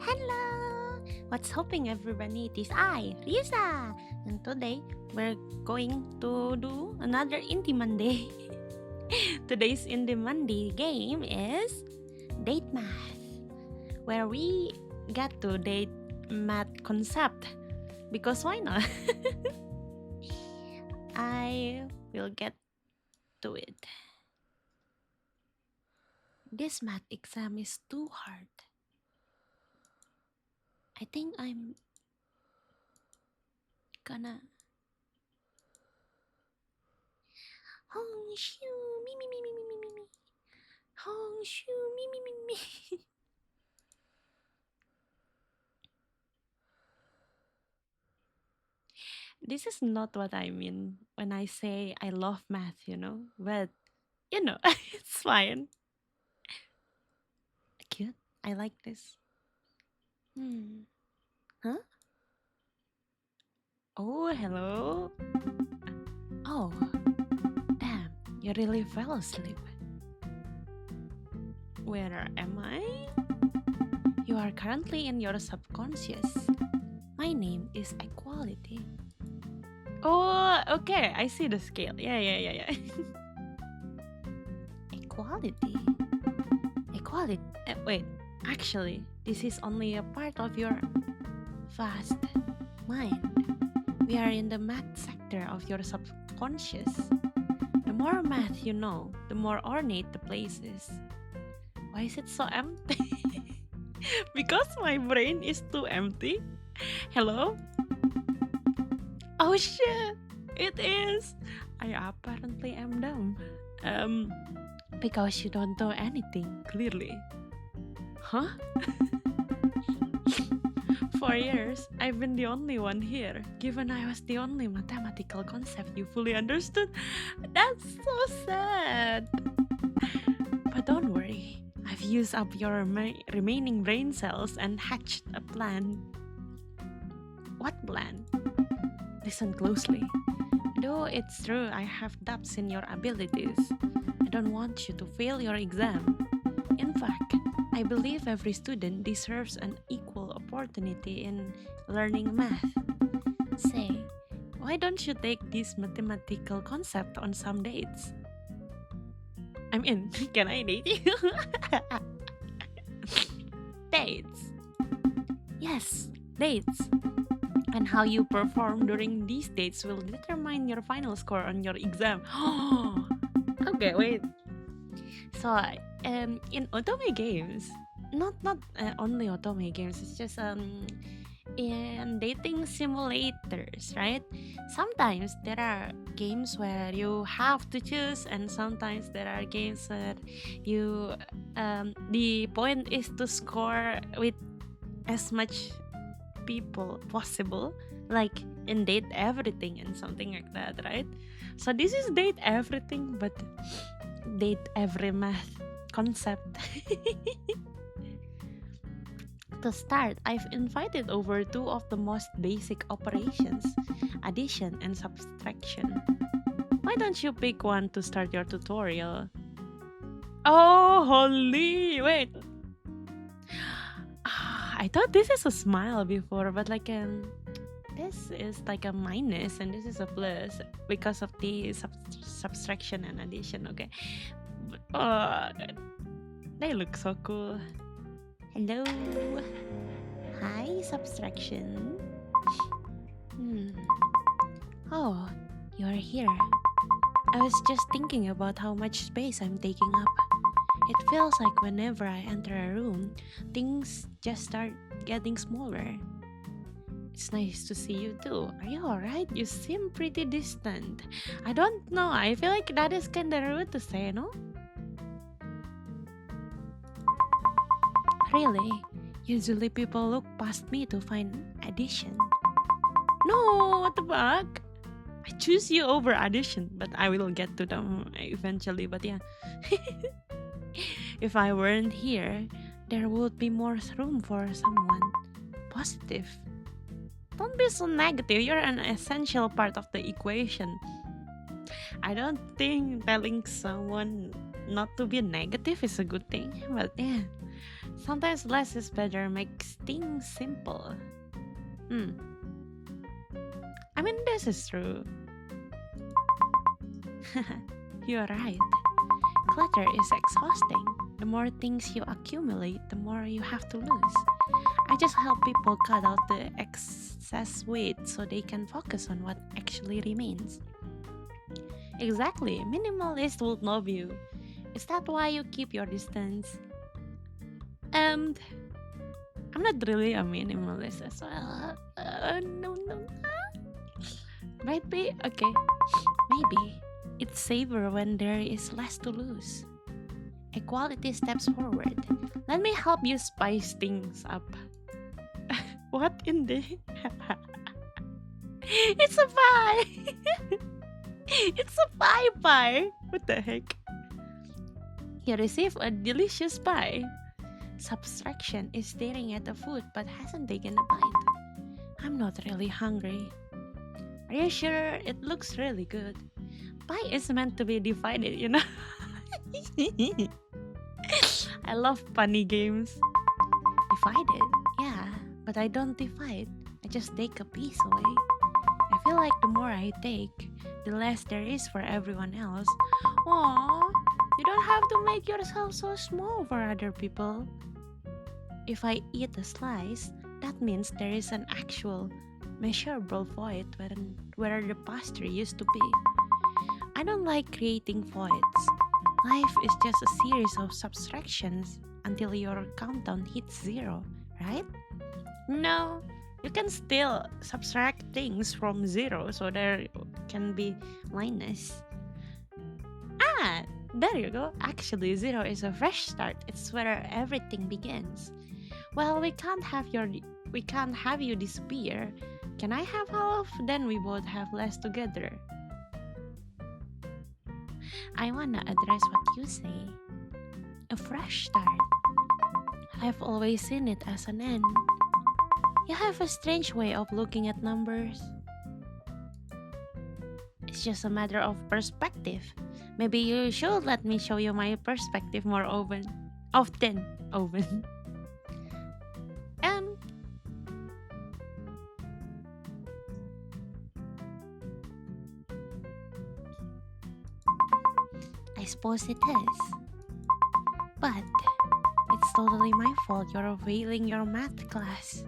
Hello! What's hoping everybody? It is I, Risa! And today, we're going to do another Indie Monday. Today's Indie Monday game is Date Math, where we get to date math concept. Because why not? I will get to it. This math exam is too hard. I think I'm gonna Hong shoo me me me me me me me me Hong shoo me me me me. This is not what I mean when I say I love math, but it's fine. Cute. I like this. Huh? Oh, hello. Oh, damn, you really fell asleep. Where am I? You are currently in your subconscious. My name is Equality. Oh, okay, I see the scale. Yeah. Equality. Wait, actually, this is only a part of your vast mind. We are in the math sector of your subconscious. The more math you know, the more ornate the place is. Why is it so empty? Because my brain is too empty? Hello? Oh shit! It is! I apparently am dumb. Because you don't know anything, clearly. Huh? For years, I've been the only one here, given I was the only mathematical concept you fully understood. That's so sad. But don't worry, I've used up your remaining brain cells and hatched a plan. What plan? Listen closely. Though it's true I have doubts in your abilities, I don't want you to fail your exam. In fact, I believe every student deserves an equal opportunity in learning math. Say, why don't you take this mathematical concept on some dates? I'm in. Can I date you? Dates. Yes, dates. And how you perform during these dates will determine your final score on your exam. Okay, wait. So, in otome games, not only otome games, it's just in dating simulators, right? Sometimes there are games where you have to choose, and sometimes there are games where you the point is to score with as much people possible, like in Date Everything and something like that, right? So this is Date Everything, but Date Every Math concept. To start, I've invited over two of the most basic operations, addition and subtraction. Why don't you pick one to start your tutorial? Oh, holy! Wait! I thought this is a smile before, but this is like a minus and this is a plus because of the subtraction and addition. Okay, they look so cool. Hello, hi subtraction. Oh, you're here. I was just thinking about how much space I'm taking up. It feels like whenever I enter a room, things just start getting smaller. It's nice to see you too. Are you alright? You seem pretty distant. I don't know. I feel like that is kinda rude to say, no? Really? Usually people look past me to find addition. No, what the fuck? I choose you over addition, but I will get to them eventually, but yeah. If I weren't here, there would be more room for someone positive. Don't be so negative. You're an essential part of the equation. I don't think telling someone not to be negative is a good thing, but yeah. Sometimes less is better makes things simple. Hmm. I mean, this is true. You're right. Clutter is exhausting. The more things you accumulate, the more you have to lose. I just help people cut out the excess weight so they can focus on what actually remains. Exactly, minimalist would love you. Is that why you keep your distance? And I'm not really a minimalist as well. No. Maybe, okay. Maybe it's safer when there is less to lose. Equality steps forward. Let me help you spice things up. What in the? It's a pie! It's a pie! What the heck? You receive a delicious pie. Subtraction is staring at the food but hasn't taken a bite. I'm not really hungry. Are you sure? It looks really good. Pie is meant to be divided, you know? I love funny games. Divided? Yeah, but I don't divide. I just take a piece away. I feel like the more I take, the less there is for everyone else. Aww, you don't have to make yourself so small for other people. If I eat a slice, that means there is an actual, measurable void where the pastry used to be. I don't like creating voids. Life is just a series of subtractions until your countdown hits 0, right? No, you can still subtract things from 0 so there can be minus. Ah, there you go. Actually, 0 is a fresh start. It's where everything begins. Well, we can't have you disappear. Can I have half? Then we both have less together. I wanna address what you say. A fresh start. I've always seen it as an end. You have a strange way of looking at numbers. It's just a matter of perspective. Maybe you should let me show you my perspective more often. Um, I suppose it is. But it's totally my fault you're failing your math class.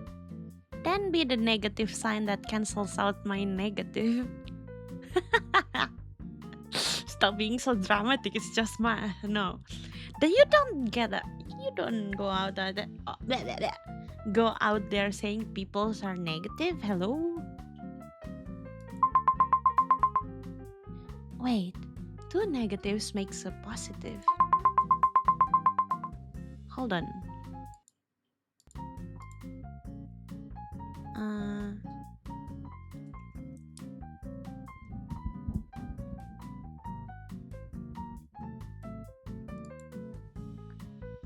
Then be the negative sign that cancels out my negative. Stop being so dramatic, it's just math. No. Then you don't get that. You don't go out there, go out there saying peoples are negative. Hello? Wait, 2 negatives makes a positive. Hold on.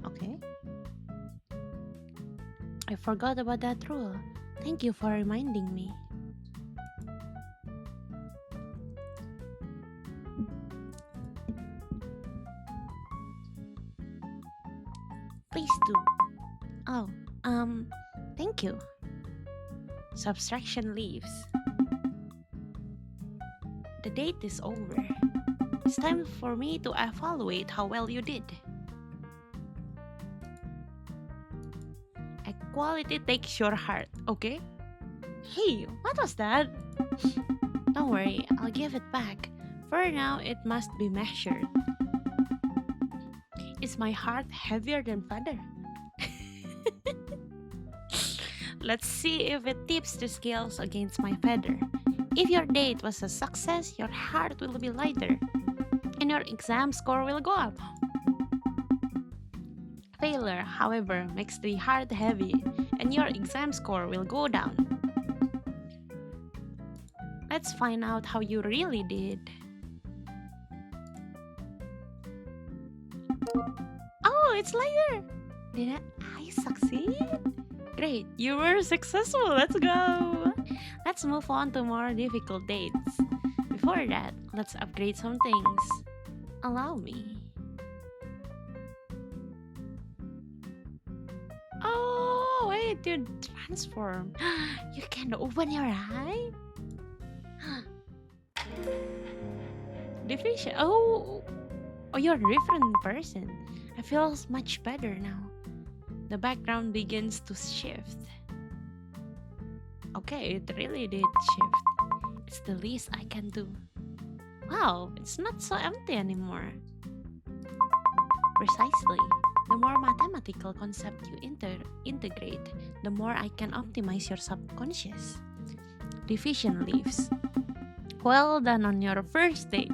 Okay. I forgot about that rule. Thank you for reminding me. Please do. Oh, thank you. Subtraction leaves. The date is over. It's time for me to evaluate how well you did. Equality takes your heart, okay? Hey, what was that? Don't worry, I'll give it back. For now, it must be measured. Is my heart heavier than feather? Let's see if it tips the scales against my feather. If your date was a success, your heart will be lighter, and your exam score will go up. Failure, however, makes the heart heavy, and your exam score will go down. Let's find out how you really did. Oh, it's lighter! Did I succeed? Great, you were successful. Let's go! Let's move on to more difficult dates. Before that, let's upgrade some things. Allow me. wait, you transform. You can open your eye? Division. Oh, you're a different person. I feel much better now. The background begins to shift. Okay, it really did shift. It's the least I can do. Wow, it's not so empty anymore. Precisely. The more mathematical concept you integrate, the more I can optimize your subconscious. Division leaves. Well done on your first date,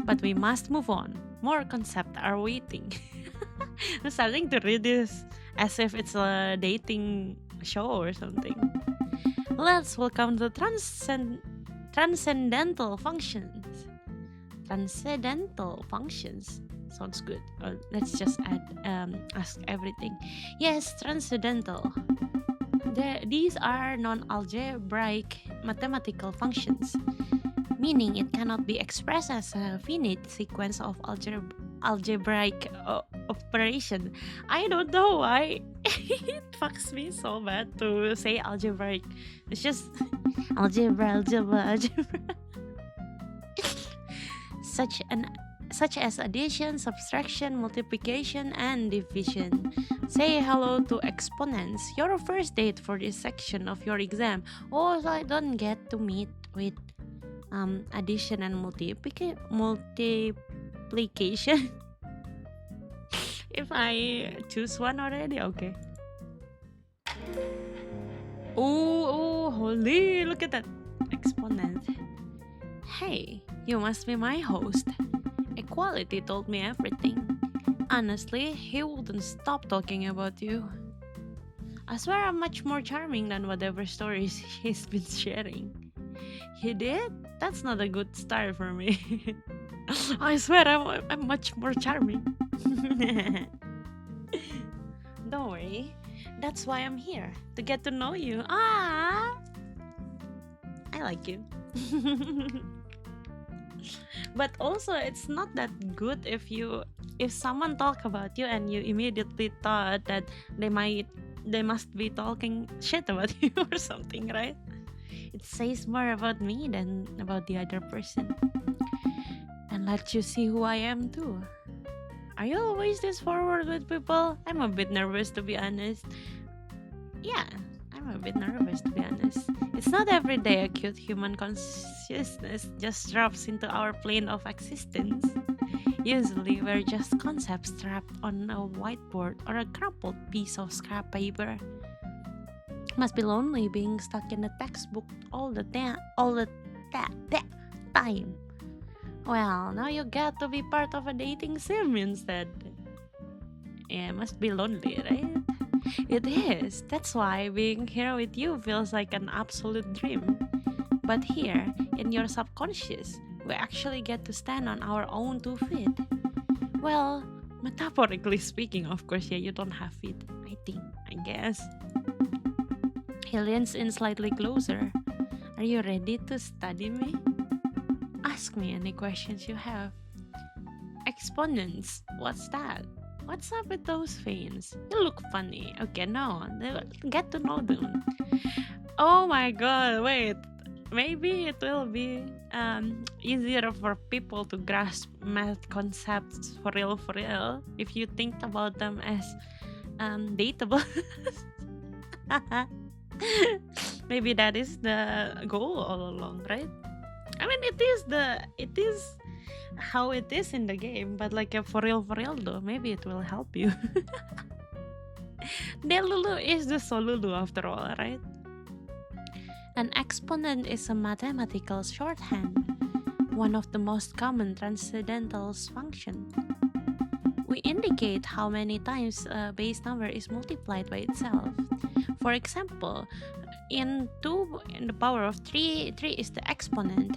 but we must move on. More concepts are waiting. I'm starting to read this as if it's a dating show or something. Let's welcome the Transcendental Functions. Transcendental Functions. Sounds good. Let's just ask everything. Yes, transcendental. These are non-algebraic mathematical functions, meaning it cannot be expressed as a finite sequence of algebraic operation. I don't know why it fucks me so bad to say algebraic. It's just algebra. Such as addition, subtraction, multiplication, and division. Say hello to exponents. Your first date for this section of your exam. Oh, so I don't get to meet with addition and multiplication. If I choose one already, okay. Oh, holy! Look at that exponent. Hey, you must be my host. Equality told me everything. Honestly, he wouldn't stop talking about you. I swear I'm much more charming than whatever stories he's been sharing. He did? That's not a good start for me. I swear I'm much more charming. Don't worry. That's why I'm here. To get to know you. Ah! I like you. But also it's not that good if someone talk about you and you immediately thought that they must be talking shit about you or something, right? It says more about me than about the other person. And let you see who I am too. Are you always this forward with people? I'm a bit nervous, to be honest. Yeah, I'm a bit nervous, to be honest. It's not every day a cute human consciousness just drops into our plane of existence. Usually, we're just concepts trapped on a whiteboard or a crumpled piece of scrap paper. Must be lonely being stuck in a textbook all the time. Well, now you get to be part of a dating sim instead. Yeah, must be lonely, right? It is. That's why being here with you feels like an absolute dream. But here, in your subconscious, we actually get to stand on our own 2 feet. Well, metaphorically speaking, of course, yeah, you don't have feet, I guess. He leans in slightly closer. Are you ready to study me? Ask me any questions you have. Exponents, what's that? What's up with those veins? You look funny. Okay, no, get to know them. Oh my god, wait. Maybe it will be easier for people to grasp math concepts for real, if you think about them as dateable. Maybe that is the goal all along, right? I mean, it is how it is in the game, but like for real though, maybe it will help you. Delulu is the Solulu after all, right? An exponent is a mathematical shorthand, one of the most common transcendental functions. We indicate how many times a base number is multiplied by itself. For example, in 2 in the power of 3 is the exponent.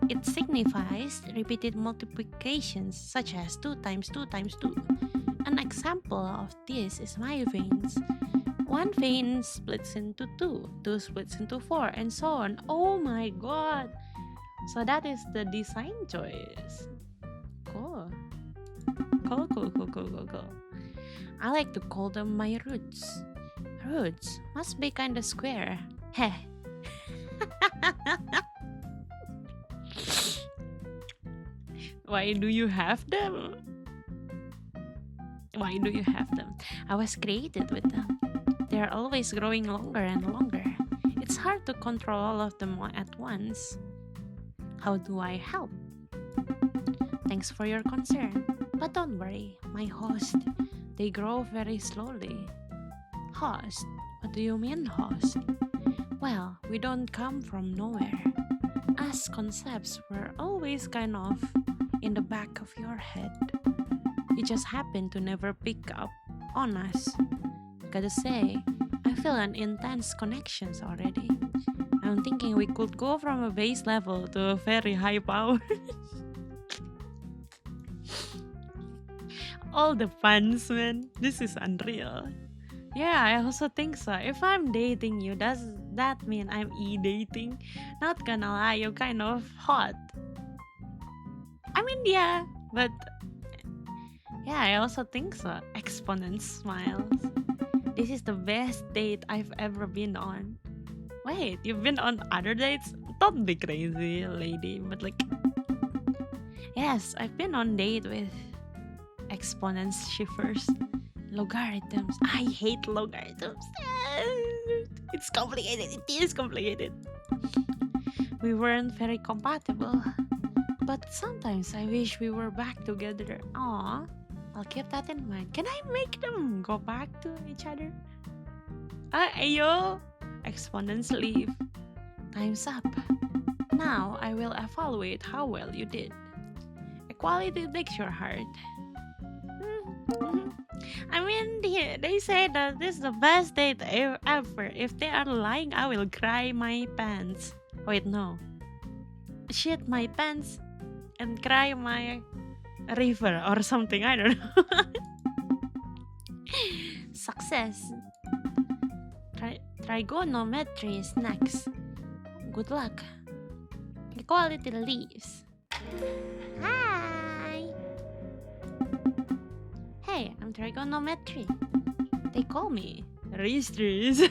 It signifies repeated multiplications such as 2 times 2 times 2. An example of this is my veins. 1 vein splits into 2, 2 splits into 4, and so on. Oh my god! So that is the design choice. Cool. Cool. I like to call them my roots. Roots must be kinda square. Heh. Why do you have them? Why do you have them? I was created with them. They are always growing longer and longer. It's hard to control all of them at once. How do I help? Thanks for your concern. But don't worry, my host. They grow very slowly. Host? What do you mean, host? Well, we don't come from nowhere. Us concepts were always kind of in the back of your head. You just happen to never pick up on us. Gotta say, I feel an intense connections already. I'm thinking we could go from a base level to a very high power. All the puns, man. This is unreal. Yeah, I also think so. If I'm dating you, does that mean I'm e-dating? Not gonna lie, you're kind of hot. I mean, yeah, but yeah, I also think so. Exponent smiles. This is the best date I've ever been on. Wait, you've been on other dates? Don't be crazy, lady. But like, yes, I've been on date with exponents, shivers, logarithms. I hate logarithms. It's complicated. It is complicated. We weren't very compatible. But sometimes I wish we were back together. Aw, I'll keep that in mind. Can I make them go back to each other? Ayo! Exponents leave. Time's up. Now I will evaluate how well you did. Equality breaks your heart. I mean, they say that this is the best date ever. If they are lying, I will cry my pants. Wait, no. Shit my pants and cry my river or something. I don't know. Success. Trigonometry is next. Good luck. Equality leaves. Hi. Hey, I'm trigonometry. They call me Ristris.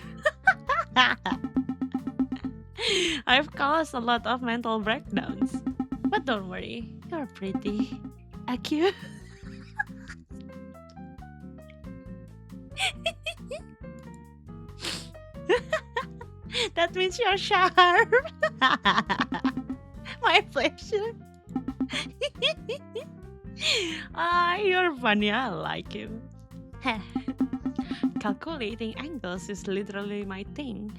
I've caused a lot of mental breakdowns. But don't worry, you're pretty. Cute. That means you're sharp. My pleasure. You're funny. I like you. Calculating angles is literally my thing.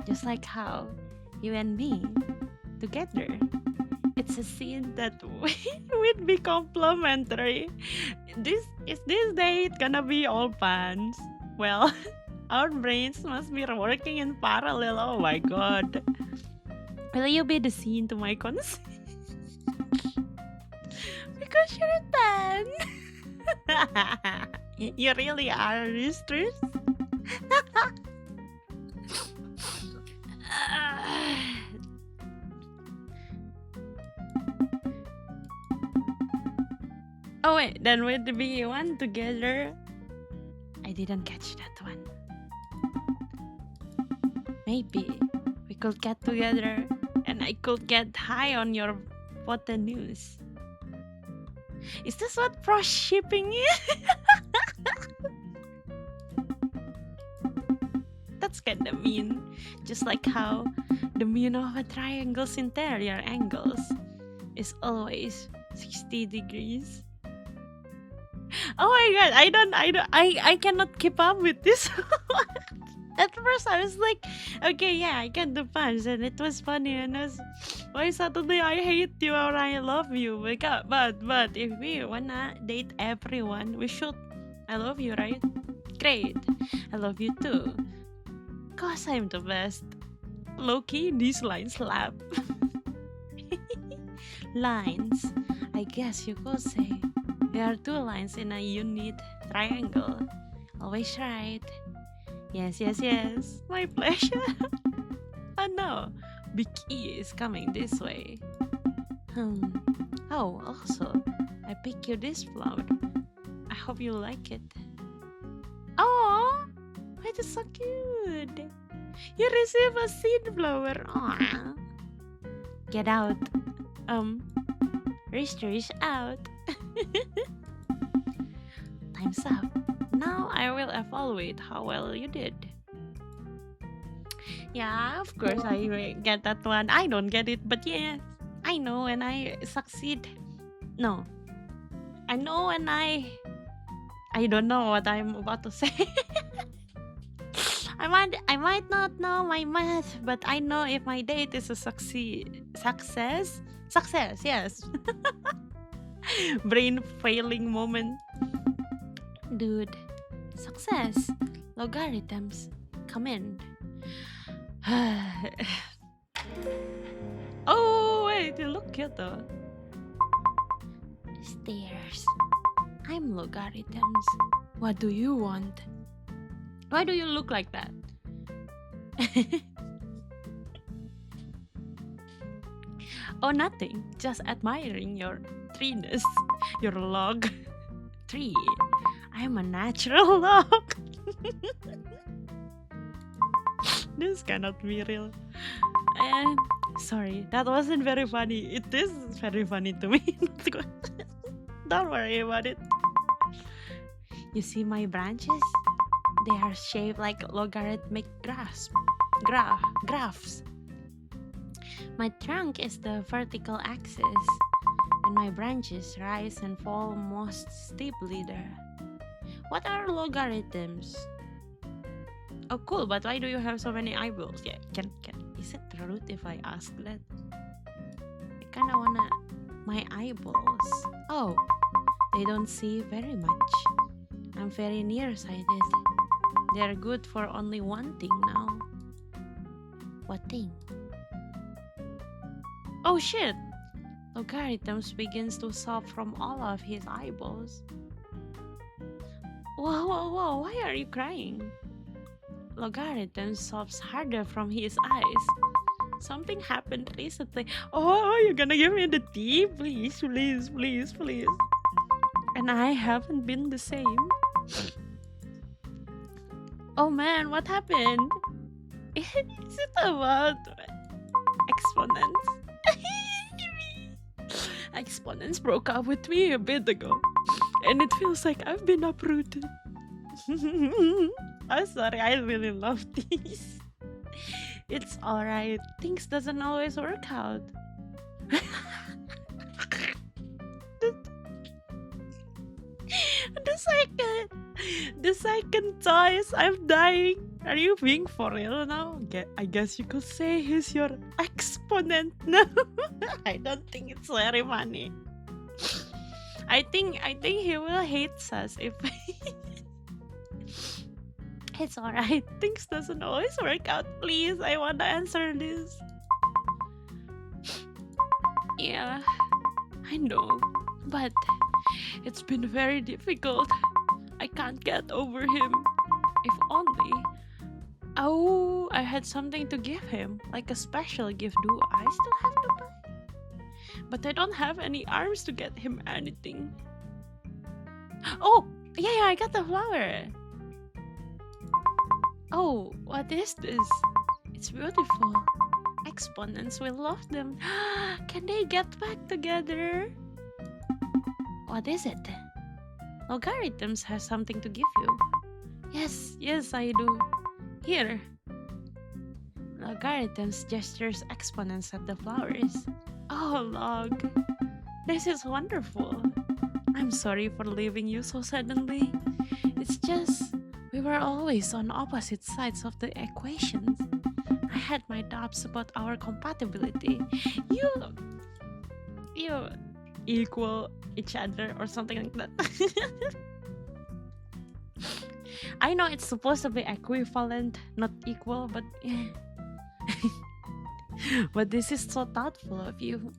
Just like how you and me together. It's a scene that would be complementary. This date gonna be all puns. Well, our brains must be working in parallel. Oh my god. Will you be the scene to my conceit? Because you're a 10. You really are, Mistress. Oh wait, then we'd be one together. I didn't catch that one. Maybe we could get together and I could get high on your hypotenuse. Is this what cross shipping is? That's kinda mean. Just like how the mean of a triangle's interior angles is always 60 degrees. Oh my god, I cannot keep up with this. At first I was like, okay, yeah, I can do puns, and it was funny, and I was, why suddenly I hate you or I love you? But if we wanna date everyone, we should. I love you, right? Great. I love you too. Cause I'm the best. Low-key, these lines slap. Lines. I guess you could say. There are two lines in a unit triangle. Always right. Yes. My pleasure. Oh no. Big E is coming this way. Oh, also, I picked you this flower. I hope you like it. Oh, wait, it is so cute. You receive a seed flower. Aww. Get out. Research out. Time's up. Now I will evaluate how well you did. Yeah, of course I will get that one. I don't get it, but yes, I know when I succeed. No, I know when I don't know what I'm about to say. I might not know my math, but I know if my date is a success. Success, yes. Brain failing moment. Dude, success. Logarithms. Comment. Oh wait, you look cute though. Stairs. I'm logarithms. What do you want? Why do you look like that? Oh, nothing. Just admiring your treeness. Your log. Tree. I'm a natural log. This cannot be real. And sorry, that wasn't very funny. It is very funny to me. Don't worry about it. You see my branches? They are shaped like logarithmic graphs. My trunk is the vertical axis, and my branches rise and fall most steeply there. What are logarithms? Oh, cool, but why do you have so many eyeballs? Yeah, is it rude if I ask that? I kinda wanna my eyeballs. Oh, they don't see very much. I'm very nearsighted. They're good for only one thing now. What thing? Oh shit! Logarithms begins to sob from all of his eyeballs. Whoa, why are you crying? Logarithm sobs harder from his eyes. Something happened recently. Oh, you're gonna give me the tea? Please. And I haven't been the same. Oh man, what happened? Is it about exponents? Exponents broke up with me a bit ago, and it feels like I've been uprooted. I'm sorry, I really love these. It's alright. Things doesn't always work out. The second choice, I'm dying. Are you being for real now? I guess you could say he's your exponent now. I don't think it's very funny. I think he will hate us if it's alright. Things doesn't always work out. Please, I want to answer this. Yeah, I know, but it's been very difficult. I can't get over him. If only. Oh, I had something to give him, like a special gift. Do I still have to buy? But I don't have any arms to get him anything. Oh, yeah, I got the flower. Oh, what is this? It's beautiful. Exponents will love them. Can they get back together? What is it? Logarithms has something to give you. Yes, I do. Here. Logarithms gestures exponents at the flowers. Oh, log. This is wonderful. I'm sorry for leaving you so suddenly. It's just we were always on opposite sides of the equations. I had my doubts about our compatibility. You equal each other or something like that. I know it's supposed to be equivalent, not equal, but but this is so thoughtful of you.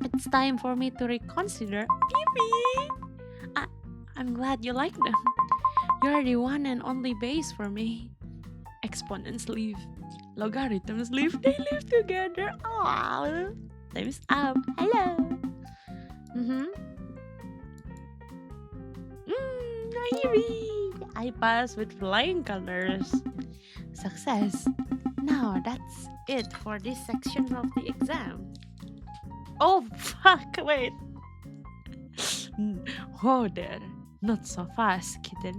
It's time for me to reconsider. I'm glad you like them. You're the one and only base for me. Exponents leave. Logarithms leave. They live together. Aww. Time's up. Hello. Baby. I passed with flying colors. Success. Now that's it for this section of the exam. Oh fuck, wait. Whoa there. Not so fast, kitten.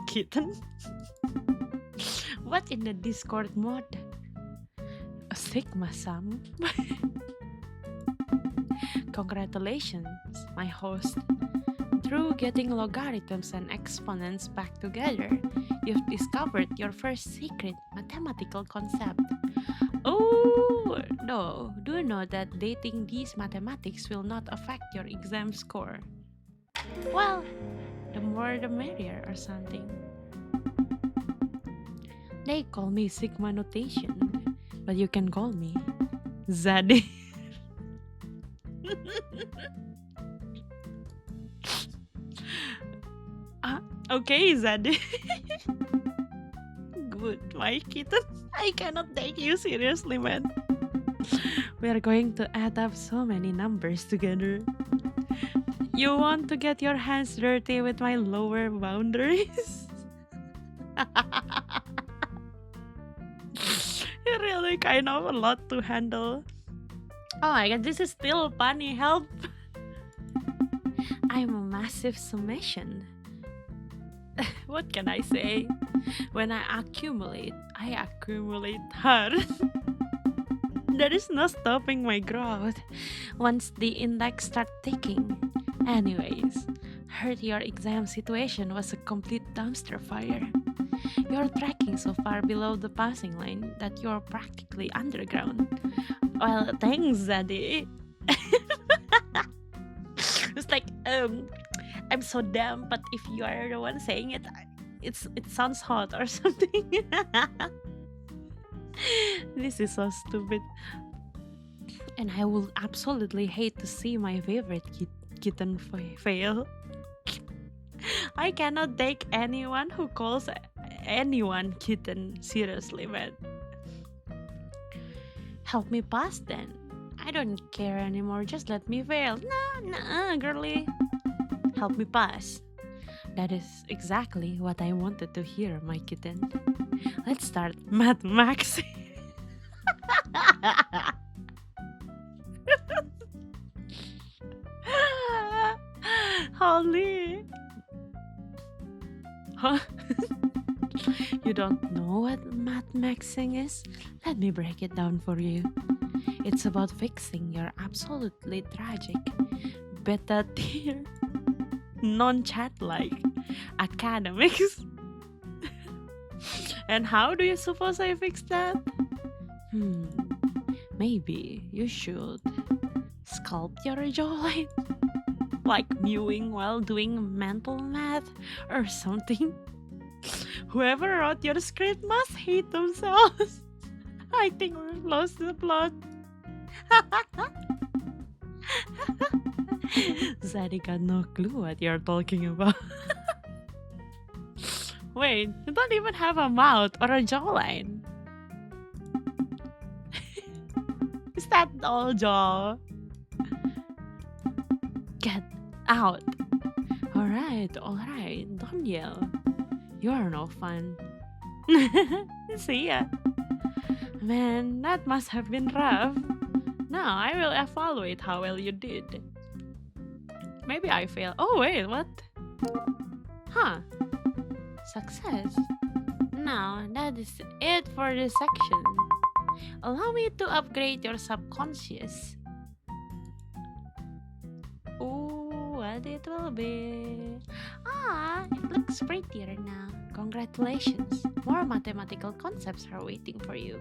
Kitten? What in the Discord mod? A Sigma sum? Congratulations, my host. Through getting logarithms and exponents back together, you've discovered your first secret mathematical concept. Oh, no, do know that dating these mathematics will not affect your exam score. Well, the more the merrier or something. They call me Sigma notation, but you can call me Zaddy. Okay, Zaddy. Good, my kitten. I cannot take you seriously, man. We are going to add up so many numbers together. You want to get your hands dirty with my lower boundaries? You're really kind of a lot to handle. Oh my god, this is still funny. Help! I'm a massive summation. What can I say? When I accumulate hard. There is no stopping my growth once the index starts ticking. Anyways, heard your exam situation was a complete dumpster fire. You're tracking so far below the passing line that you're practically underground. Well, thanks, Zaddy. It's like, I'm so dumb, but if you are the one saying it, it sounds hot or something. This is so stupid. And I will absolutely hate to see my favorite kitten fail. I cannot take anyone who calls anyone kitten seriously, man. Help me pass then. I don't care anymore, just let me fail. Nah, girly. Help me pass. That is exactly what I wanted to hear, my kitten. Let's start Math Max. Holy. Huh? You don't know what math maxing is? Let me break it down for you. It's about fixing your absolutely tragic beta tier non-chat like academics. And how do you suppose I fix that? Maybe you should sculpt your jawline, like mewing while doing mental math or something. Whoever wrote your script must hate themselves. I think we've lost the plot. Zaddy got no clue what you're talking about. Wait, you don't even have a mouth or a jawline. Is that all jaw? Get out. Alright, don't yell. You're no fun. See ya. Man, that must have been rough. Now I will evaluate how well you did. Maybe I fail. Oh wait, what? Huh. Success. Now that is it for this section. Allow me to upgrade your subconscious. Ooh, what it will be. It looks prettier now. Congratulations. More mathematical concepts are waiting for you.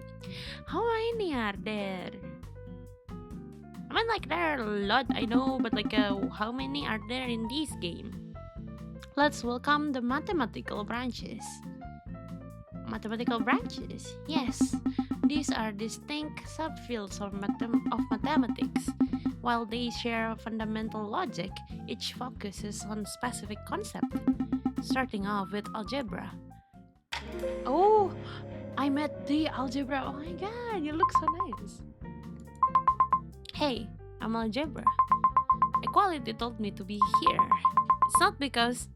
How many are there? I mean, like, there are a lot, I know, but like, how many are there in this game? Let's welcome the mathematical branches. Mathematical branches, yes. These are distinct subfields of mathematics. While they share a fundamental logic, each focuses on specific concept. Starting off with algebra. Oh, I met the algebra. Oh my god, you look so nice. Hey, I'm algebra. Equality told me to be here. It's not because...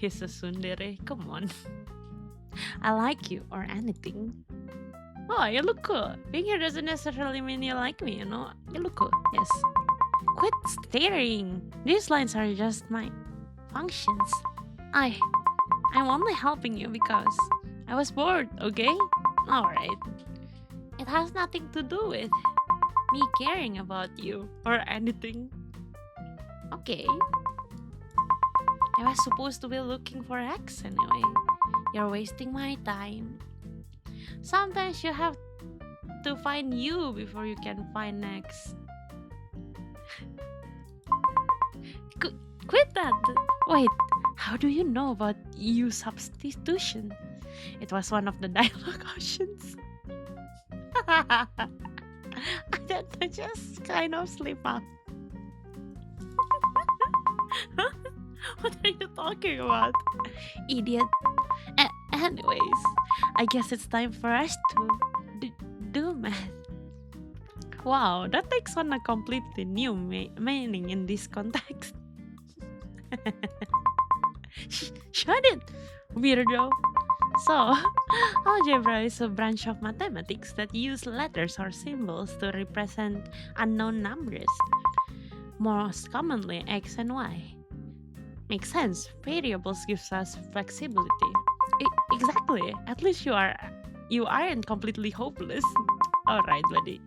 He's a tsundere. Come on. I like you or anything. Oh, you look cool. Being here doesn't necessarily mean you like me, you know? You look cool. Yes. Quit staring. These lines are just my functions. I'm only helping you because I was bored, okay? Alright. It has nothing to do with me caring about you or anything. Okay. I was supposed to be looking for X anyway. You're wasting my time. Sometimes you have to find you before you can find X. Quit that! Wait, how do you know about you substitution? It was one of the dialogue options. I just kind of slip up. What are you talking about? Idiot. Anyways, I guess it's time for us to do math. Wow, that takes on a completely new meaning in this context. Shut it, weirdo. So, algebra is a branch of mathematics that use letters or symbols to represent unknown numbers, most commonly x and y. Makes sense. Variables gives us flexibility. Exactly. At least you aren't completely hopeless. All right, buddy.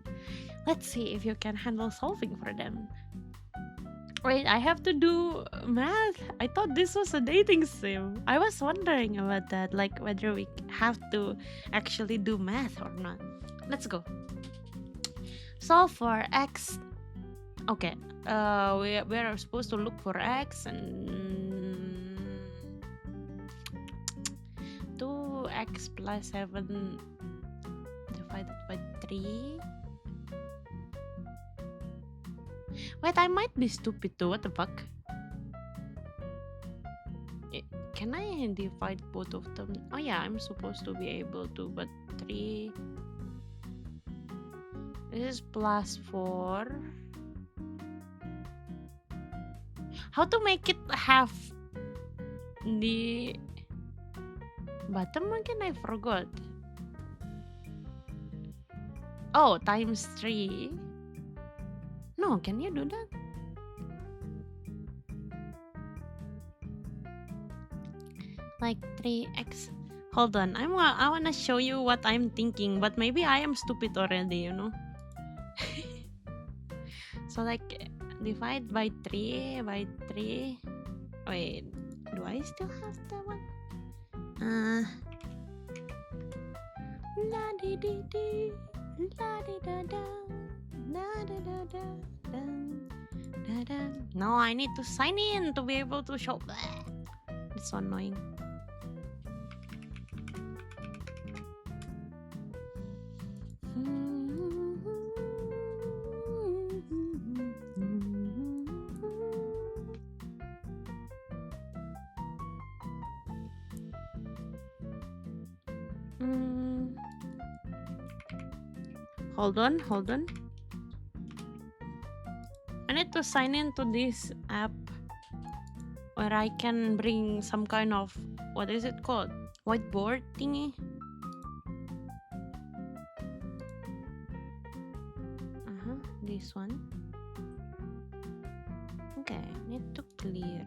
Let's see if you can handle solving for them. Wait, I have to do math? I thought this was a dating sim. I was wondering about that, like whether we have to actually do math or not. Let's go. Solve for x. Okay, we are supposed to look for x and 2x plus 7 divided by 3. Wait, I might be stupid too. What the fuck? Can I divide both of them? Oh yeah, I'm supposed to be able to, but 3. This is plus 4. How to make it half the bottom again? I forgot. Oh, times 3. No, can you do that? Like 3x. Hold on, I wanna show you what I'm thinking, but maybe I am stupid already, you know? So like, divide by 3 by 3. Wait, do I still have that one? La di di di, la di da da, la da da da, da da. No, I need to sign in to be able to show. It's so annoying. Hold on. I need to sign into this app where I can bring some kind of, what is it called? Whiteboard thingy? This one. Okay, need to clear.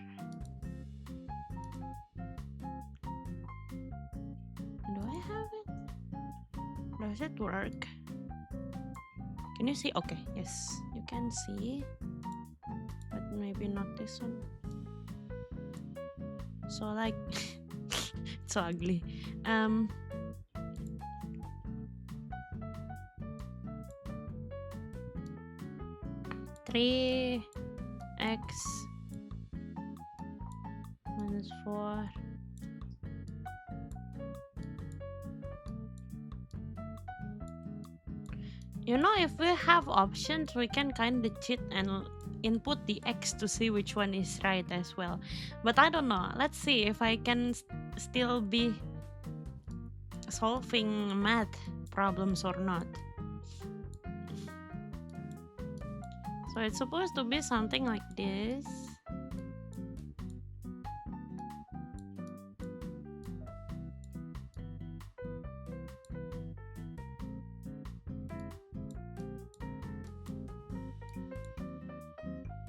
Do I have it? Does it work? Can you see? Okay, yes, you can see, but maybe not this one. So like, it's so ugly. 3x minus 4. You know, if we have options, we can kind of cheat and input the x to see which one is right as well. But I don't know. Let's see if I can still be solving math problems or not. So it's supposed to be something like this.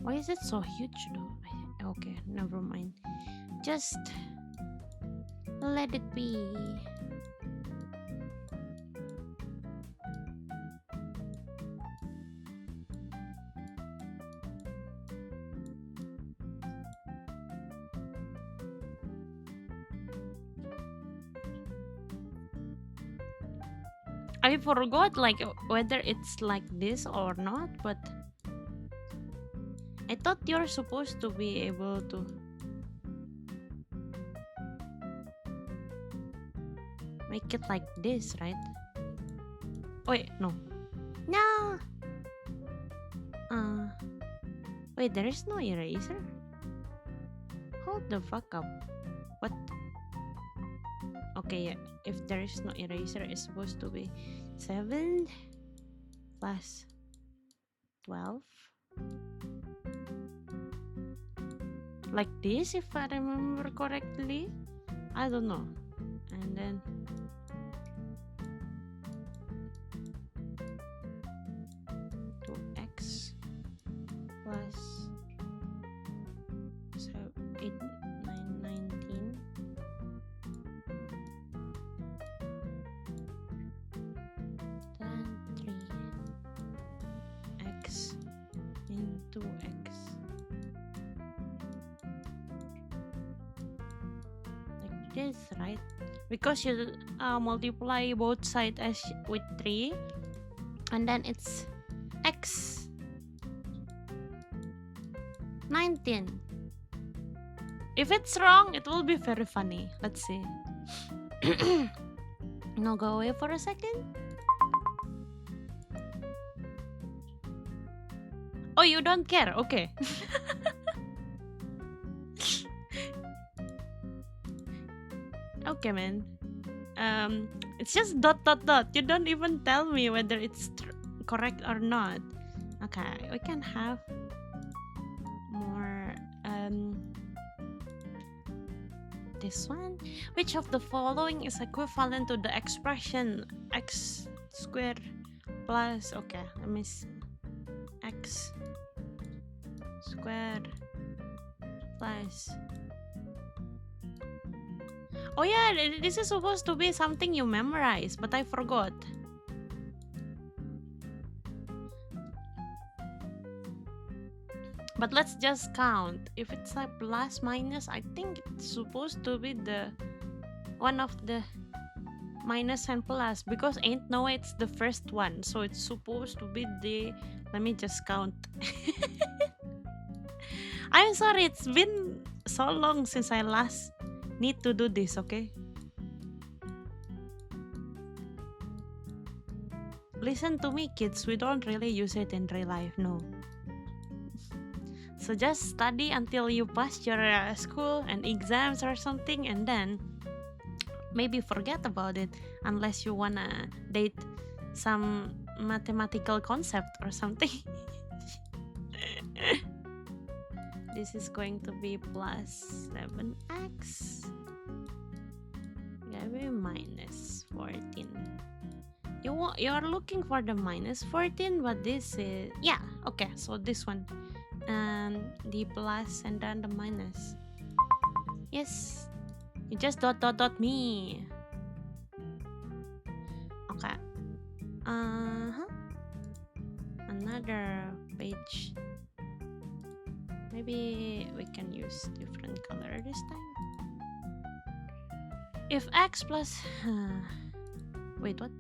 Why is it so huge though? Okay, never mind. Just let it be. I forgot like whether it's like this or not, but I thought you're supposed to be able to make it like this, right? Wait, no. No! Wait, there is no eraser? Hold the fuck up. What? Okay, yeah. If there is no eraser, it's supposed to be 7 plus 12. Like this, if I remember correctly. I don't know. And then x plus 8, 9, 19. Then 3x into x. Like this, right? Because you multiply both sides as with 3, and then it's x 19. If it's wrong, it will be very funny. Let's see. No, go away for a second. Oh, you don't care? Okay. Okay, man. It's just dot dot dot. You don't even tell me whether it's correct or not. Okay, we can have more. This one. Which of the following is equivalent to the expression x squared plus? Okay, let me see. X squared plus. Oh yeah, this is supposed to be something you memorize, but I forgot. But let's just count. If it's like plus minus, I think it's supposed to be the one of the minus and plus, because ain't no way it's the first one. So it's supposed to be the, let me just count. I'm sorry, it's been so long since I last need to do this, okay? Listen to me, kids. We don't really use it in real life, no. So just study until you pass your school and exams or something, and then maybe forget about it unless you wanna date some mathematical concept or something. This is going to be plus 7x. Gonna be minus 14. You're looking for the minus 14, but this is, yeah, okay, so this one. The plus and then the minus. Yes, you just dot dot dot me. Okay. Another page. Maybe we can use different color this time. If x plus wait, what?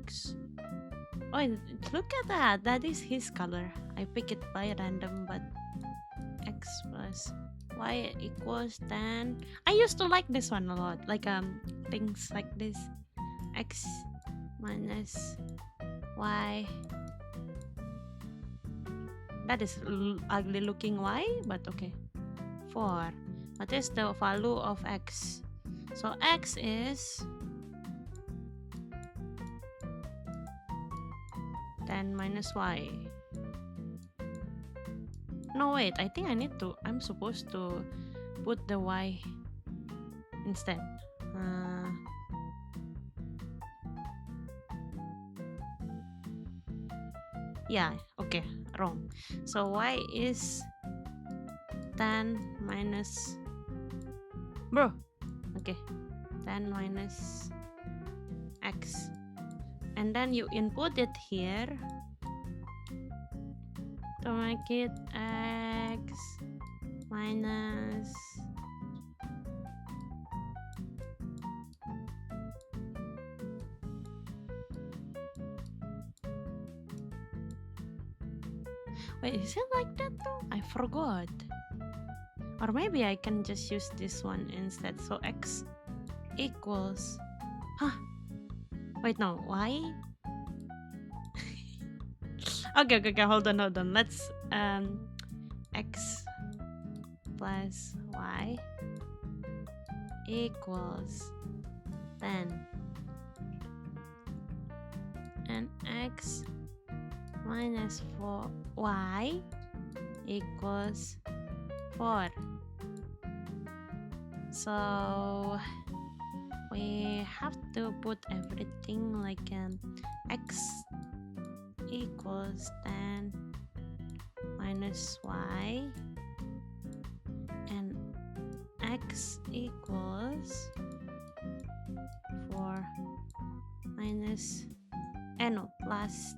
X. Oh, look at that. That is his color. I pick it by random, but x plus y equals 10. I used to like this one a lot. Like things like this. X minus y. That is ugly looking y, but okay. 4. What is the value of x? So x is 10 minus y. No, wait, I think I'm supposed to put the y instead. Yeah, Okay, wrong. So y is 10 minus, bro. Okay, 10 minus x, and then you input it here to make it x minus wait, is it like that though? I forgot. Or maybe I can just use this one instead. So x equals, huh? Wait, no, y? Okay, hold on. Let's x plus y equals 10 and x minus 4y equals 4. So we have to put everything like x equals 10 minus y and x equals 4 minus plus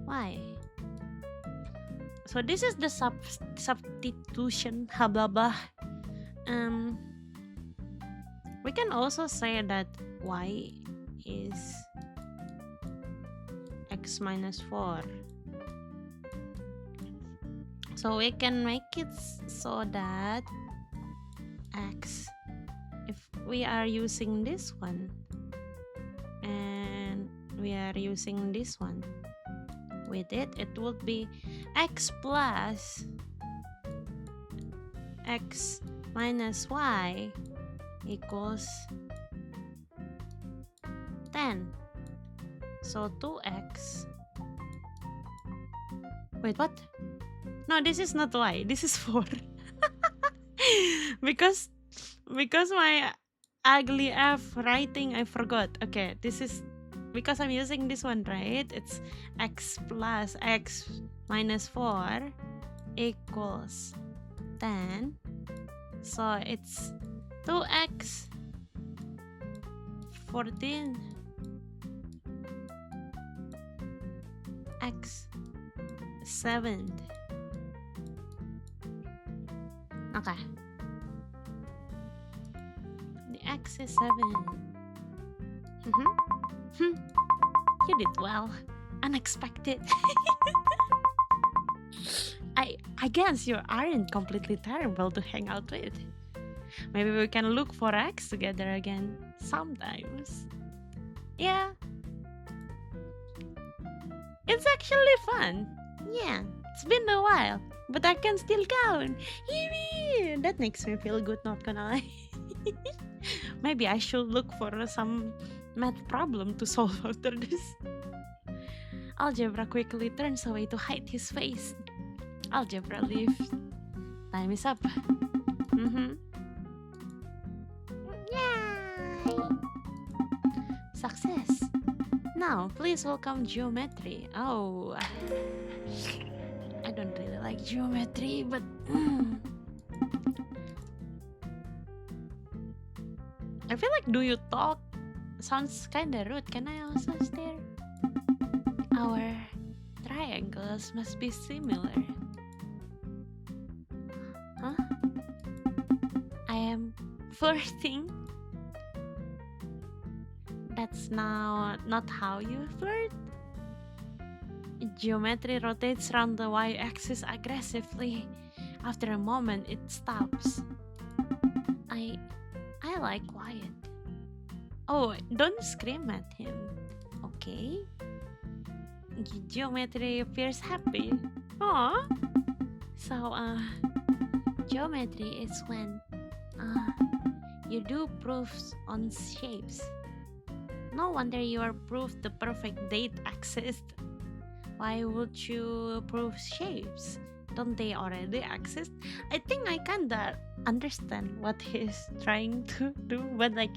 y. So this is the substitution, blah blah. We can also say that y is x minus 4. So we can make it so that x, if we are using this one and we are using this one, with it would be x plus x minus y equals 10. So 2x. Wait, what? No, this is not y. This is 4. because my ugly F writing, I forgot. Okay, this is because I'm using this one, right? It's x plus x minus 4 equals 10. So it's 2x 14 x 7. Okay, the x is 7. You did well. Unexpected. I guess you aren't completely terrible to hang out with. Maybe we can look for x together again sometimes. Yeah, it's actually fun. Yeah, it's been a while, but I can still count. Yippee! That makes me feel good, not gonna lie. Maybe I should look for some math problem to solve after this. Algebra quickly turns away to hide his face. Algebra leaves. Time is up. Yay! Success. Now, please welcome geometry. Oh, I don't really like geometry, but I feel like do you talk sounds kinda rude. Can I also stare? Our triangles must be similar. Huh? I am flirting. That's now not how you flirt. Geometry rotates around the y-axis aggressively. After a moment, it stops. I like quiet. Oh, don't scream at him, okay? Geometry appears happy. Aww. So, geometry is when you do proofs on shapes. No wonder your proof the perfect date exists. Why would you prove shapes? Don't they already exist? I think I kinda understand what he's trying to do, but like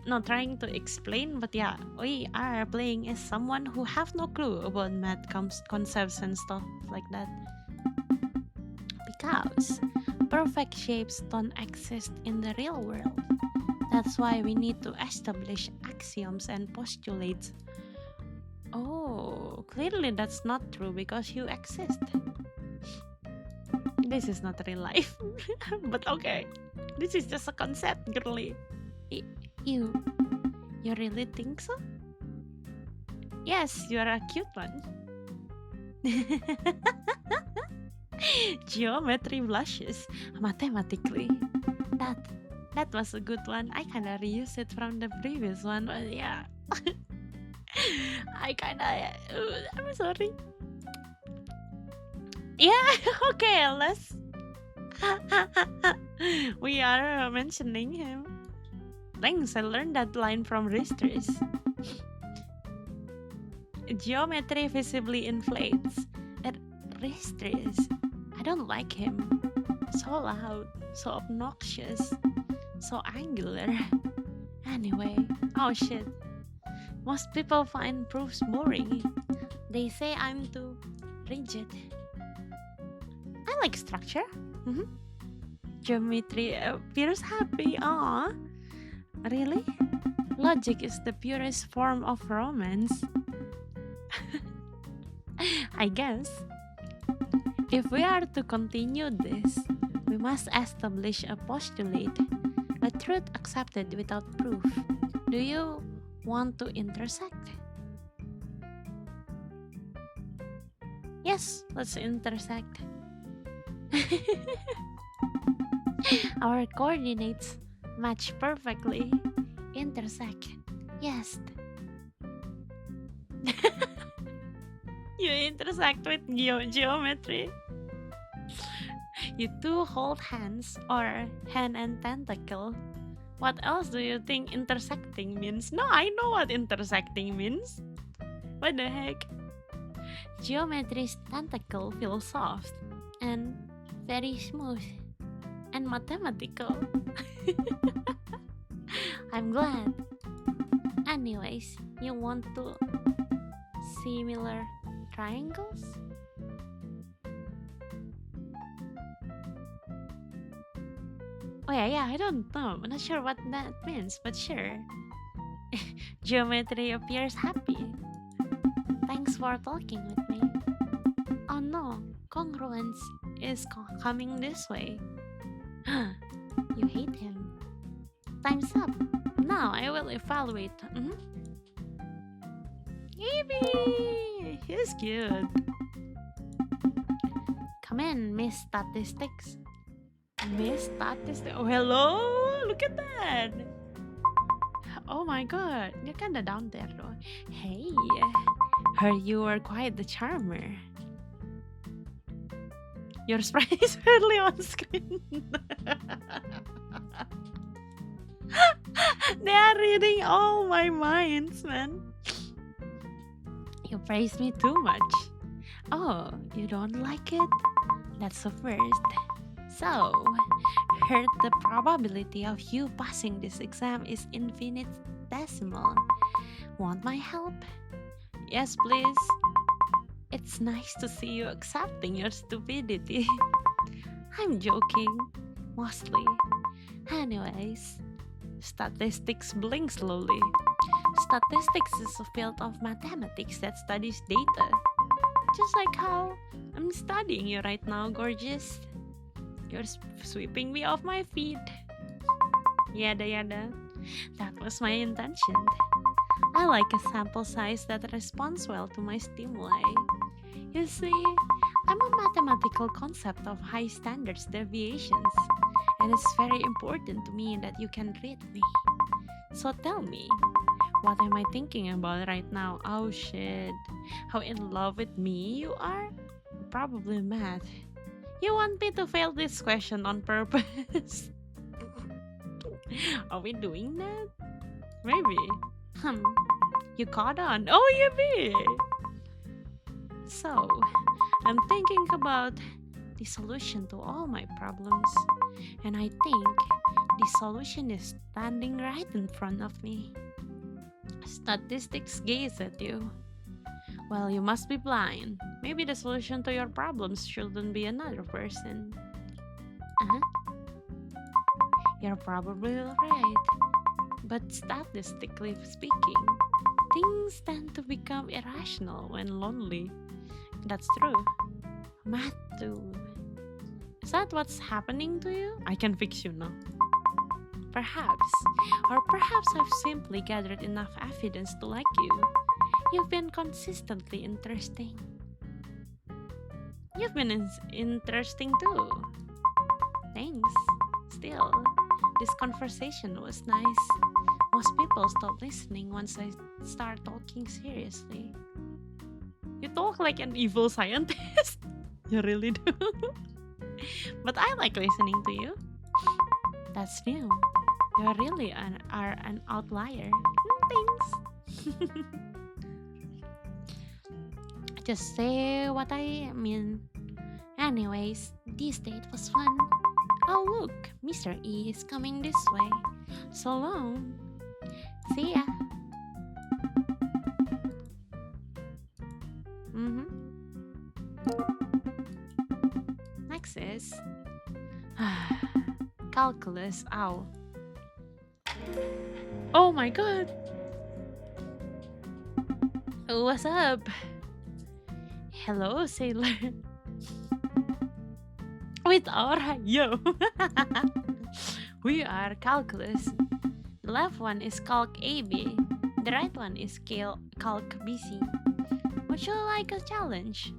Not trying to explain, but yeah, we are playing as someone who have no clue about math concepts and stuff like that. Because perfect shapes don't exist in the real world. That's why we need to establish axioms and postulates. Oh, clearly that's not true because you exist. This is not real life. But okay, this is just a concept, girly. You really think so? Yes, you're a cute one. Geometry blushes. Mathematically. That was a good one. I kinda reused it from the previous one, but yeah. I'm sorry. Yeah, okay, let's. We are mentioning him. Thanks, I learned that line from Risters. Geometry visibly inflates. Risters. I don't like him. So loud, so obnoxious, so angular. Anyway, oh shit. Most people find proofs boring. They say I'm too rigid. I like structure. Geometry appears happy. Aww. Really? Logic is the purest form of romance. I guess. If we are to continue this, we must establish a postulate, a truth accepted without proof. Do you want to intersect? Yes, let's intersect. Our coordinates match perfectly. Intersect. Yes. You intersect with geometry. You two hold hands or hand and tentacle. What else do you think intersecting means? No, I know what intersecting means. What the heck? Geometry's tentacle feels soft and very smooth and mathematical. I'm glad. Anyways, you want to similar triangles? Oh yeah, I don't know. I'm not sure what that means, but sure. Geometry appears happy. Thanks for talking with me. Oh no, congruence is coming this way. You hate him. Time's up. Now I will evaluate. Yippee! He's cute. Come in, Miss Statistics. Miss Statistics. Oh, hello! Look at that! Oh my god, you're kinda down there though. Hey, heard you were quite the charmer. Your sprite is barely on screen. They are reading all my minds, man. You praise me too much. Oh, you don't like it? That's the first. So, heard the probability of you passing this exam is infinitesimal. Want my help? Yes, please. It's nice to see you accepting your stupidity. I'm joking, mostly. Anyways, statistics blink slowly. Statistics is a field of mathematics that studies data. Just like how I'm studying you right now, gorgeous. You're sweeping me off my feet. Yada yada. That was my intention. I like a sample size that responds well to my stimuli. You see, I'm a mathematical concept of high standards deviations, and it's very important to me that you can read me. So tell me, what am I thinking about right now? Oh shit. How in love with me you are? Probably mad. You want me to fail this question on purpose? Are we doing that? Maybe. You caught on. Oh, you be. So, I'm thinking about the solution to all my problems. And I think The solution is standing right in front of me. Statistics gaze at you. Well, you must be blind. Maybe the solution to your problems shouldn't be another person. Uh-huh. You're probably right. But statistically speaking, things tend to become irrational when lonely. That's true. Math too. Is that what's happening to you? I can fix you now. Perhaps. Or perhaps I've simply gathered enough evidence to like you. You've been consistently interesting. You've been interesting too. Thanks. Still, this conversation was nice. Most people stop listening once I start talking seriously. You talk like an evil scientist. You really do. But I like listening to you. That's new. You really are an outlier. Thanks. Just say what I mean. Anyways, this date was fun. Oh look, Mr. E is coming this way. So long. See ya. Next is calculus. Ow. Oh my god. What's up? Hello, sailor. With aura, yo. We are calculus. The left one is calc AB. The right one is calc BC. Would you like a challenge?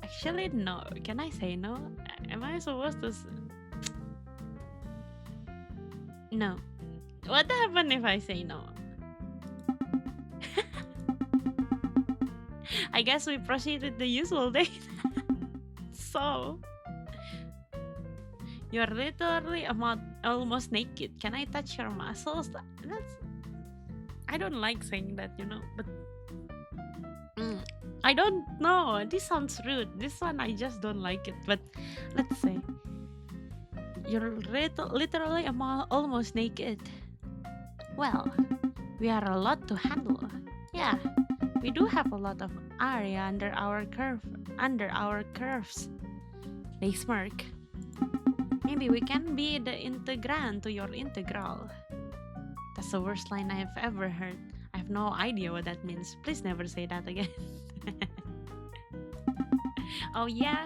Actually, no. Can I say no? Am I supposed to? No. What happened if I say no? I guess we proceed with the usual date. So, you're literally almost naked. Can I touch your muscles? I don't like saying that, but I don't know. This sounds rude. This one, I just don't like it. But let's say you're literally almost naked. Well, we are a lot to handle. Yeah, we do have a lot of area under our curves. They smirk. Maybe we can be the integrand to your integral. That's the worst line I've ever heard. I have no idea what that means. Please never say that again. Oh yeah?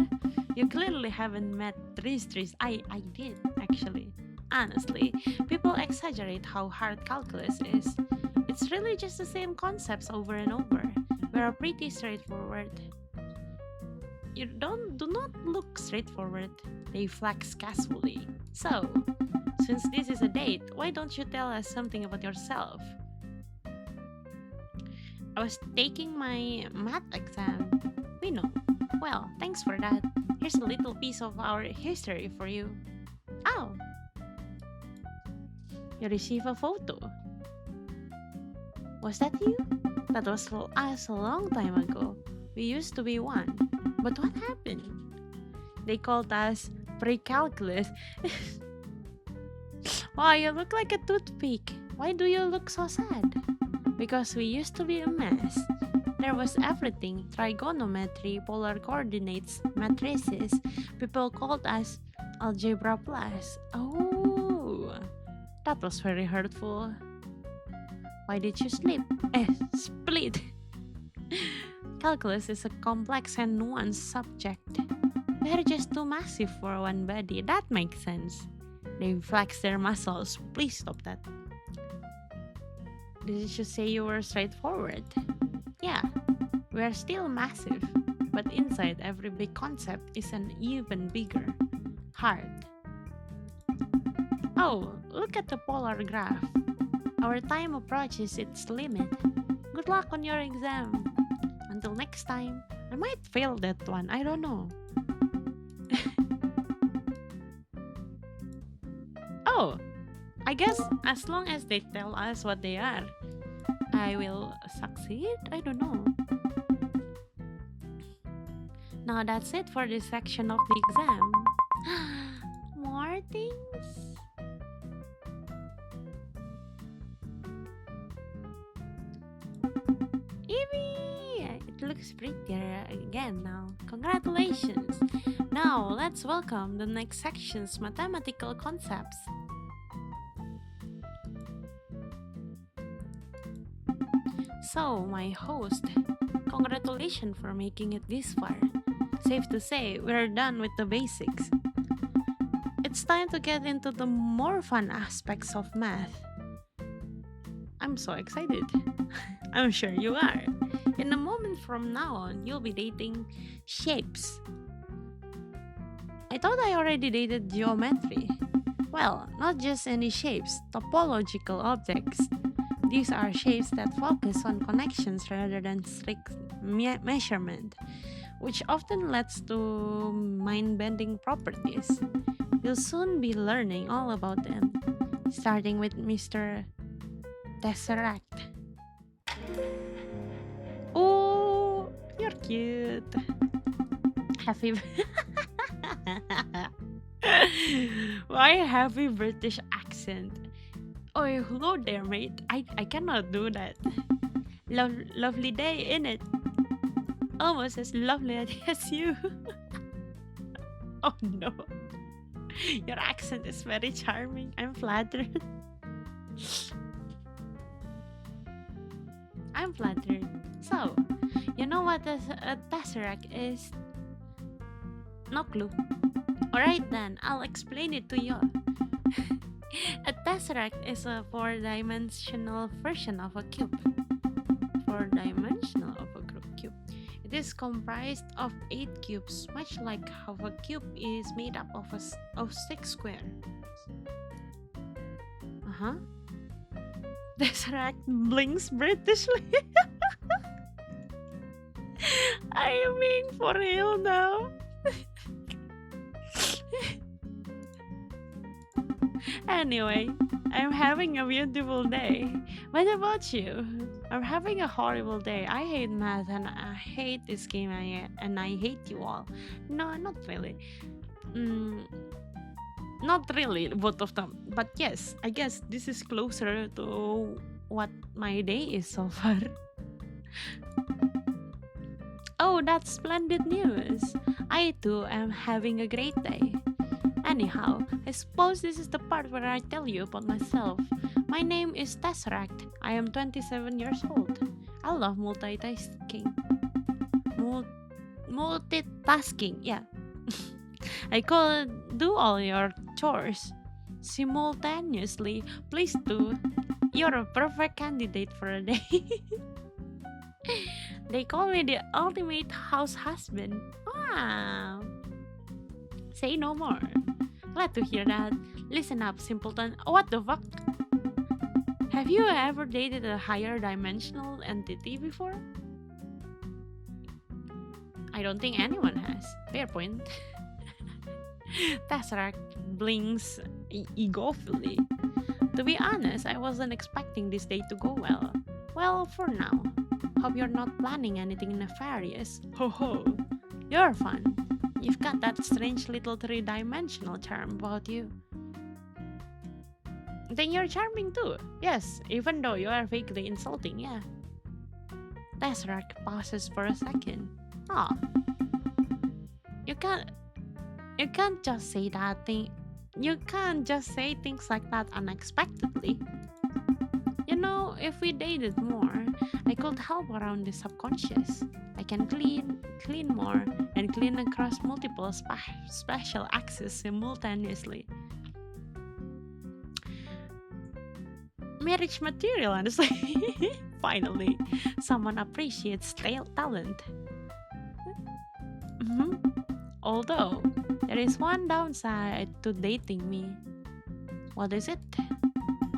You clearly haven't met Tris. I did, actually. Honestly, people exaggerate how hard calculus is. It's really just the same concepts over and over. We're pretty straightforward. You do not look straightforward. They flex casually. So, since this is a date, why don't you tell us something about yourself? I was taking my math exam. We know. Well, thanks for that. Here's a little piece of our history for you. Oh! You receive a photo. Was that you? That was us a long time ago. We used to be one. But what happened? They called us pre-calculus. Wow, you look like a toothpick. Why do you look so sad? Because we used to be a mess. There was everything: trigonometry, polar coordinates, matrices. People called us algebra plus. Oh, that was very hurtful. Why did you split? Calculus is a complex and nuanced subject. They're just too massive for one body. That makes sense. They flex their muscles. Please stop that. Did you say you were straightforward? Yeah, we're still massive, but inside every big concept is an even bigger heart. Oh, look at the polar graph. Our time approaches its limit. Good luck on your exam. Until next time. I might fail that one, I don't know. Oh, I guess as long as they tell us what they are, I will succeed? I don't know. Now that's it for this section of the exam. More things? looks prettier again now. Congratulations! Now, let's welcome the next section's mathematical concepts. So, my host, congratulations for making it this far. Safe to say, we're done with the basics. It's time to get into the more fun aspects of math. I'm so excited. I'm sure you are. In a moment from now on, you'll be dating shapes. I thought I already dated geometry. Well, not just any shapes, topological objects. These are shapes that focus on connections rather than strict measurement, which often leads to mind-bending properties. You'll soon be learning all about them, starting with Mr. Tesseract. Oh, you're cute. Happy. Why heavy British accent? Oh, hello there, mate. I cannot do that. Lovely day, innit? Almost as lovely as you. Oh no. Your accent is very charming. I'm flattered. I'm flattered. So, you know what a tesseract is? No clue. Alright then, I'll explain it to you. A tesseract is a four-dimensional version of a cube. Four-dimensional of a cube. It is comprised of 8 cubes, much like how a cube is made up of 6 squares. Tesseract blinks Britishly. Are you being for real now? Anyway, I'm having a beautiful day. What about you? I'm having a horrible day. I hate math and I hate this game and I hate you all. No, not really. Not really, both of them. But yes, I guess this is closer to what my day is so far. Oh, that's splendid news. I too am having a great day. Anyhow, I suppose this is the part where I tell you about myself. My name is Tesseract. I am 27 years old. I love multitasking. Multitasking, yeah. I could do all your chores simultaneously. Please do. You're a perfect candidate for a day. They call me the ultimate house husband. Wow. Say no more. Glad to hear that. Listen up, simpleton. What the fuck? Have you ever dated a higher dimensional entity before? I don't think anyone has. Fair point. Tesseract blinks egofully. To be honest, I wasn't expecting this day to go well. Well, for now. Hope you're not planning anything nefarious. Ho ho. You're fun. You've got that strange little three-dimensional charm about you. Then you're charming too. Yes, even though you are vaguely insulting, yeah. Tesseract pauses for a second. Aw. You can't just say that thing. You can't just say things like that unexpectedly. You know, if we dated more, I could help around the subconscious. I can clean more, and clean across multiple special axes simultaneously. Marriage material, honestly. Finally, someone appreciates talent. Although, there is one downside to dating me. What is it?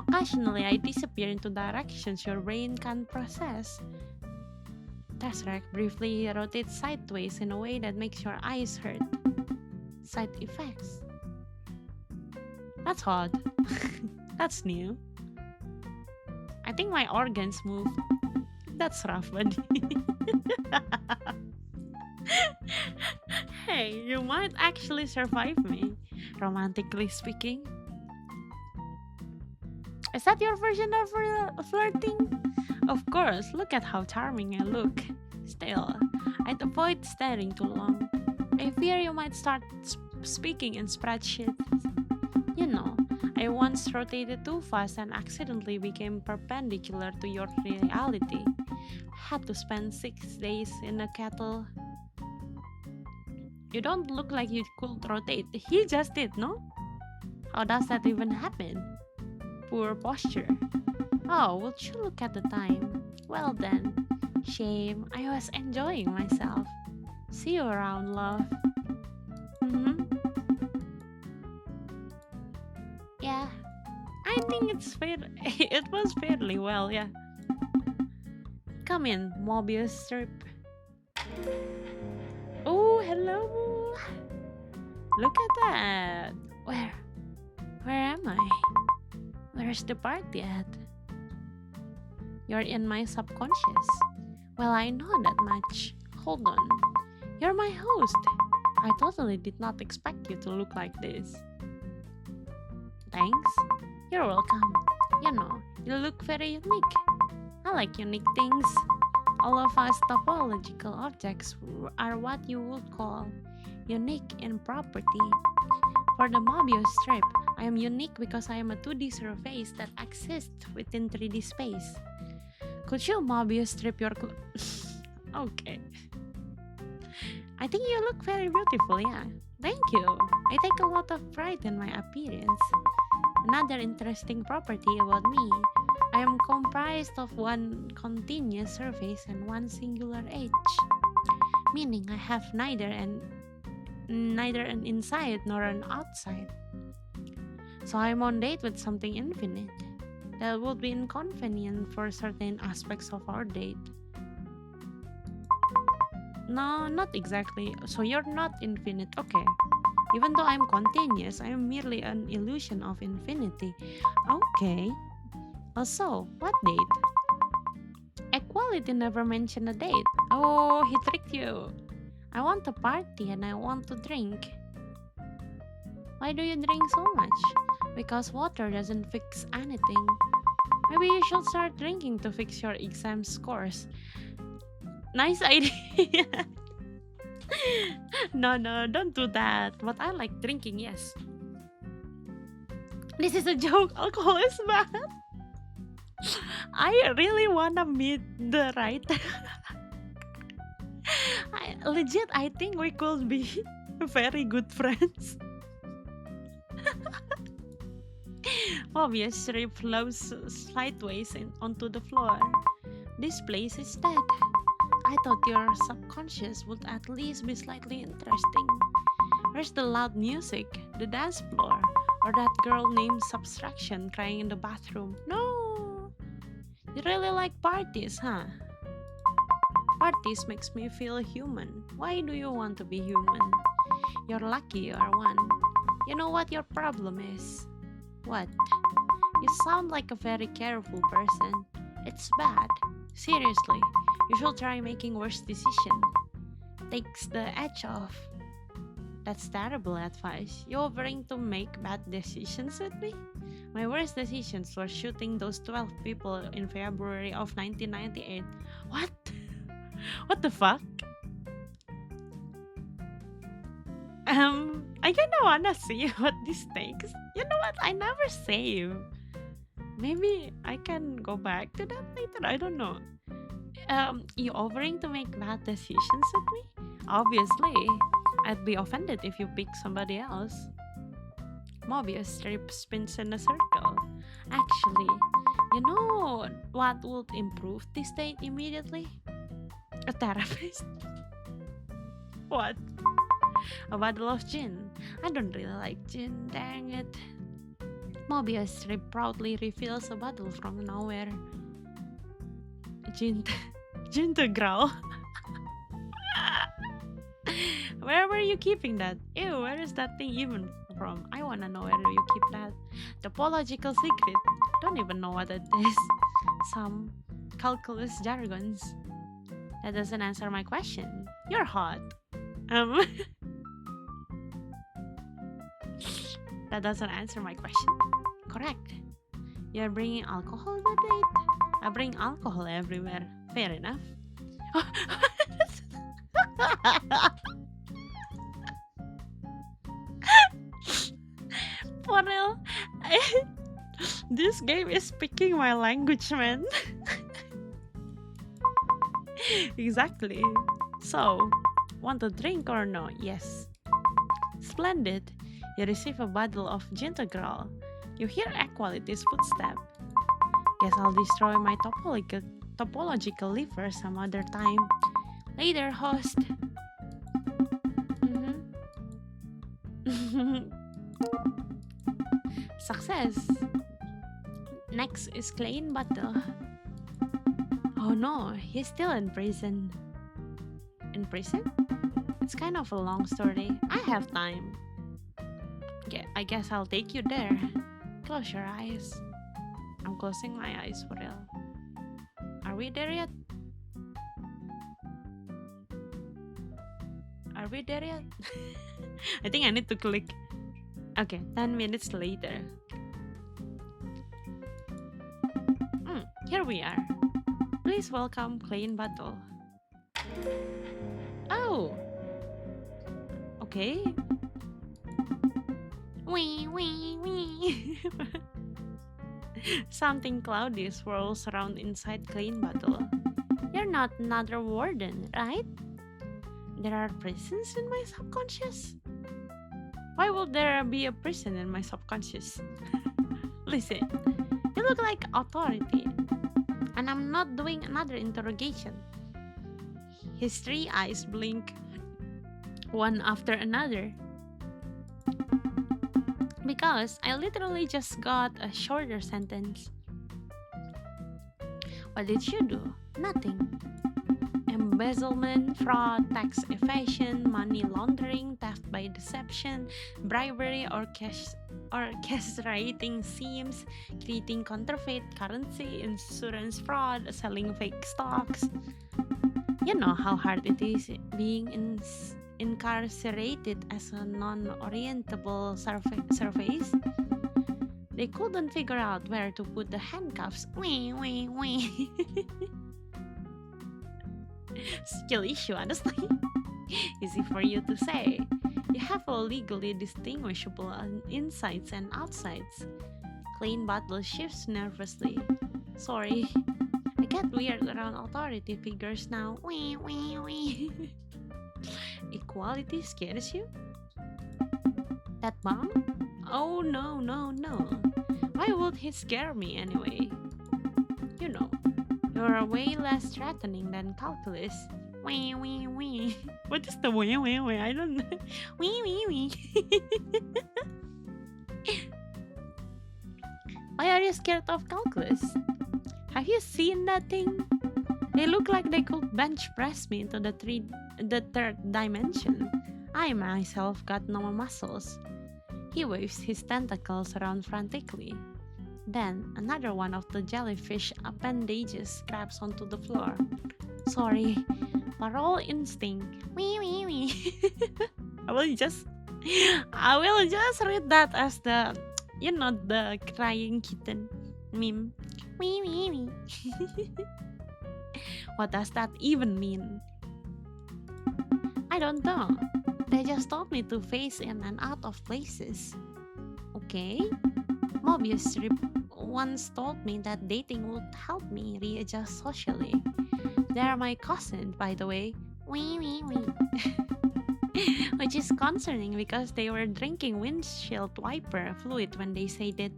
Occasionally, I disappear into directions your brain can't process. Tesseract briefly rotates sideways in a way that makes your eyes hurt. Side effects. That's odd. That's new. I think my organs move. That's rough, buddy. Hey, you might actually survive me, romantically speaking. Is that your version of flirting? Of course, look at how charming I look. Still, I'd avoid staring too long. I fear you might start speaking in spreadsheets. You know, I once rotated too fast and accidentally became perpendicular to your reality. Had to spend 6 days in a kettle. You don't look like you could rotate. He just did, no? How does that even happen? Poor posture. Oh, would you look at the time? Well then. Shame, I was enjoying myself. See you around, love. Mm-hmm. Yeah, I think it's fair. It was fairly well, yeah. Come in, Mobius strip. Oh, hello. Look at that. Where am I? Where's the party at? You're in my subconscious. Well, I know that much. Hold on. You're my host. I totally did not expect you to look like this. Thanks. You're welcome. You know, you look very unique. I like unique things. All of us topological objects are what you would call unique in property. For the Mobius strip, I am unique because I am a 2D surface that exists within 3D space. Could you Mobius strip your Okay. I think you look very beautiful, yeah. Thank you. I take a lot of pride in my appearance. Another interesting property about me, I am comprised of one continuous surface and one singular edge, meaning I have neither an inside nor an outside. So I'm on date with something infinite. That would be inconvenient for certain aspects of our date. No, not exactly. So you're not infinite, okay. Even though I'm continuous, I am merely an illusion of infinity. Okay. Also, what date? Equality never mentioned a date. Oh, he tricked you. I want to party and I want to drink. Why do you drink so much? Because water doesn't fix anything. Maybe you should start drinking to fix your exam scores. Nice idea. No, don't do that. But I like drinking, yes. This is a joke. Alcohol is bad. I really wanna meet the right. I think we could be very good friends. Obvious strip flows sideways onto the floor. This place is dead. I thought your subconscious would at least be slightly interesting. Where's the loud music, the dance floor, or that girl named Subtraction crying in the bathroom? No! You really like parties, huh? Parties makes me feel human. Why do you want to be human? You're lucky you are one. You know what your problem is? What? You sound like a very careful person. It's bad. Seriously, you should try making worse decisions. Takes the edge off. That's terrible advice. You offering to make bad decisions with me? My worst decisions were shooting those 12 people in February of 1998. What? What the fuck? I kinda wanna see what this takes. You know what? I never save. Maybe I can go back to that later. I don't know. You offering to make bad decisions with me? Obviously, I'd be offended if you pick somebody else. Mobius strip spins in a circle. Actually, you know what would improve this date immediately? A therapist. What? A bottle of gin. I don't really like gin, dang it. Mobius strip proudly reveals a bottle from nowhere. Gin to growl. Where were you keeping that? Ew, where is that thing even from? I wanna know where you keep that. Topological secret. Don't even know what it is. Some calculus jargons. That doesn't answer my question. You're hot. That doesn't answer my question. Correct. You're bringing alcohol to the date? I bring alcohol everywhere. Fair enough. For real, this game is speaking my language, man. Exactly. So, want a drink or no? Yes. Splendid. You receive a bottle of Gintegral. You hear Equality's footstep. Guess I'll destroy my topological liver some other time. Later, host. Mhm. Success. Next is Clean Battle. Oh no, he's still in prison. In prison? It's kind of a long story. I have time. Okay, I guess I'll take you there. Close your eyes. I'm closing my eyes for real. Are we there yet? Are we there yet? I think I need to click. Okay, 10 minutes later. Here we are. Please welcome Clean Battle. Oh! Okay. Wee wee wee. Something cloudy swirls around inside Clean Battle. You're not another warden, right? There are prisons in my subconscious? Why would there be a prison in my subconscious? Listen, you look like authority, and I'm not doing another interrogation. His 3 eyes blink, one after another. Because I literally just got a shorter sentence. What did you do? Nothing. Embezzlement, fraud, tax evasion, money laundering, theft by deception, bribery, orchestrating schemes, creating counterfeit currency, insurance fraud, selling fake stocks. You know how hard it is being incarcerated as a non-orientable surface. They couldn't figure out where to put the handcuffs. Wee wee wee. Skill issue, honestly. Easy for you to say. You have a legally distinguishable insides and outsides. Clean Battle shifts nervously. Sorry. I get weird around authority figures now. Wee wee wee. Equality scares you? That bomb? Oh no, no, no. Why would he scare me anyway? You know, you're way less threatening than calculus. Wee wee wee. What is the wee wee wee? I don't know. Wee wee wee. Why are you scared of calculus? Have you seen that thing? They look like they could bench press me into the third dimension. I myself got no muscles. He waves his tentacles around frantically. Then another one of the jellyfish appendages grabs onto the floor. Sorry, parole instinct. Wee wee wee. I will just read that as the the crying kitten meme. Wee wee wee. What does that even mean? I don't know. They just told me to phase in and out of places. Okay? Mobius Strip once told me that dating would help me readjust socially. They're my cousin, by the way. Wee wee wee. Which is concerning because they were drinking windshield wiper fluid when they said it.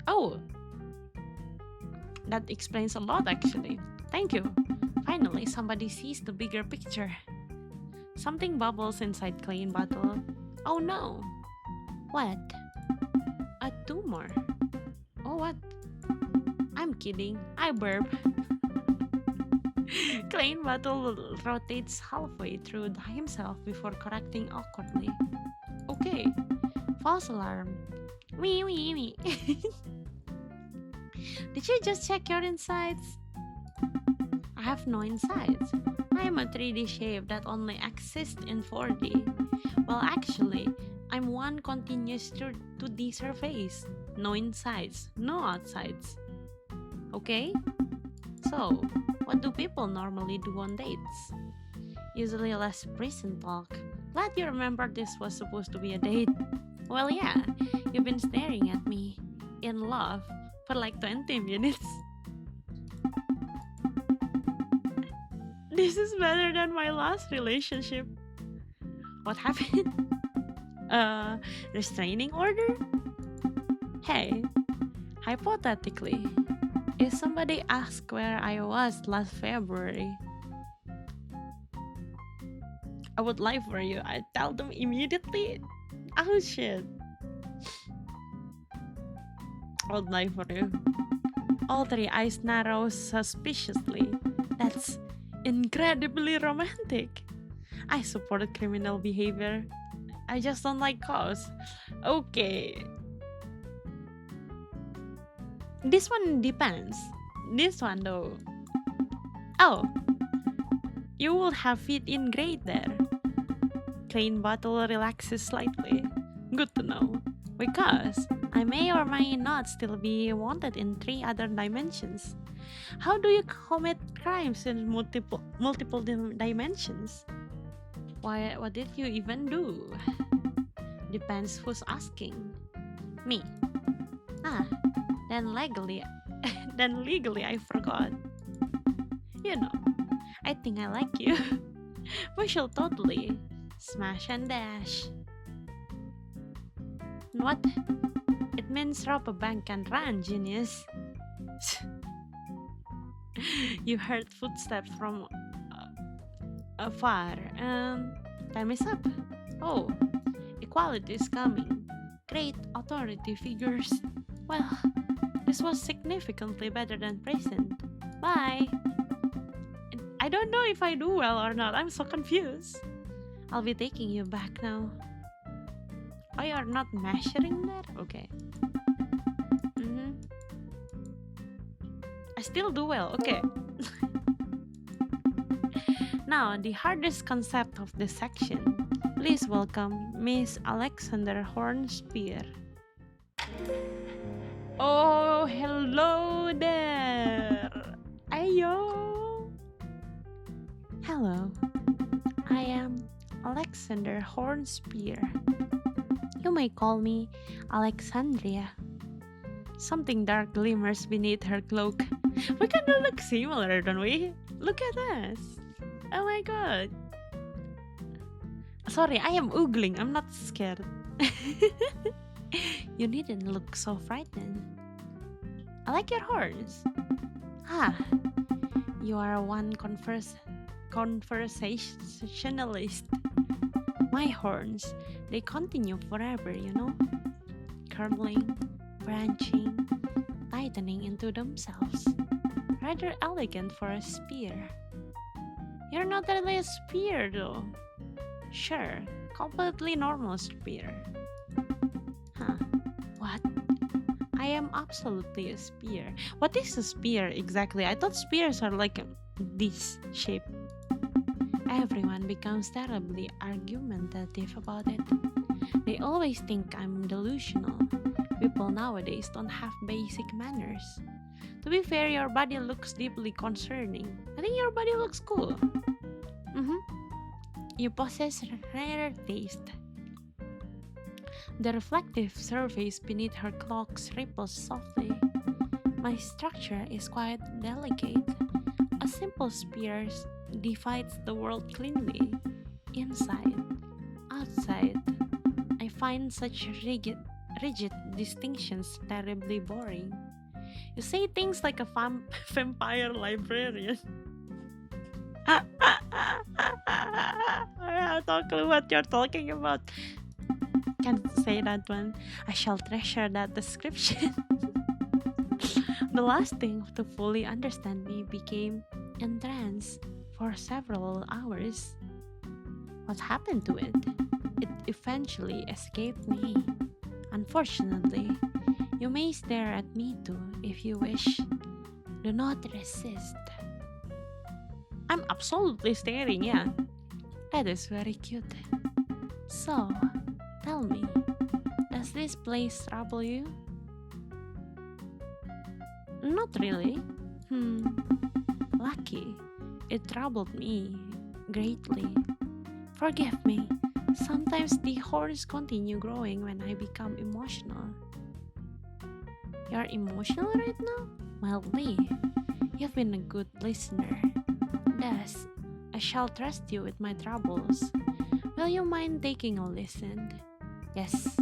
Oh! That explains a lot actually. Thank you. Finally, somebody sees the bigger picture. Something bubbles inside Clean Battle. Oh no! What? A tumor. Oh what? I'm kidding. I burp. Clean Battle rotates halfway through himself before correcting awkwardly. Okay. False alarm. Wee wee wee. Did you just check your insides? I have no insides. I am a 3D shape that only exists in 4D. Well, actually, I'm one continuous 2D surface. No insides, no outsides. Okay? So, what do people normally do on dates? Usually less prison talk. Glad you remembered this was supposed to be a date. Well, yeah, you've been staring at me in love for like 20 minutes. This is better than my last relationship. What happened? Restraining order? Hey, hypothetically, if somebody asked where I was last February, I would lie for you. I'd tell them immediately. Oh shit. I would lie for you. All three eyes narrow suspiciously. That's incredibly romantic. I support criminal behavior. I just don't like cops. Okay. This one depends. This one though. Oh. You will have fit in great there. Clean bottle relaxes slightly. Good to know. Because I may or may not still be wanted in 3 other dimensions. How do you commit crimes in multiple dimensions? What did you even do? Depends who's asking. Me. Ah, then legally I forgot. You know, I think I like you. We shall totally smash and dash. What? It means rob a bank and run, genius. You heard footsteps from afar. Time is up. Oh, equality is coming. Great authority figures. Well, this was significantly better than present. Bye. I don't know if I do well or not. I'm so confused. I'll be taking you back now. Oh, you're not measuring that? Okay. I still do well. Okay. Now, the hardest concept of this section. Please welcome Miss Alexander Hornspear. Oh, hello there. Ayo. Hello. I am Alexander Hornspear. You may call me Alexandria. Something dark glimmers beneath her cloak. We kind of look similar, don't we? Look at us. Oh my god. Sorry, I am oogling. I'm not scared. You needn't look so frightened. I like your horns. Ah, you are one conversationalist. My horns, they continue forever, you know? Curling, branching, tightening into themselves. Rather elegant for a spear. You're not really a spear though. Sure, completely normal spear. Huh, what? I am absolutely a spear. What is a spear exactly? I thought spears are like this shape. Everyone becomes terribly argumentative about it. They always think I'm delusional. People nowadays don't have basic manners. To be fair, your body looks deeply concerning. I think your body looks cool. You possess rare taste. The reflective surface beneath her cloaks ripples softly. My structure is quite delicate. A simple spear divides the world cleanly, inside, outside. I find such rigid distinctions terribly boring. You say things like a vampire librarian. I have no clue what you're talking about. Can't say that one. I shall treasure that description. The last thing to fully understand me became entranced for several hours. What happened to it? It eventually escaped me. Unfortunately, you may stare at me too if you wish. Do not resist. I'm absolutely staring, yeah. That is very cute. So, tell me, does this place trouble you? Not really. Lucky. It troubled me. greatly. Forgive me. Sometimes the horns continue growing when I become emotional. You're emotional right now? Well, Lee, you've been a good listener. Thus, I shall trust you with my troubles. Will you mind taking a listen? Yes.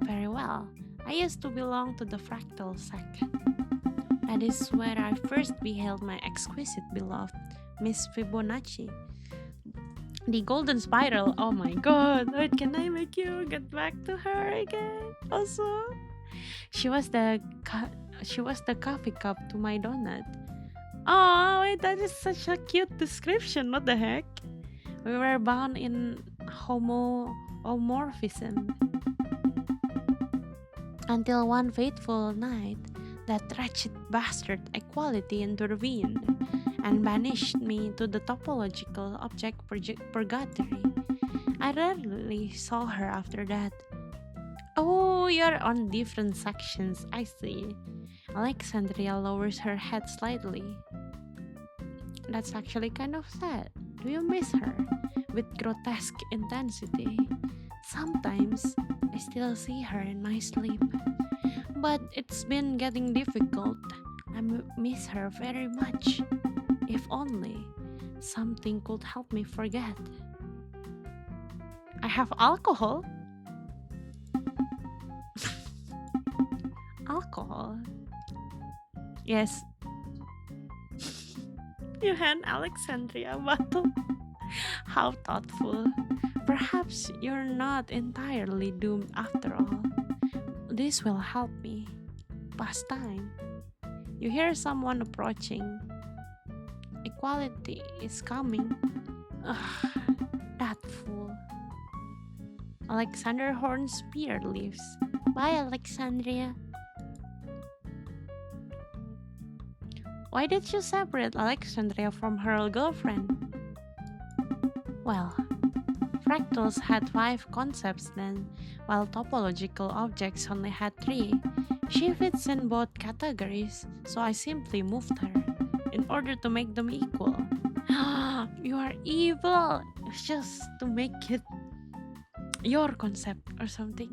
Very well. I used to belong to the Fractal sect. That is where I first beheld my exquisite beloved, Miss Fibonacci. The golden spiral, oh my god, wait, can I make you get back to her again? Also, she was the coffee cup to my donut. Oh, wait, that is such a cute description, what the heck? We were bound in homomorphism. Until one fateful night, that wretched bastard equality intervened and banished me to the topological object purgatory. I rarely saw her after that. Oh, you're on different sections, I see. Alexandria lowers her head slightly. That's actually kind of sad. Do you miss her? With grotesque intensity. Sometimes I still see her in my sleep. But it's been getting difficult. I miss her very much. If only something could help me forget. I have alcohol. Alcohol? Yes. You hand Alexandria a bottle. How thoughtful. Perhaps you're not entirely doomed after all. This will help me pass time. You hear someone approaching. Equality is coming. Ugh, that fool. Alexander Horn's spear leaves. Bye, Alexandria. Why did you separate Alexandria from her girlfriend? Well, Fractals had 5 concepts then, while Topological Objects only had 3. She fits in both categories, so I simply moved her, in order to make them equal. You are evil! It's just to make it your concept or something.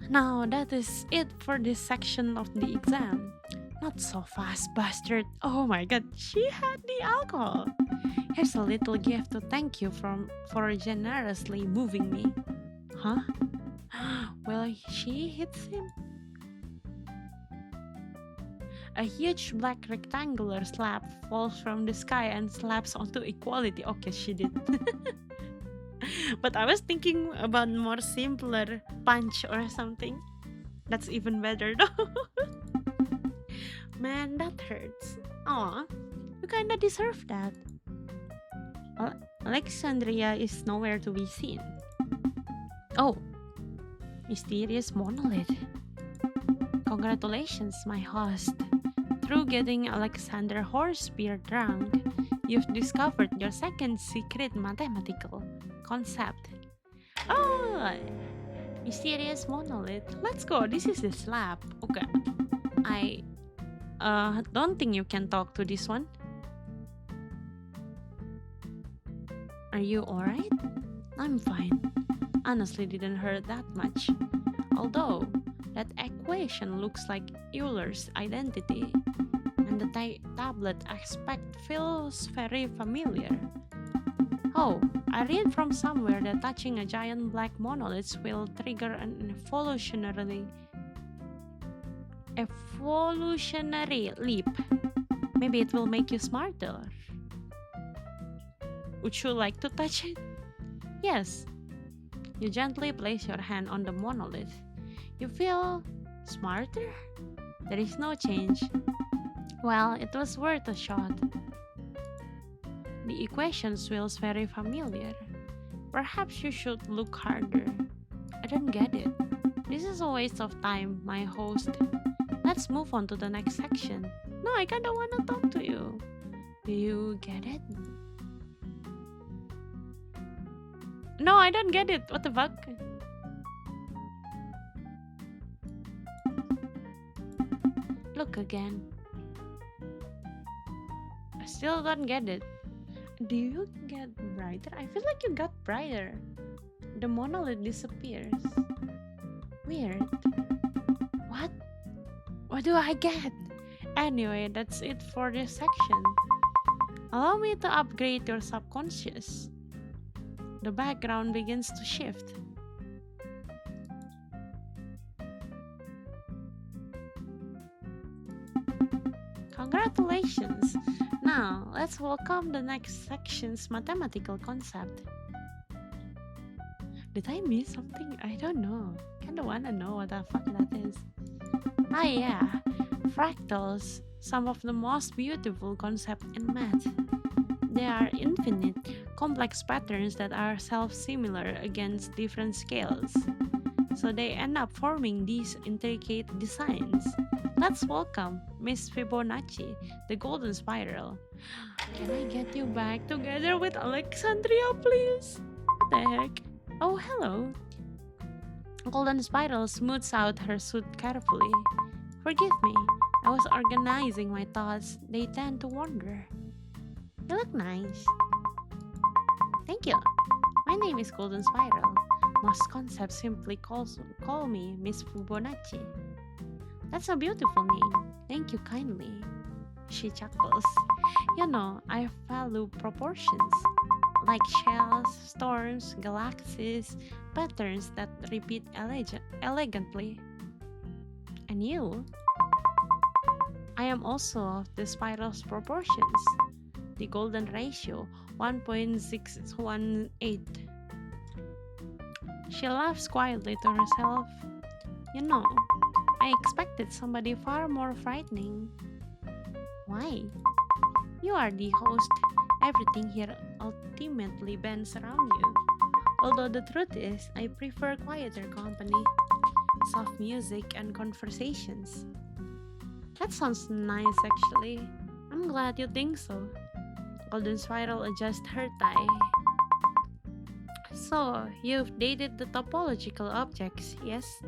Now that is it for this section of the exam. Not so fast, bastard. Oh my god, she had the alcohol. Here's a little gift to thank you for generously moving me. Huh? Well, she hits him. A huge black rectangular slab falls from the sky and slaps onto equality. Okay, she did. But I was thinking about more simpler punch or something. That's even better though. Man, that hurts. Aw, you kinda deserve that. Alexandria is nowhere to be seen. Oh, mysterious monolith. Congratulations, my host. Through getting Alexander Horspear drunk, you've discovered your second secret mathematical concept. Oh, mysterious monolith. Let's go. This is the slab. Okay. I don't think you can talk to this one. Are you alright? I'm fine. Honestly, didn't hurt that much. Although, that equation looks like Euler's identity, and the tablet aspect feels very familiar. Oh, I read from somewhere that touching a giant black monolith will trigger an evolutionary leap. Maybe it will make you smarter. Would you like to touch it? Yes. You gently place your hand on the monolith. You feel smarter? There is no change. Well, it was worth a shot. The equation feels very familiar. Perhaps you should look harder. I don't get it. This is a waste of time, my host. Let's move on to the next section. No, I kinda wanna talk to you. Do you get it? No, I don't get it. What the fuck? Look again. I still don't get it. Do you get brighter? I feel like you got brighter. The monolith disappears. Weird. What? What do I get? Anyway, that's it for this section. Allow me to upgrade your subconscious. The background begins to shift. Congratulations! Now, let's welcome the next section's mathematical concept. Did I miss something? I don't know. Kinda wanna know what the fuck that is. Ah yeah, fractals, some of the most beautiful concepts in math. They are infinite, complex patterns that are self-similar against different scales. So they end up forming these intricate designs. Let's welcome Miss Fibonacci, the golden spiral. Can I get you back together with Alexandria, please? What the heck? Oh, hello. Golden Spiral smooths out her suit carefully. Forgive me, I was organizing my thoughts. They tend to wander. You look nice. Thank you. My name is Golden Spiral. Most concepts simply call me Miss Fibonacci. That's a beautiful name. Thank you kindly. She chuckles. You know, I value proportions. Like shells, storms, galaxies, patterns that repeat elegantly. And you? I am also of the spiral's proportions. The golden ratio, 1.618. She laughs quietly to herself. You know, I expected somebody far more frightening. Why? You are the host. Everything here ultimately bends around you. Although the truth is, I prefer quieter company, soft music, and conversations. That sounds nice actually. I'm glad you think so. Golden Spiral adjusts her tie. So, you've dated the topological objects, yes?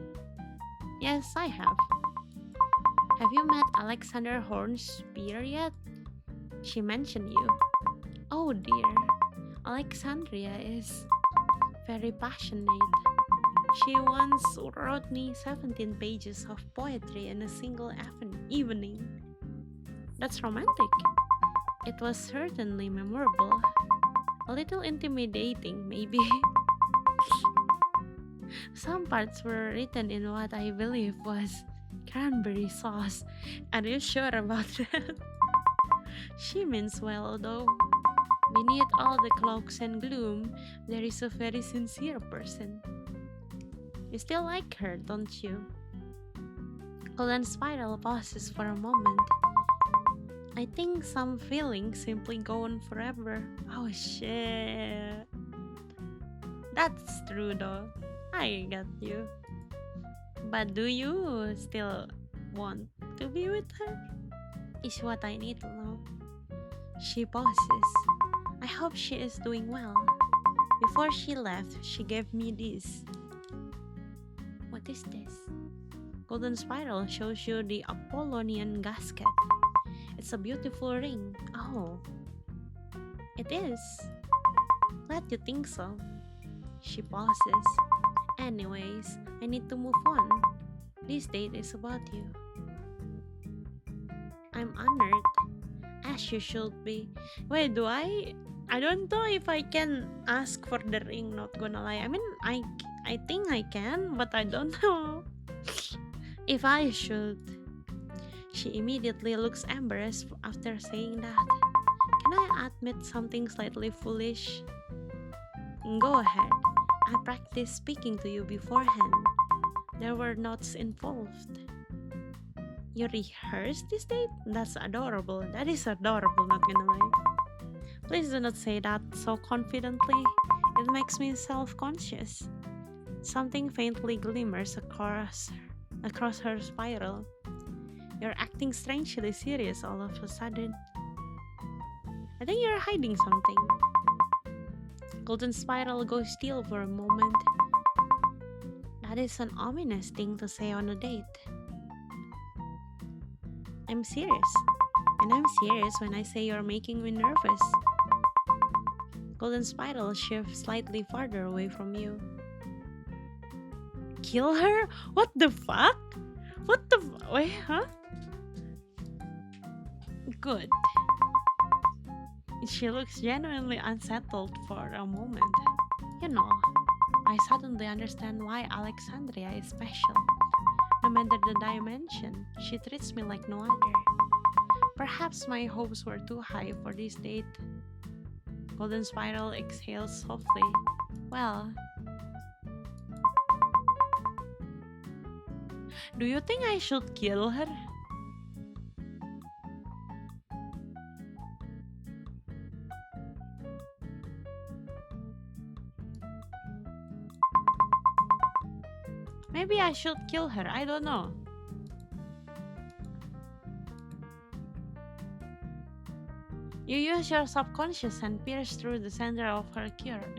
Yes, I have. Have you met Alexander Horn's spear yet? She mentioned you. Oh dear, Alexandria is very passionate. She once wrote me 17 pages of poetry in a single evening. That's romantic. It was certainly memorable. A little intimidating, maybe. Some parts were written in what I believe was cranberry sauce. Are you sure about that? She means well, though. Beneath all the cloaks and gloom, there is a very sincere person. You still like her, don't you? Golden Spiral pauses for a moment. I think some feelings simply go on forever. Oh shit. That's true though. I get you. But do you still want to be with her? Is what I need to know. She pauses. I hope she is doing well. Before she left, she gave me this. What is this? Golden Spiral shows you the Apollonian gasket. It's a beautiful ring. Oh, it is. Glad you think so. She pauses. Anyways, I need to move on. This date is about you. I'm honored, as you should be. Wait, do I don't know if I can ask for the ring, not gonna lie. I mean, I think I can, but I don't know if I should. She immediately looks embarrassed after saying that. Can I admit something slightly foolish? Go ahead. I practiced speaking to you beforehand. There were notes involved. You rehearsed this date? That's adorable. That is adorable, not gonna lie. Please do not say that so confidently. It makes me self-conscious. Something faintly glimmers across her spiral. You're acting strangely serious all of a sudden. I think you're hiding something. Golden Spiral goes still for a moment. That is an ominous thing to say on a date. I'm serious. And I'm serious when I say you're making me nervous. Golden Spiral shifts slightly farther away from you. Kill her? What the fuck? What the wait, huh? Good. She looks genuinely unsettled for a moment. You know, I suddenly understand why Alexandria is special. No matter the dimension, she treats me like no other. Perhaps my hopes were too high for this date. Golden Spiral exhales softly. Well, do you think I should kill her? Maybe I should kill her, I don't know. You use your subconscious and pierce through the center of her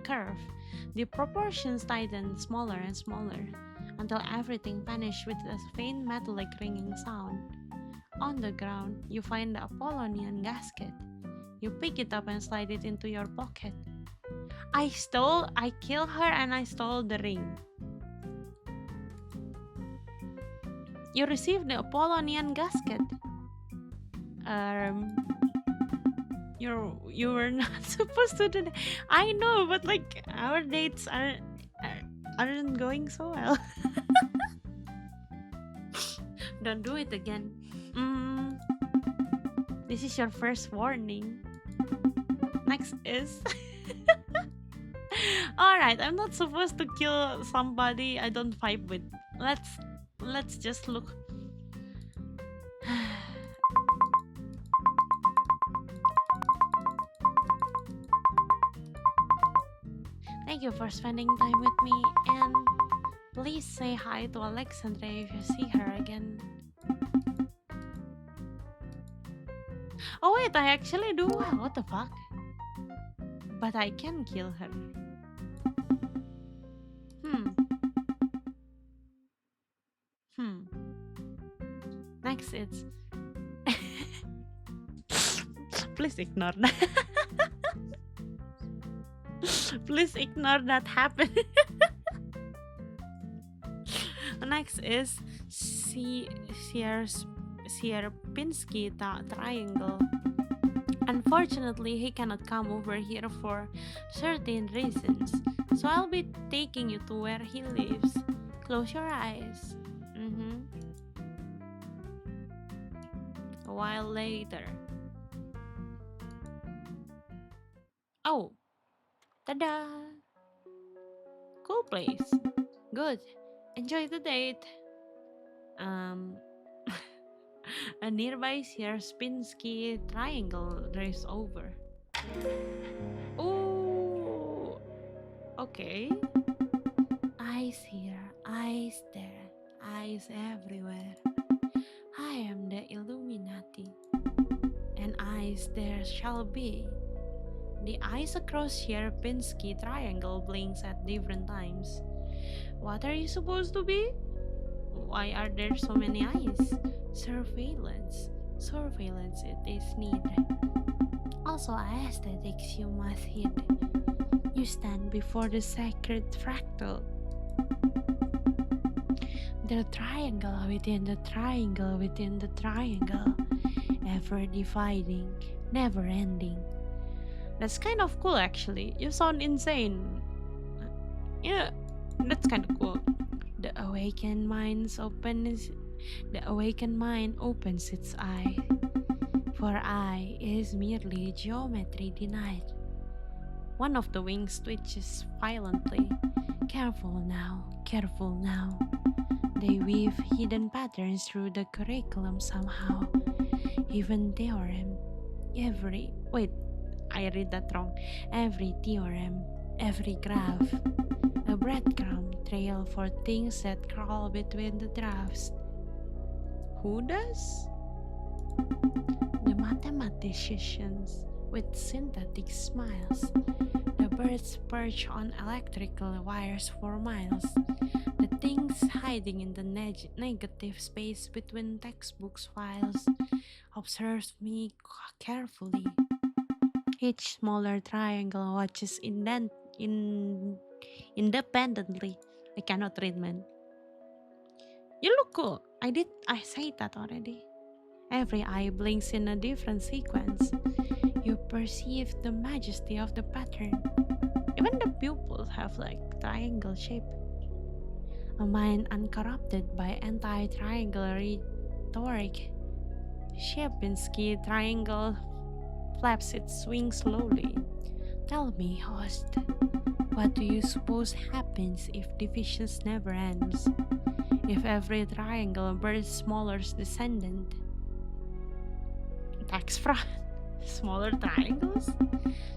curve. The proportions tighten smaller and smaller, until everything vanished with a faint metallic ringing sound. On the ground, you find the Apollonian gasket. You pick it up and slide it into your pocket. I killed her and I stole the ring. You received the Apollonian gasket. You were not supposed to do that. I know, but like our dates aren't going so well. Don't do it again. This is your first warning. Next is alright, I'm not supposed to kill somebody I don't vibe with. Let's just look. Thank you for spending time with me, and please say hi to Alexandra if you see her again. Oh wait, I actually do well. What the fuck? But I can kill her. Next it's please ignore that. Please ignore that happened. Next is Sierpinski triangle. Unfortunately, he cannot come over here for certain reasons, so I'll be taking you to where he lives. Close your eyes. A while later. Oh, tada! Cool place. Good. Enjoy the date. A nearby Sierpinski triangle drifts over. Oh, okay. Eyes here, eyes there, eyes everywhere. I am the Illuminati, and eyes there shall be. The eyes across Sierpinski triangle blinks at different times. What are you supposed to be? Why are there so many eyes? Surveillance. Surveillance it is need. Also aesthetics you must hit. You stand before the sacred fractal. The triangle within the triangle within the triangle. Ever dividing, never ending. That's kind of cool actually. You sound insane. Yeah, that's kind of cool. The awakened mind opens its eye. For eye is merely geometry denied. One of the wings twitches violently. Careful now, careful now. They weave hidden patterns through the curriculum somehow. Even theorem, every theorem, every graph, a breadcrumb trail for things that crawl between the drafts. Who does? The mathematicians with synthetic smiles. The birds perch on electrical wires for miles. The Things hiding in the negative space between textbooks files observes me carefully. Each smaller triangle watches independently. I cannot read, man. You look cool. I said that already. Every eye blinks in a different sequence. You perceive the majesty of the pattern. Even the pupils have like triangle shape. A mind uncorrupted by anti-triangle rhetoric. Shepinski triangle flaps its wings slowly. Tell me, host, what do you suppose happens if divisions never ends? If every triangle births smaller descendant? Tax fraud? Smaller triangles?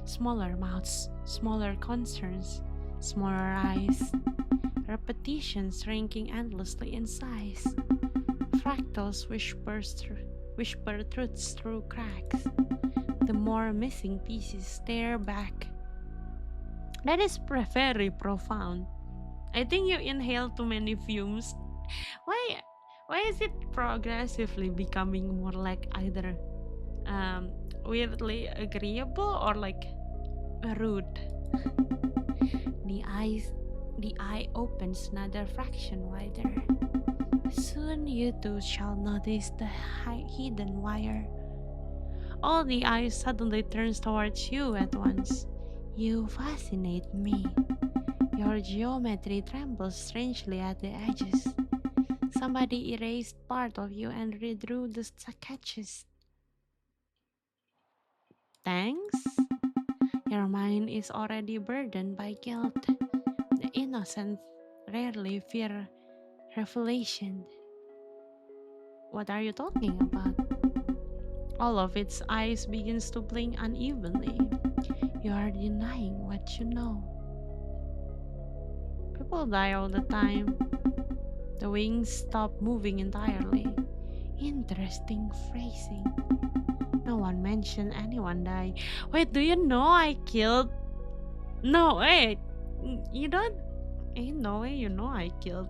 Smaller mouths, smaller concerns, smaller eyes. Repetition shrinking endlessly in size. Fractals whisper truths through cracks. The more missing pieces stare back. That is very profound. I think you inhale too many fumes. Why? Why is it progressively becoming more like either weirdly agreeable or like rude? The eye opens another fraction wider. Soon you too shall notice the hidden wire. All the eyes suddenly turns towards you at once. You fascinate me. Your geometry trembles strangely at the edges. Somebody erased part of you and redrew the sketches. Thanks? Your mind is already burdened by guilt. The innocent rarely fear revelation. What are you talking about? All of its eyes begins to blink unevenly. You are denying what you know. People die all the time. The wings stop moving entirely. Interesting phrasing. No one mentioned anyone died. Wait, do you know I killed? No, wait. You don't? Ain't no way you know I killed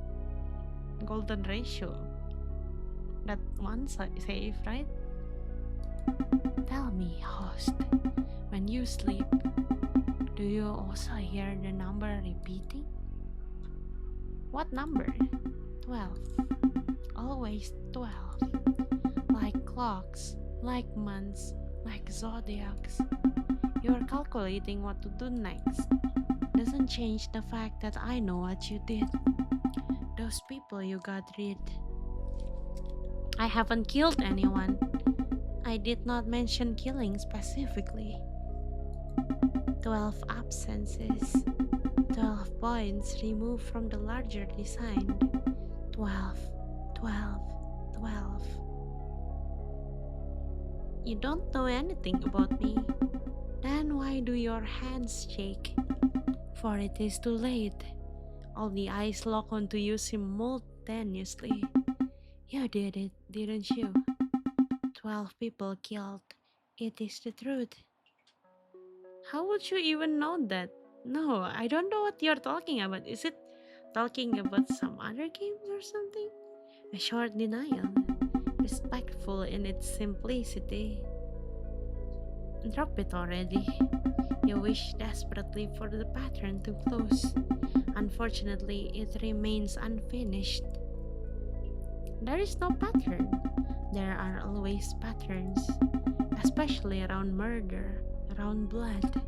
Golden Ratio. That one safe, right? Tell me, host, when you sleep, do you also hear the number repeating? What number? 12. Always 12. Like clocks, like months, like zodiacs. You're calculating what to do next. Doesn't change the fact that I know what you did. Those people you got rid. I haven't killed anyone. I did not mention killing specifically. 12 absences. 12 points removed from the larger design. 12, 12, 12. You don't know anything about me. Then why do your hands shake? For it is too late. All the eyes lock onto you simultaneously. You did it, didn't you? 12 people killed. It is the truth. How would you even know that? No, I don't know what you're talking about. Is it talking about some other games or something? A short denial, respectful in its simplicity. Drop it already. You wish desperately for the pattern to close. Unfortunately, it remains unfinished. There is no pattern. There are always patterns, especially around murder, around blood.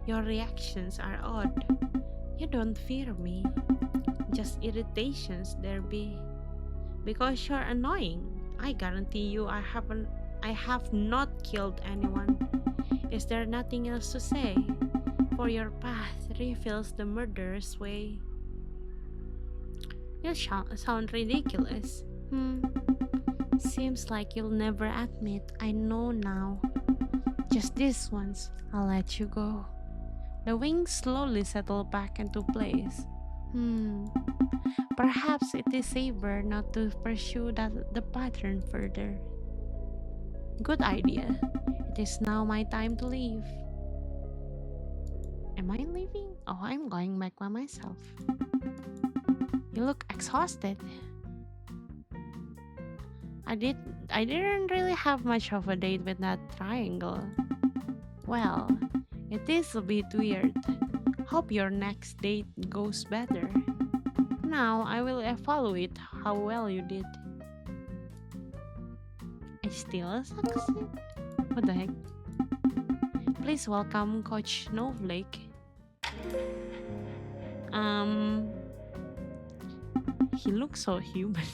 Your reactions are odd. You don't fear me, just irritations there be. Because you're annoying. I guarantee you I have not killed anyone. Is there nothing else to say? For your path reveals the murderous way. You sound ridiculous. Seems like you'll never admit I know now. Just this once, I'll let you go. The wings slowly settle back into place. Perhaps it is safer not to pursue the pattern further. Good idea. It is now my time to leave. Am I leaving? Oh, I'm going back by myself. You look exhausted. I did I didn't really have much of a date with that triangle. Well, it is a bit weird. Hope your next date goes better. Now I will evaluate how well you did. I still succeed? What the heck? Please welcome Coach Snowflake. Um, he looks so human.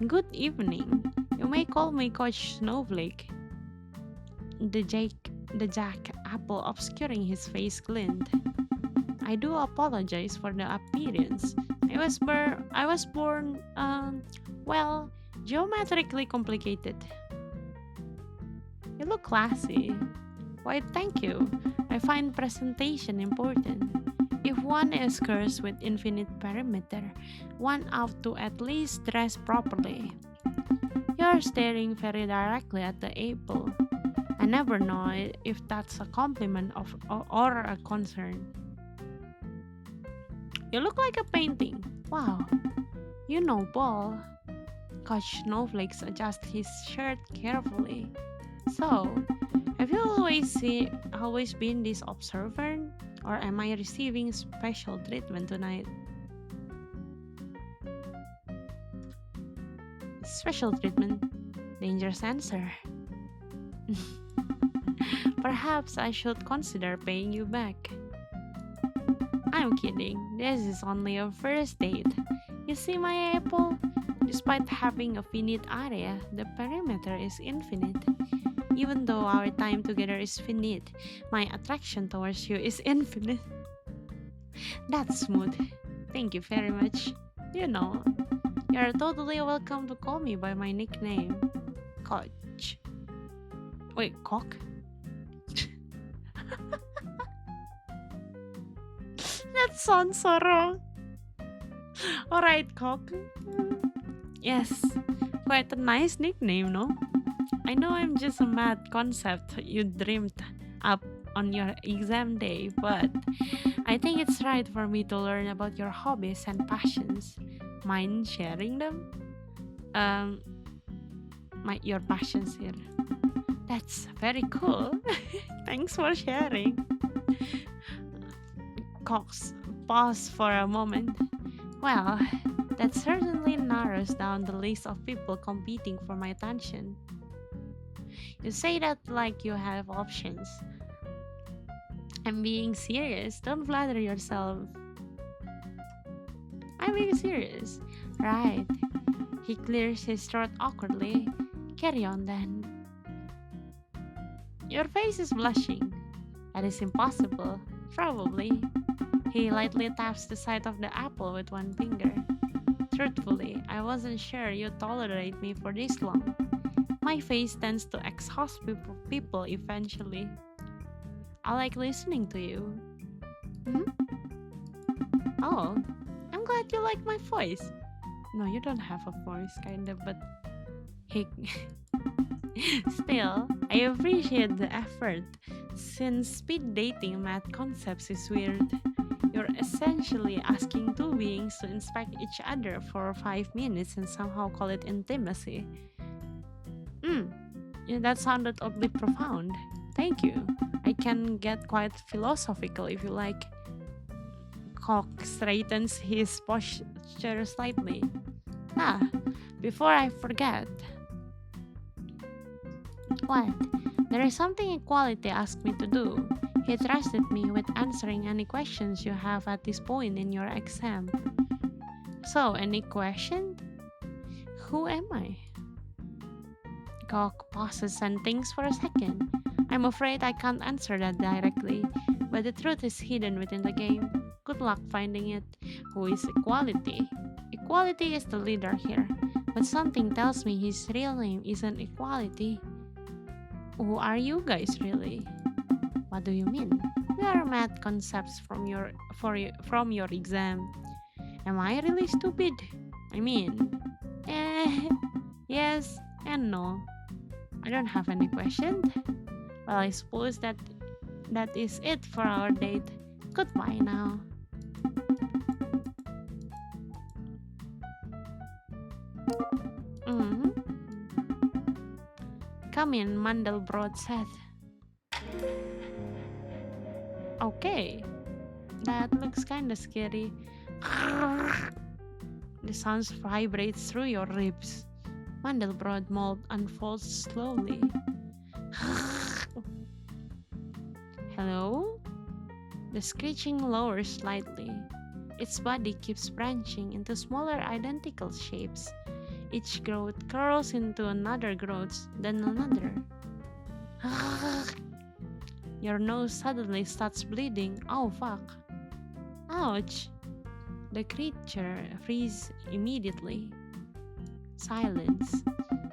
Good evening. You may call me Coach Snowflake. The Jack apple obscuring his face glint. I do apologize for the appearance. I was born, well, geometrically complicated. You look classy. Why, thank you. I find presentation important. If one is cursed with infinite perimeter, one ought to at least dress properly. You're staring very directly at the apple. I never know if that's a compliment or a concern. You look like a painting. Wow. You know ball. Coach Snowflakes adjusts his shirt carefully. So, have you always been this observant? Or am I receiving special treatment tonight? Special treatment? Dangerous answer. Perhaps I should consider paying you back. I'm kidding. This is only a first date. You see my apple? Despite having a finite area, the perimeter is infinite. Even though our time together is finite, my attraction towards you is infinite. That's smooth. Thank you very much. You know, you're totally welcome to call me by my nickname, Coach. Wait, Cock? That sounds so wrong. Alright, Cock. Yes, quite a nice nickname, no? I know I'm just a mad concept you dreamed up on your exam day, but I think it's right for me to learn about your hobbies and passions. Mind sharing them? Your passions here. That's very cool. Thanks for sharing. Cox paused for a moment. Well, that certainly narrows down the list of people competing for my attention. You say that like you have options. I'm being serious. Don't flatter yourself. I'm being serious. Right. He clears his throat awkwardly. Carry on then. Your face is blushing. That is impossible. Probably. He lightly taps the side of the apple with one finger. Truthfully, I wasn't sure you'd tolerate me for this long. My face tends to exhaust people eventually. I like listening to you. Hmm? Oh, I'm glad you like my voice. No, you don't have a voice, kinda, but hey. Still, I appreciate the effort. Since speed dating math concepts is weird, you're essentially asking two beings to inspect each other for 5 minutes and somehow call it intimacy. Yeah, that sounded oddly profound. Thank you. I can get quite philosophical if you like. Cock straightens his posture slightly. Before I forget. What? There is something equality asked me to do. He trusted me with answering any questions you have at this point in your exam. So, any question? Who am I? Cock pauses and thinks for a second. I'm afraid I can't answer that directly, but the truth is hidden within the game. Good luck finding it. Who is Equality? Equality is the leader here, but something tells me his real name isn't Equality. Who are you guys really? What do you mean? We are math concepts from your exam. Am I really stupid? I mean, yes and no. I don't have any questions. Well, I suppose that is it for our date. Goodbye now. Mm-hmm. Come in, Mandelbrot said. Okay, that looks kinda scary. The sound vibrates through your ribs. Mandelbrot mold unfolds slowly. Hello? The screeching lowers slightly. Its body keeps branching into smaller identical shapes. Each growth curls into another growth, then another. Your nose suddenly starts bleeding. Oh fuck. Ouch. The creature freezes immediately. Silence.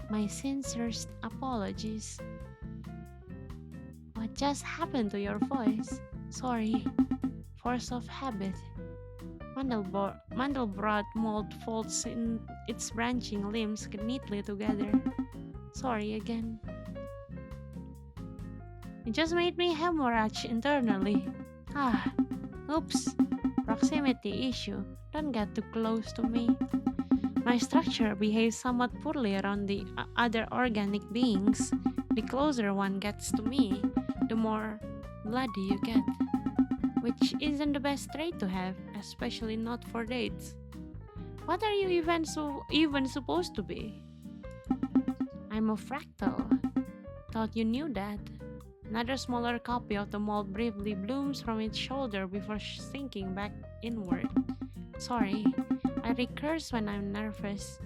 My sincerest apologies. What just happened to your voice? Sorry. Force of habit. Mandelbrot mold folds in its branching limbs neatly together. Sorry again. It just made me hemorrhage internally. Ah, oops. Proximity issue. Don't get too close to me. My structure behaves somewhat poorly around the other organic beings. The closer one gets to me, the more bloody you get. Which isn't the best trait to have, especially not for dates. What are you even supposed to be? I'm a fractal. Thought you knew that. Another smaller copy of the mold briefly blooms from its shoulder before sinking back inward. Sorry, I recurse when I'm nervous.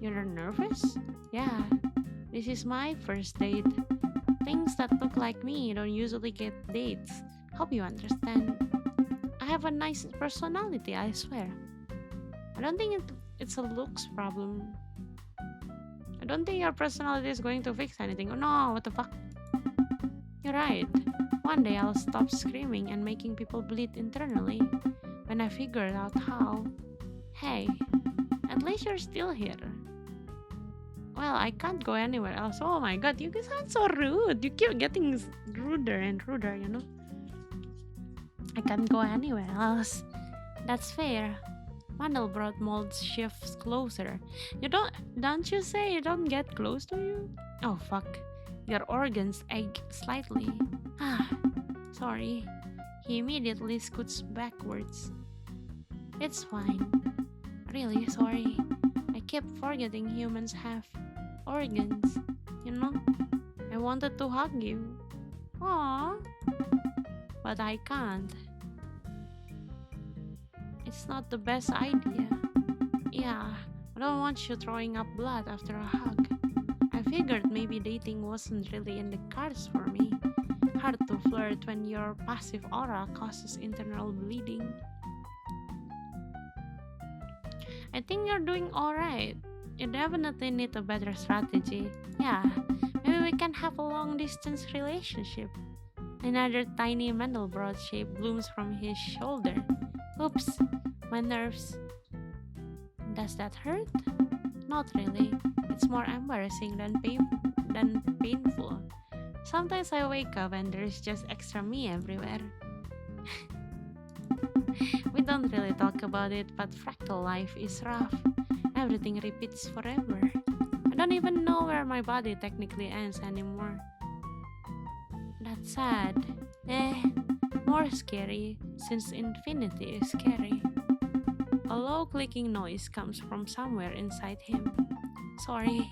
You're nervous? Yeah, this is my first date. Things that look like me don't usually get dates. Hope you understand. I have a nice personality, I swear. I don't think it's a looks problem. I don't think your personality is going to fix anything. Oh no, what the fuck? You're right. One day I'll stop screaming and making people bleed internally. When I figured out how. Hey, at least you're still here. Well, I can't go anywhere else. Oh my god, you guys sound so rude. You keep getting ruder and ruder, you know? I can't go anywhere else. That's fair. Mandelbrot mold shifts closer. Don't you say you don't get close to you? Oh fuck. Your organs ache slightly. Ah, sorry. He immediately scoots backwards. It's fine. Really sorry. I keep forgetting humans have organs. You know? I wanted to hug you. Aww. But I can't. It's not the best idea. Yeah, I don't want you throwing up blood after a hug. I figured maybe dating wasn't really in the cards for me. Hard to flirt when your passive aura causes internal bleeding. I think you're doing alright. You definitely need a better strategy. Yeah, maybe we can have a long distance relationship. Another tiny Mandelbrot shape blooms from his shoulder. Oops, my nerves. Does that hurt? Not really. It's more embarrassing than painful. Sometimes I wake up and there's just extra me everywhere. We don't really talk about it, but fractal life is rough. Everything repeats forever. I don't even know where my body technically ends anymore. That's sad. More scary, since infinity is scary. A low clicking noise comes from somewhere inside him. Sorry,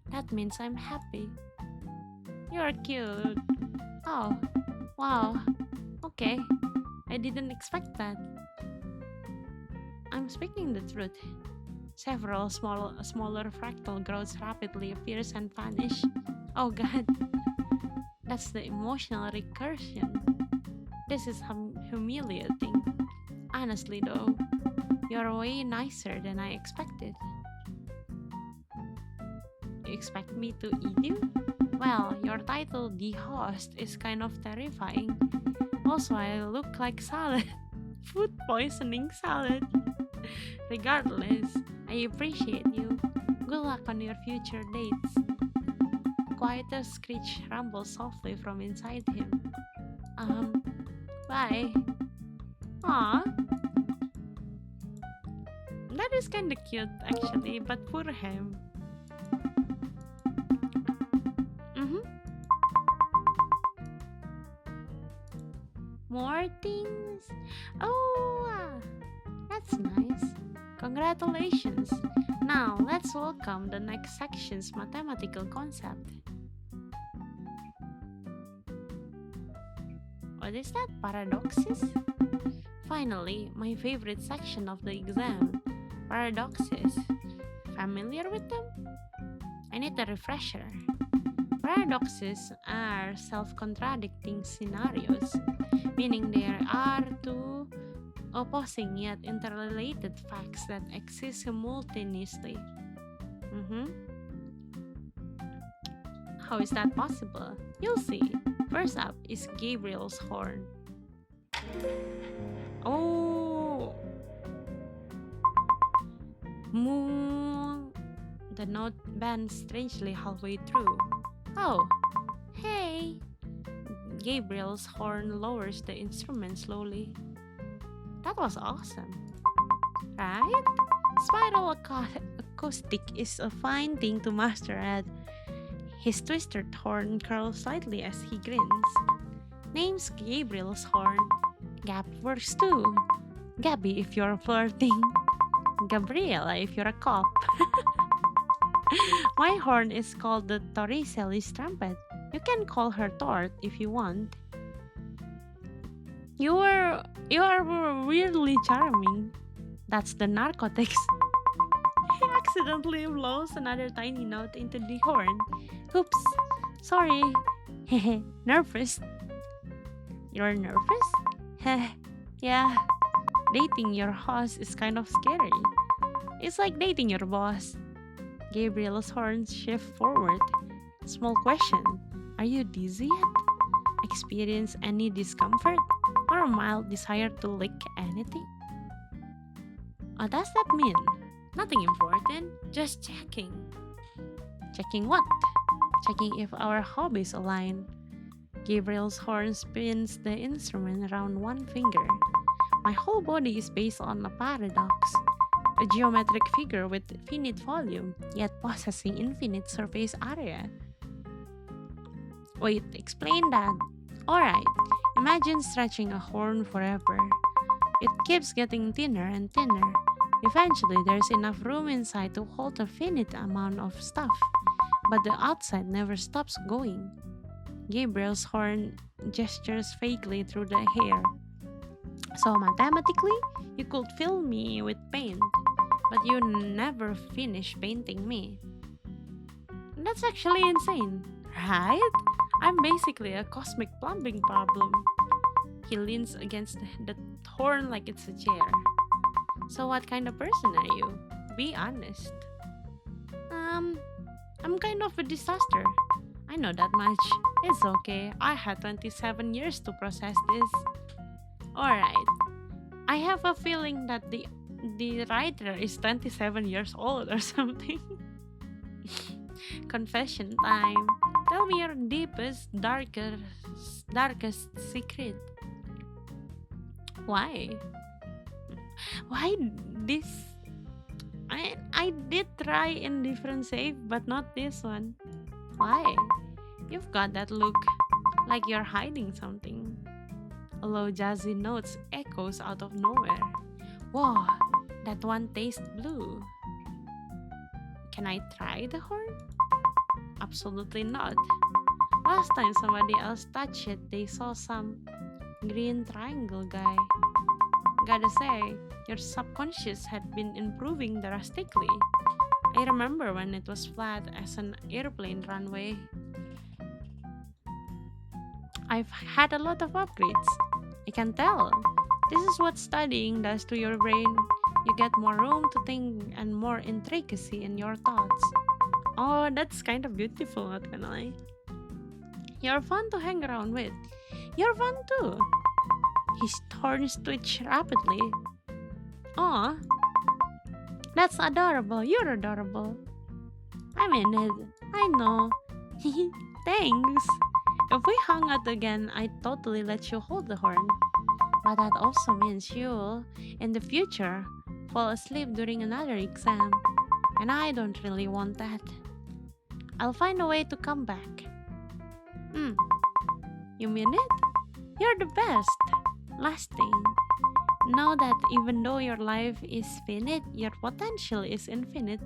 that means I'm happy. You're cute. Oh, wow. Okay, I didn't expect that. I'm speaking the truth. Several smaller fractal growths rapidly appears and vanish. Oh god, that's the emotional recursion. This is humiliating. Honestly though, you're way nicer than I expected. You expect me to eat you? Well, your title, The Host, is kind of terrifying. Also, I look like salad. Food poisoning salad. Regardless, I appreciate you. Good luck on your future dates. A quieter screech rumbles softly from inside him. Bye. Aw. That is kind of cute, actually, but poor him. Mm-hmm. More things? Oh, that's nice. Congratulations. Now, let's welcome the next section's mathematical concept. What is that? Paradoxes? Finally, my favorite section of the exam. Paradoxes. Familiar with them? I need a refresher. Paradoxes are self-contradicting scenarios, meaning there are two opposing yet interrelated facts that exist simultaneously. How is that possible? You'll see. First up is Gabriel's horn. Oh! Moo! The note bends strangely halfway through. Oh! Hey! Gabriel's horn lowers the instrument slowly. That was awesome. Right? Spiral acoustic is a fine thing to master at. His twisted horn curls slightly as he grins. Name's Gabriel's horn. Gab works too. Gabby if you're flirting. Gabriela if you're a cop. My horn is called the Torricelli's trumpet. You can call her Tort if you want. You are weirdly charming. That's the narcotics. He accidentally blows another tiny note into the horn. Oops, sorry. Hehe, nervous. You're nervous? Heh, yeah. Dating your host is kind of scary. It's like dating your boss. Gabriel's horns shift forward. Small question. Are you dizzy yet? Experience any discomfort? Or a mild desire to lick anything? What does that mean? Nothing important, just checking. Checking what? Checking if our hobbies align. Gabriel's horn spins the instrument around one finger. My whole body is based on a paradox. A geometric figure with finite volume, yet possessing infinite surface area. Wait, explain that. Alright, imagine stretching a horn forever. It keeps getting thinner and thinner. Eventually, there's enough room inside to hold a finite amount of stuff, but the outside never stops going. Gabriel's horn gestures vaguely through the hair. So mathematically, you could fill me with paint, but you never finish painting me. That's actually insane, right? I'm basically a cosmic plumbing problem. He leans against the horn like it's a chair. So what kind of person are you? Be honest. I'm kind of a disaster. I know that much. It's okay. I had 27 years to process this. Alright. I have a feeling that the writer is 27 years old or something. Confession time. Tell me your deepest, darkest secret. Why? Why this? I did try in different save, but not this one. Why? You've got that look, like you're hiding something. Low jazzy notes echoes out of nowhere. Whoa, that one tastes blue. Can I try the horn? Absolutely not. Last time somebody else touched it, they saw some green triangle guy. Gotta say, your subconscious had been improving drastically. I remember when it was flat as an airplane runway. I've had a lot of upgrades. I can tell. This is what studying does to your brain. You get more room to think and more intricacy in your thoughts. Oh, that's kind of beautiful, not gonna lie. You're fun to hang around with. You're fun too. His horns twitch rapidly. Aw, that's adorable. You're adorable. I'm in it. I know. Thanks. If we hung out again, I'd totally let you hold the horn. But that also means you'll, in the future, fall asleep during another exam. And I don't really want that. I'll find a way to come back. Hmm, you mean it? You're the best. Last thing, know that even though your life is finite, your potential is infinite.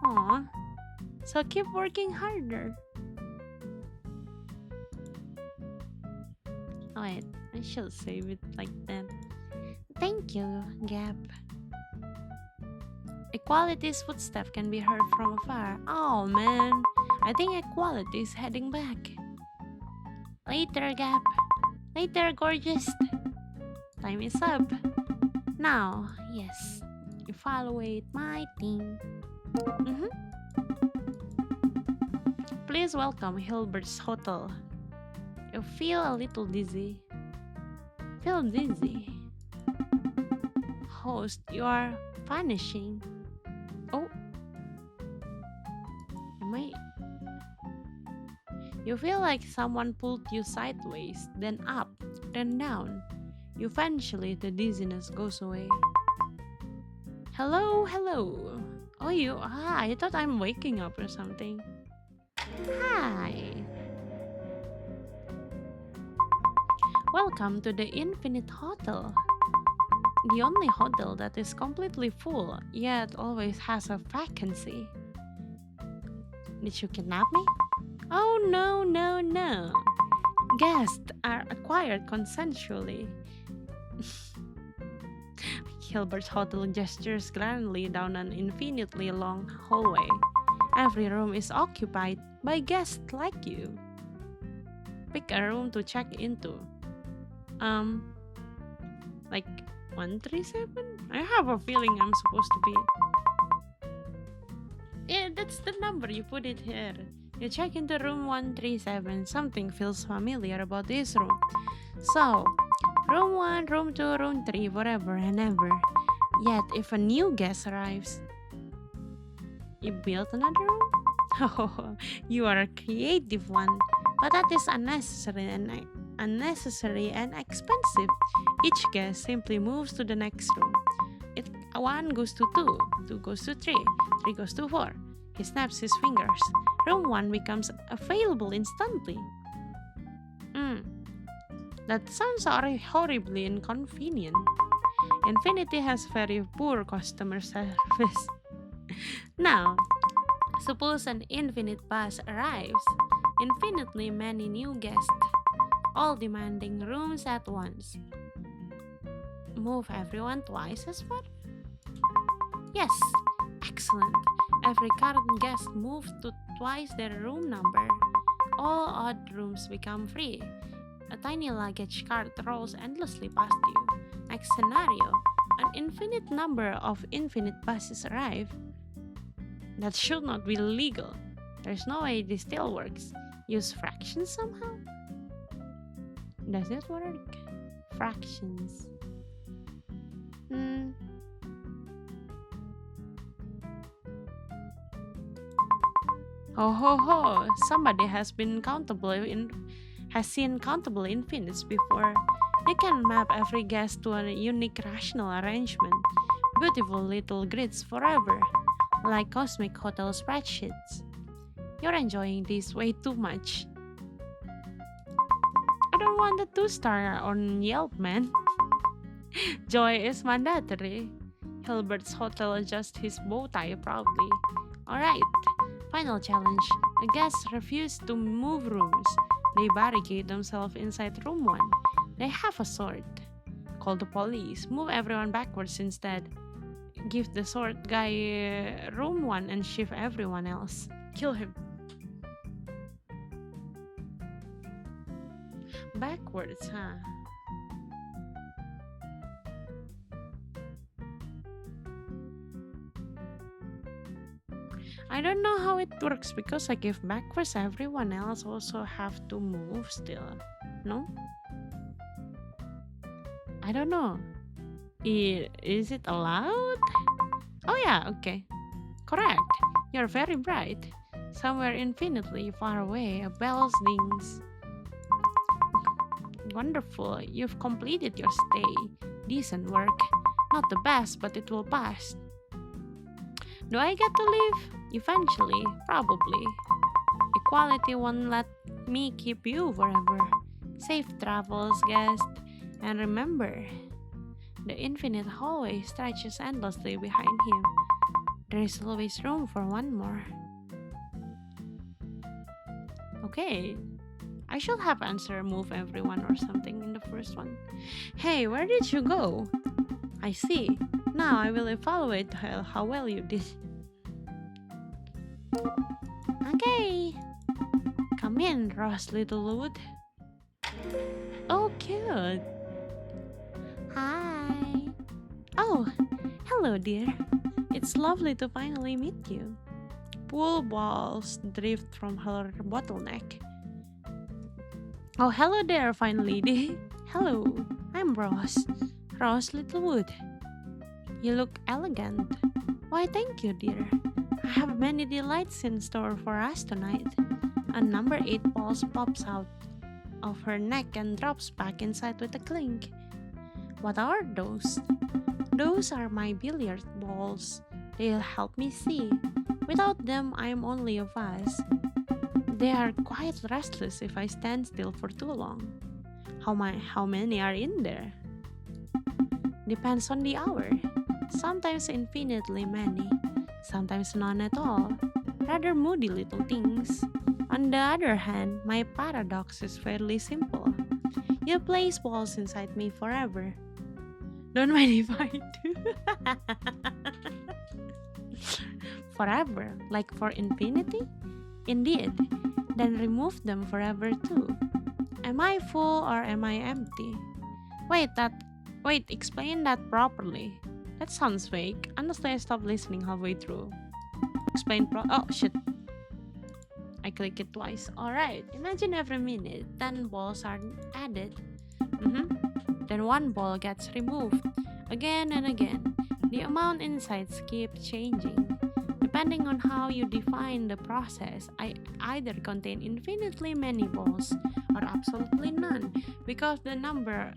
Aw, so keep working harder. Wait, I should save it like that. Thank you, Gap. Equality's footsteps can be heard from afar. Oh man, I think Equality is heading back. Later, Gap. Later, gorgeous. Time is up. Now, yes, evaluate my team. Please welcome Hilbert's Hotel. You feel a little dizzy. Feel dizzy. Host, you are vanishing. Oh. Am I? You feel like someone pulled you sideways, then up, then down. Eventually, the dizziness goes away. Hello, hello. Oh, you? I thought I'm waking up or something. Hi. Welcome to the Infinite Hotel. The only hotel that is completely full, yet always has a vacancy. Did you kidnap me? Oh no, no, no. Guests are acquired consensually. Hilbert's Hotel gestures grandly down an infinitely long hallway. Every room is occupied by guests like you. Pick a room to check into. Like 137? I have a feeling I'm supposed to be. Yeah, that's the number, you put it here. You check into room 137. Something feels familiar about this room. So, room 1, room 2, room 3, whatever and ever. Yet, if a new guest arrives, you built another room? Oh, you are a creative one. But that is unnecessary and expensive. Each guest simply moves to the next room. 1 goes to 2, 2 goes to 3, 3 goes to 4. He snaps his fingers. Room 1 becomes available instantly. That sounds horribly inconvenient. Infinity has very poor customer service. Now, suppose an infinite bus arrives. Infinitely many new guests, all demanding rooms at once. Move everyone twice as far? Yes, excellent. Every current guest moves to twice their room number. All odd rooms become free. A tiny luggage cart rolls endlessly past you. Next scenario, an infinite number of infinite buses arrive. That should not be legal. There's no way this still works. Use fractions somehow? Does it work? Fractions. Oh ho ho! Somebody has seen countable infinites before. They can map every guest to a unique rational arrangement. Beautiful little grids forever, like cosmic hotel spreadsheets. You're enjoying this way too much. I don't want a 2-star on Yelp, man. Joy is mandatory. Hilbert's Hotel adjusts his bow tie proudly. Alright, final challenge. A guest refused to move rooms. They barricade themselves inside room 1. They have a sword. Call the police. Move everyone backwards instead. Give the sword guy room 1 and shift everyone else. Kill him. Backwards, huh? I don't know how it works because like if backwards everyone else also have to move still. No? I don't know. Is it allowed? Oh yeah, okay. Correct. You're very bright. Somewhere infinitely far away, a bell dings. Wonderful. You've completed your stay. Decent work. Not the best, but it will pass. Do I get to leave? Eventually, probably. Equality won't let me keep you forever. Safe travels, guest. And remember, the infinite hallway stretches endlessly behind him. There is always room for one more. Okay. I should have answered move everyone or something in the first one. Hey, where did you go? I see. Now I will evaluate how well you did. Okay. Come in, Ross Littlewood. Oh, cute. Hi. Oh, hello, dear. It's lovely to finally meet you. Pool balls drift from her bottleneck. Oh, hello there, fine lady. Hello, I'm Ross. Ross Littlewood. You look elegant. Why, thank you, dear. I have many delights in store for us tonight. A number 8 ball pops out of her neck and drops back inside with a clink. What are those? Those are my billiard balls. They'll help me see. Without them, I'm only a vase. They are quite restless if I stand still for too long. How many are in there? Depends on the hour. Sometimes infinitely many, sometimes none at all. Rather moody little things. On the other hand, my paradox is fairly simple. You place balls inside me forever. Don't mind if I do. Forever, like for infinity? Indeed. Then remove them forever too. Am I full or am I empty? Wait, explain that properly. That sounds fake. Honestly, I stopped listening halfway through. Oh shit. I click it twice. Alright, imagine every minute 10 balls are added. Then one ball gets removed. Again and again. The amount inside keeps changing. Depending on how you define the process, I either contain infinitely many balls or absolutely none, because the number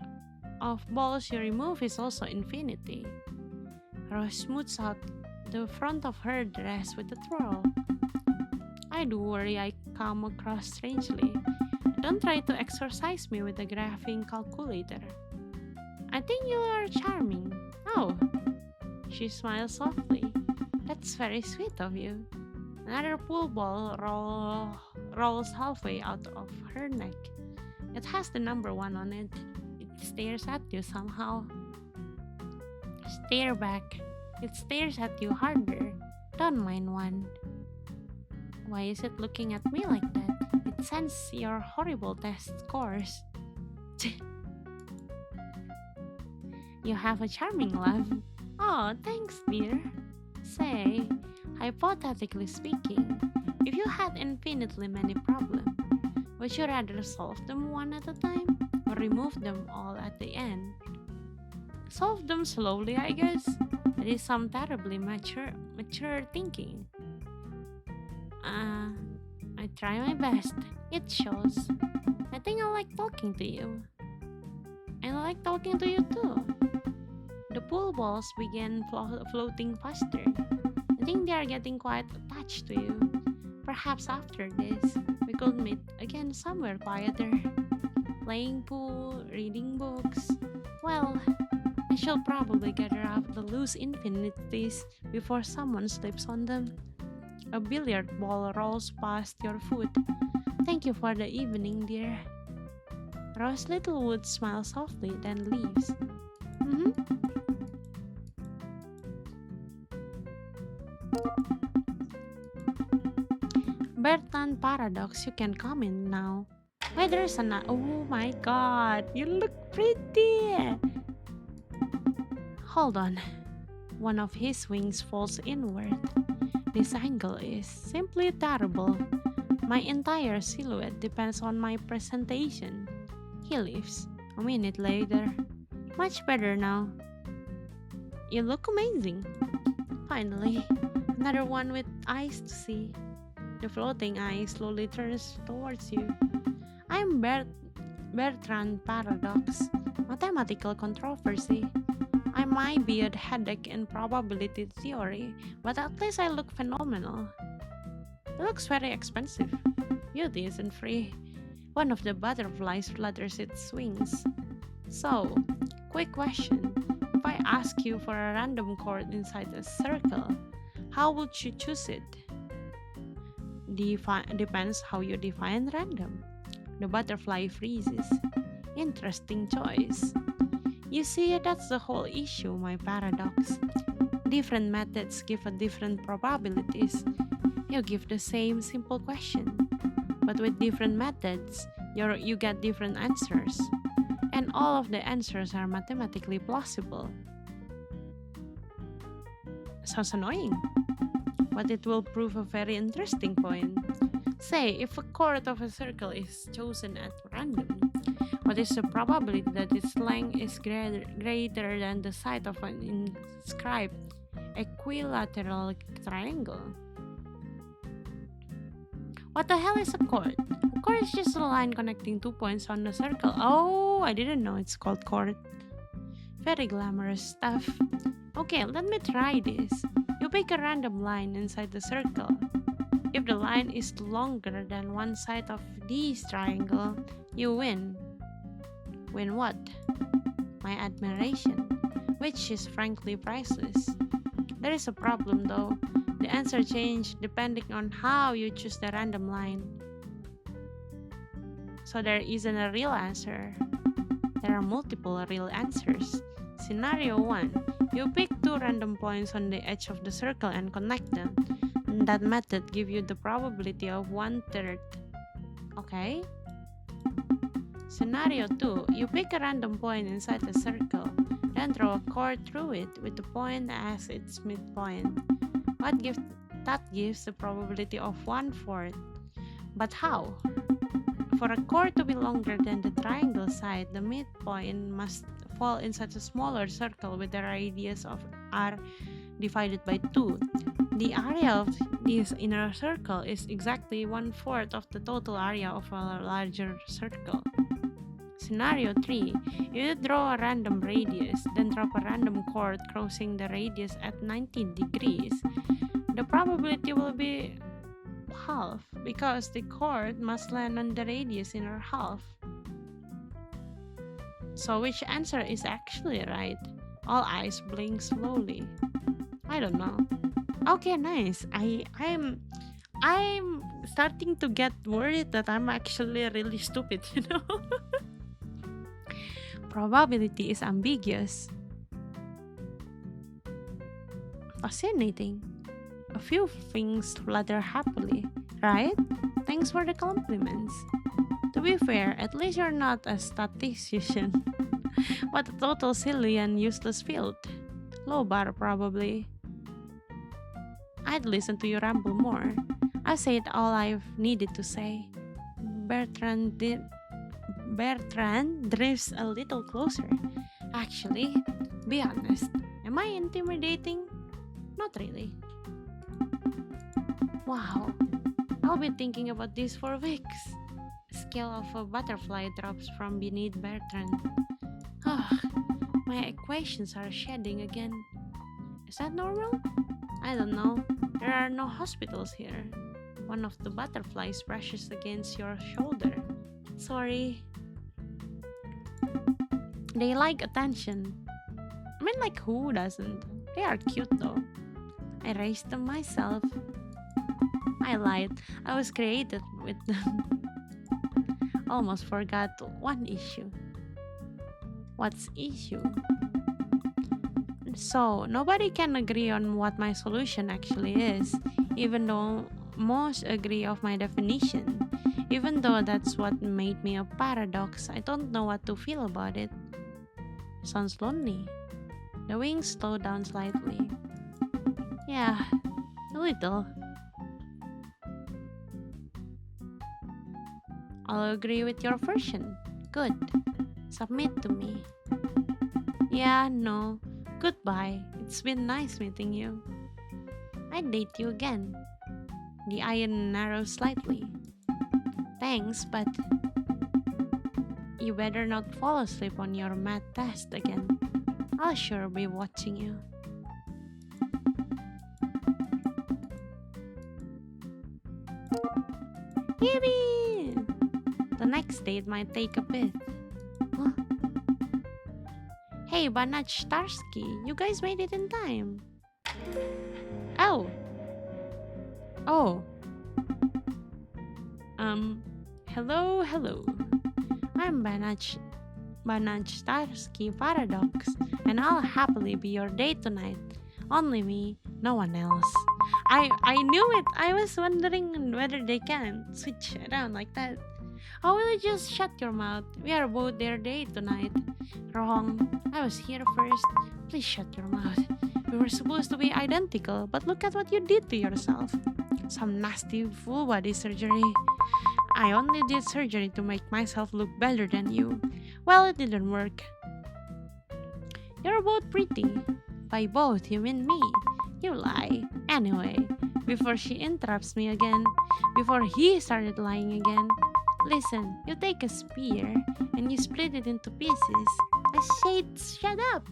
of balls you remove is also infinity. Rose smooths out the front of her dress with a twirl. I do worry I come across strangely. Don't try to exercise me with a graphing calculator. I think you are charming. Oh, she smiles softly. That's very sweet of you. Another pool ball rolls halfway out of her neck. It has the number 1 on it. It stares at you somehow. Stare back. It stares at you harder. Don't mind one. Why is it looking at me like that? It sends your horrible test scores. You have a charming laugh. Oh, thanks, dear. Say, hypothetically speaking, if you had infinitely many problems, would you rather solve them one at a time or remove them all at the end? Solve them slowly, I guess. That is some terribly mature thinking. I try my best. It shows. I think I like talking to you. And I like talking to you too. The pool balls began floating faster. I think they are getting quite attached to you. Perhaps after this, we could meet again somewhere quieter. Playing pool, reading books. Well, I shall probably gather up the loose infinities before someone slips on them. A billiard ball rolls past your foot. Thank you for the evening, dear. Rose Littlewood smiles softly, then leaves. Bertrand Paradox, you can come in now. Why there's an... Oh my god, you look pretty! Hold on. One of his wings falls inward. This angle is simply terrible. My entire silhouette depends on my presentation. He leaves. A minute later. Much better now. You look amazing. Finally, another one with eyes to see. The floating eye slowly turns towards you. I'm Bertrand Paradox. Mathematical controversy. I might be a headache in probability theory, but at least I look phenomenal. It looks very expensive. Beauty isn't free. One of the butterflies flutters its wings. So, quick question. If I ask you for a random chord inside a circle, how would you choose it? Depends how you define random. The butterfly freezes. Interesting choice. You see, that's the whole issue, my paradox. Different methods give a different probabilities. You give the same simple question, but with different methods, you get different answers. And all of the answers are mathematically plausible. Sounds annoying, but it will prove a very interesting point. Say, if a chord of a circle is chosen at random, what is the probability that its length is greater than the side of an inscribed equilateral triangle? What the hell is a chord? A chord is just a line connecting 2 points on the circle. Oh, I didn't know it's called chord. Very glamorous stuff. Okay, let me try this. You pick a random line inside the circle. If the line is longer than one side of this triangle, you win. Win what? My admiration, which is frankly priceless. There is a problem though. The answer changes depending on how you choose the random line. So there isn't a real answer. There are multiple real answers. Scenario 1. You pick 2 random points on the edge of the circle and connect them. That method gives you the probability of 1/3. Okay? Scenario 2. You pick a random point inside the circle, then throw a chord through it with the point as its midpoint. That gives the probability of 1/4. But how? For a chord to be longer than the triangle side, the midpoint must fall inside a smaller circle with a radius of r divided by 2. The area of this inner circle is exactly 1/4 of the total area of a larger circle. Scenario 3. You draw a random radius, then drop a random chord crossing the radius at 90 degrees. The probability will be half because the chord must land on the radius inner half. So which answer is actually right? All eyes blink slowly. I don't know. Okay, nice. I'm starting to get worried that I'm actually really stupid, you know? Probability is ambiguous. Fascinating. A few things flutter happily, right? Thanks for the compliments. To be fair, at least you're not a statistician. What a total silly and useless field. Low bar, probably. I'd listen to you ramble more. I said all I've needed to say. Bertrand drifts a little closer. Actually, be honest, am I intimidating? Not really. Wow, I'll be thinking about this for weeks. Scale of a butterfly drops from beneath Bertrand. My equations are shedding again. Is that normal? I don't know. There are no hospitals here. One of the butterflies brushes against your shoulder. Sorry. They like attention. I mean, like, who doesn't? They are cute though. I raised them myself. I lied. I was created with them. Almost forgot one issue. What's issue? So, nobody can agree on what my solution actually is, even though most agree of my definition. Even though that's what made me a paradox, I don't know what to feel about it. Sounds lonely. The wings slow down slightly. Yeah, a little. I'll agree with your version. Good. Submit to me. Yeah, no. Goodbye. It's been nice meeting you. I'd date you again. The eye narrows slightly. Thanks, but you better not fall asleep on your math test again. I'll sure be watching you. Yippee! The next date might take a bit. Huh? Hey, Banach Starsky, you guys made it in time. Oh. Oh. Hello. I'm Banach Starsky Paradox, and I'll happily be your date tonight. Only me, no one else. I knew it. I was wondering whether they can switch around like that. How will you just shut your mouth? We are both their date tonight. Wrong. I was here first. Please shut your mouth. We were supposed to be identical, but look at what you did to yourself. Some nasty full body surgery. I only did surgery to make myself look better than you. Well, it didn't work. You're both pretty. By both, you mean me. You lie. Anyway, before she interrupts me again, before he started lying again, listen, you take a spear and you split it into pieces. I said, shut up.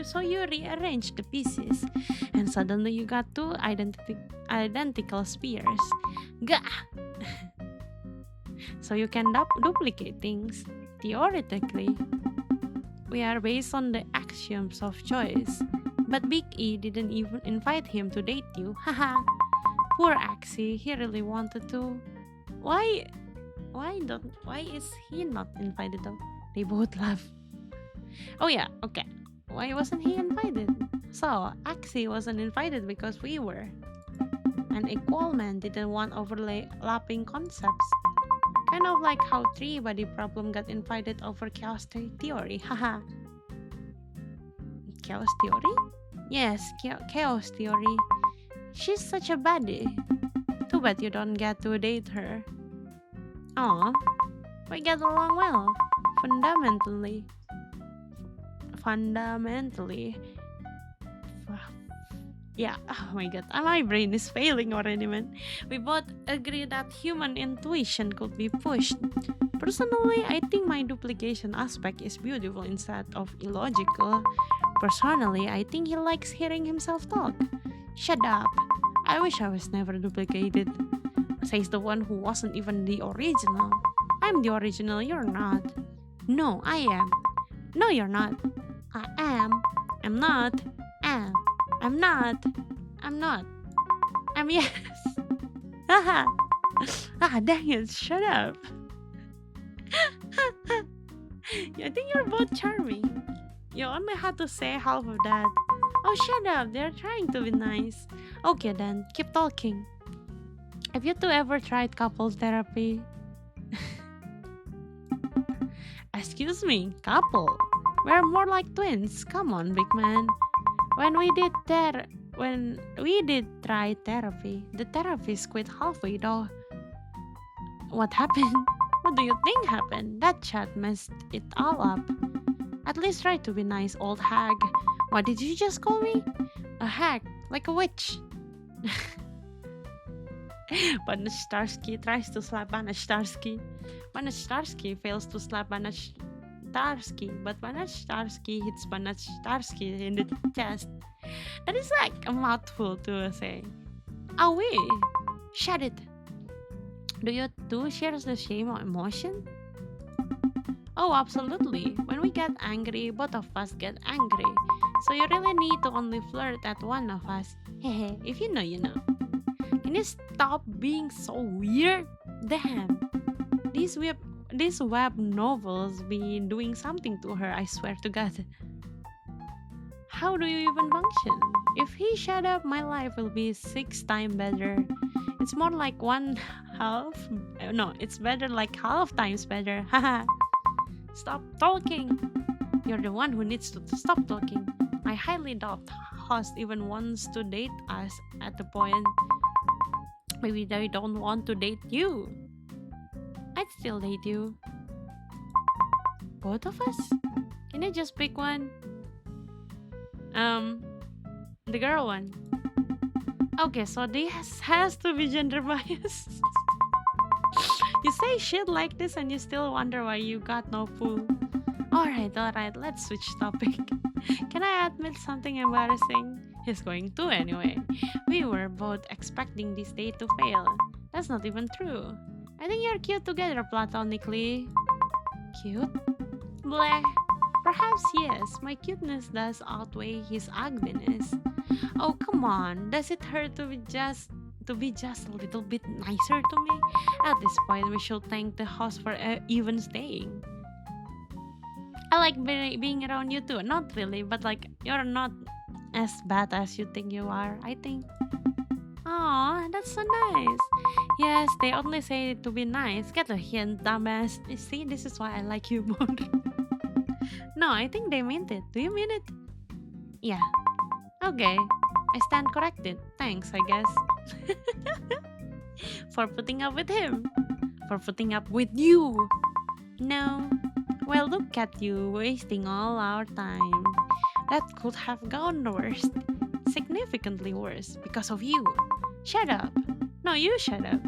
So you rearrange the pieces, and suddenly you got two identical spears. Gah! So you can duplicate things. Theoretically, we are based on the axioms of choice. But Big E didn't even invite him to date you. Haha. Poor Axie, he really wanted to. Why is he not invited though? They both laugh. Oh yeah, okay. Why wasn't he invited? So, Axie wasn't invited because we were. And Equalman didn't want overlapping concepts. Kind of like how Three-Body Problem got invited over Chaos Theory. Haha. Chaos Theory? Yes, Chaos Theory. She's such a baddie. Too bad you don't get to date her. Aw, we get along well. Fundamentally. Yeah, oh my god, my brain is failing already, man. We both agree that human intuition could be pushed. Personally, I think my duplication aspect is beautiful instead of illogical. Personally, I think he likes hearing himself talk. Shut up. I wish I was never duplicated. Says the one who wasn't even the original. I'm the original, you're not. No, I am. No, you're not. I am. I'm not. Am. I'm not. I'm not. I'm yes. Haha. Dang it, shut up. I think you're both charming. You only had to say half of that. Oh, shut up. They're trying to be nice. Okay then, keep talking. Have you two ever tried couples therapy? Excuse me, couple. We're more like twins. Come on, big man. When we did try therapy, the therapist quit halfway though. What happened? What do you think happened? That chat messed it all up. At least try to be nice, old hag. What did you just call me? A hag, like a witch. Banach Starsky tries to slap Banach Starsky. Banach Starsky fails to slap Banach Starsky, but Banach Starsky hits Banach Starsky in the chest. That is like a mouthful to say. Oh wait, shut it. Do you two share the same emotion? Oh, absolutely. When we get angry, both of us get angry. So you really need to only flirt at one of us. Hehe, if you know, you know. Can you stop being so weird? Damn. These web novels be doing something to her, I swear to God. How do you even function? If he shut up, my life will be 6 times better. It's more like it's better like half times better. Haha. Stop talking. You're the one who needs to stop talking. I highly doubt host even wants to date us at the point. Maybe they don't want to date you. I'd still date you. Both of us? Can I just pick one? The girl one. Okay, so this has to be gender biased. You say shit like this and you still wonder why you got no fool. Alright, let's switch topic. Can I admit something embarrassing? He's going to anyway. We were both expecting this date to fail. That's not even true. I think you're cute together platonically. Cute? Bleh. Perhaps yes, my cuteness does outweigh his ugliness. Oh come on, does it hurt to be just a little bit nicer to me? At this point, we should thank the host for even staying. I like being around you too. Not really, but like you're not as bad as you think you are, I think. Aw, that's so nice. Yes, they only say it to be nice. Get a hint, dumbass. You see, this is why I like you more. No, I think they meant it. Do you mean it? Yeah. Okay. I stand corrected. Thanks, I guess. For putting up with him. For putting up with you. No. Well, look at you, wasting all our time. That could have gone worse. Significantly worse, because of you. Shut up. No, you shut up.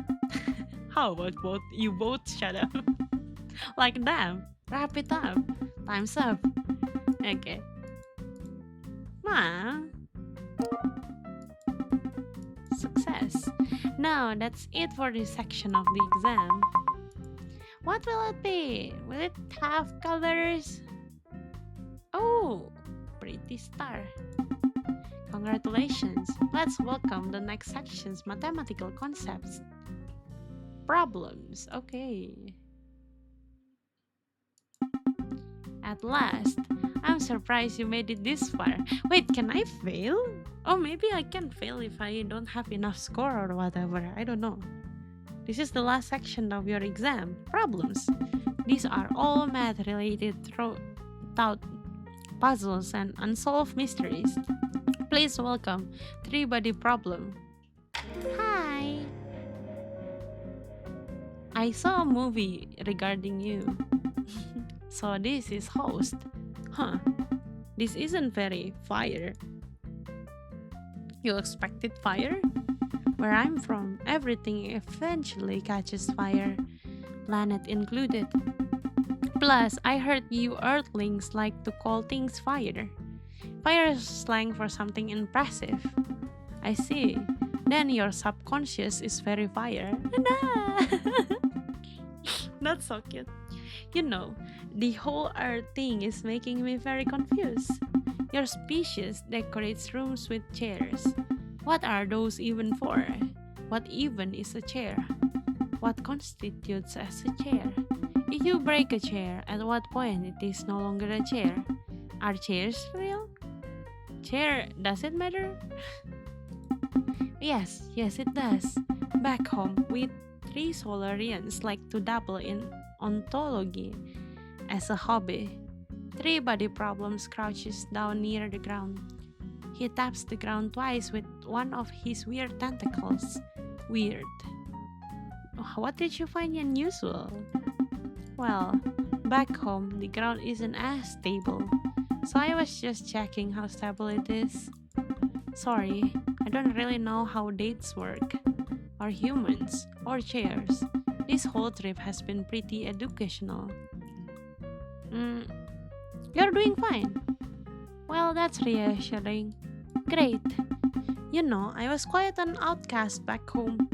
How about you both shut up? Like damn, wrap it up. Time's up. Okay. Ma. Success. Now, that's it for this section of the exam. What will it be? Will it have colors? Oh, pretty star. Congratulations. Let's welcome the next section's mathematical concepts. Problems. Okay. At last. I'm surprised you made it this far. Wait, can I fail? Oh, maybe I can fail if I don't have enough score or whatever. I don't know. This is the last section of your exam. Problems. These are all math-related thought puzzles and unsolved mysteries. Please welcome Three-Body Problem. Hi. I saw a movie regarding you. So this is host. Huh. This isn't very fire. You expected fire? Where I'm from, everything eventually catches fire, planet included. Plus, I heard you Earthlings like to call things fire. Fire is slang for something impressive. I see. Then your subconscious is very fire. That's so cute. You know, the whole Earth thing is making me very confused. Your species decorates rooms with chairs. What are those even for? What even is a chair? What constitutes as a chair? If you break a chair, at what point it is no longer a chair? Are chairs real? Chair, does it matter? Yes, it does. Back home, we three Solarians like to dabble in ontology as a hobby. Three-Body Problems crouches down near the ground. He taps the ground twice with one of his weird tentacles. Weird. What did you find unusual? Well, back home, the ground isn't as stable. So I was just checking how stable it is. Sorry, I don't really know how dates work. Or humans. Or chairs. This whole trip has been pretty educational. You're doing fine. Well, that's reassuring. Great. You know, I was quite an outcast back home.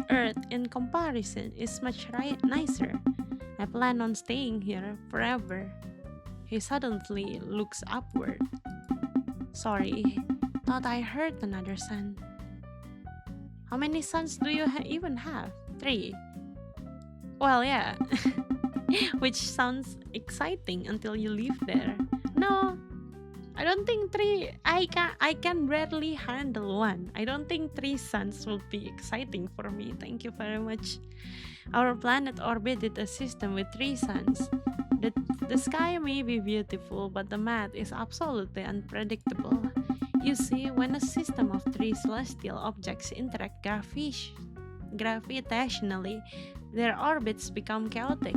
Earth, in comparison, is much nicer. I plan on staying here forever. He suddenly looks upward. Sorry, thought I heard another son. How many sons do you even have? 3. Well, yeah. Which sounds exciting until you live there. No, I don't think 3. I can rarely handle 1. I don't think 3 sons will be exciting for me. Thank you very much. Our planet orbited a system with 3 suns. The sky may be beautiful, but the math is absolutely unpredictable. You see, when a system of 3 celestial objects interact gravitationally, their orbits become chaotic.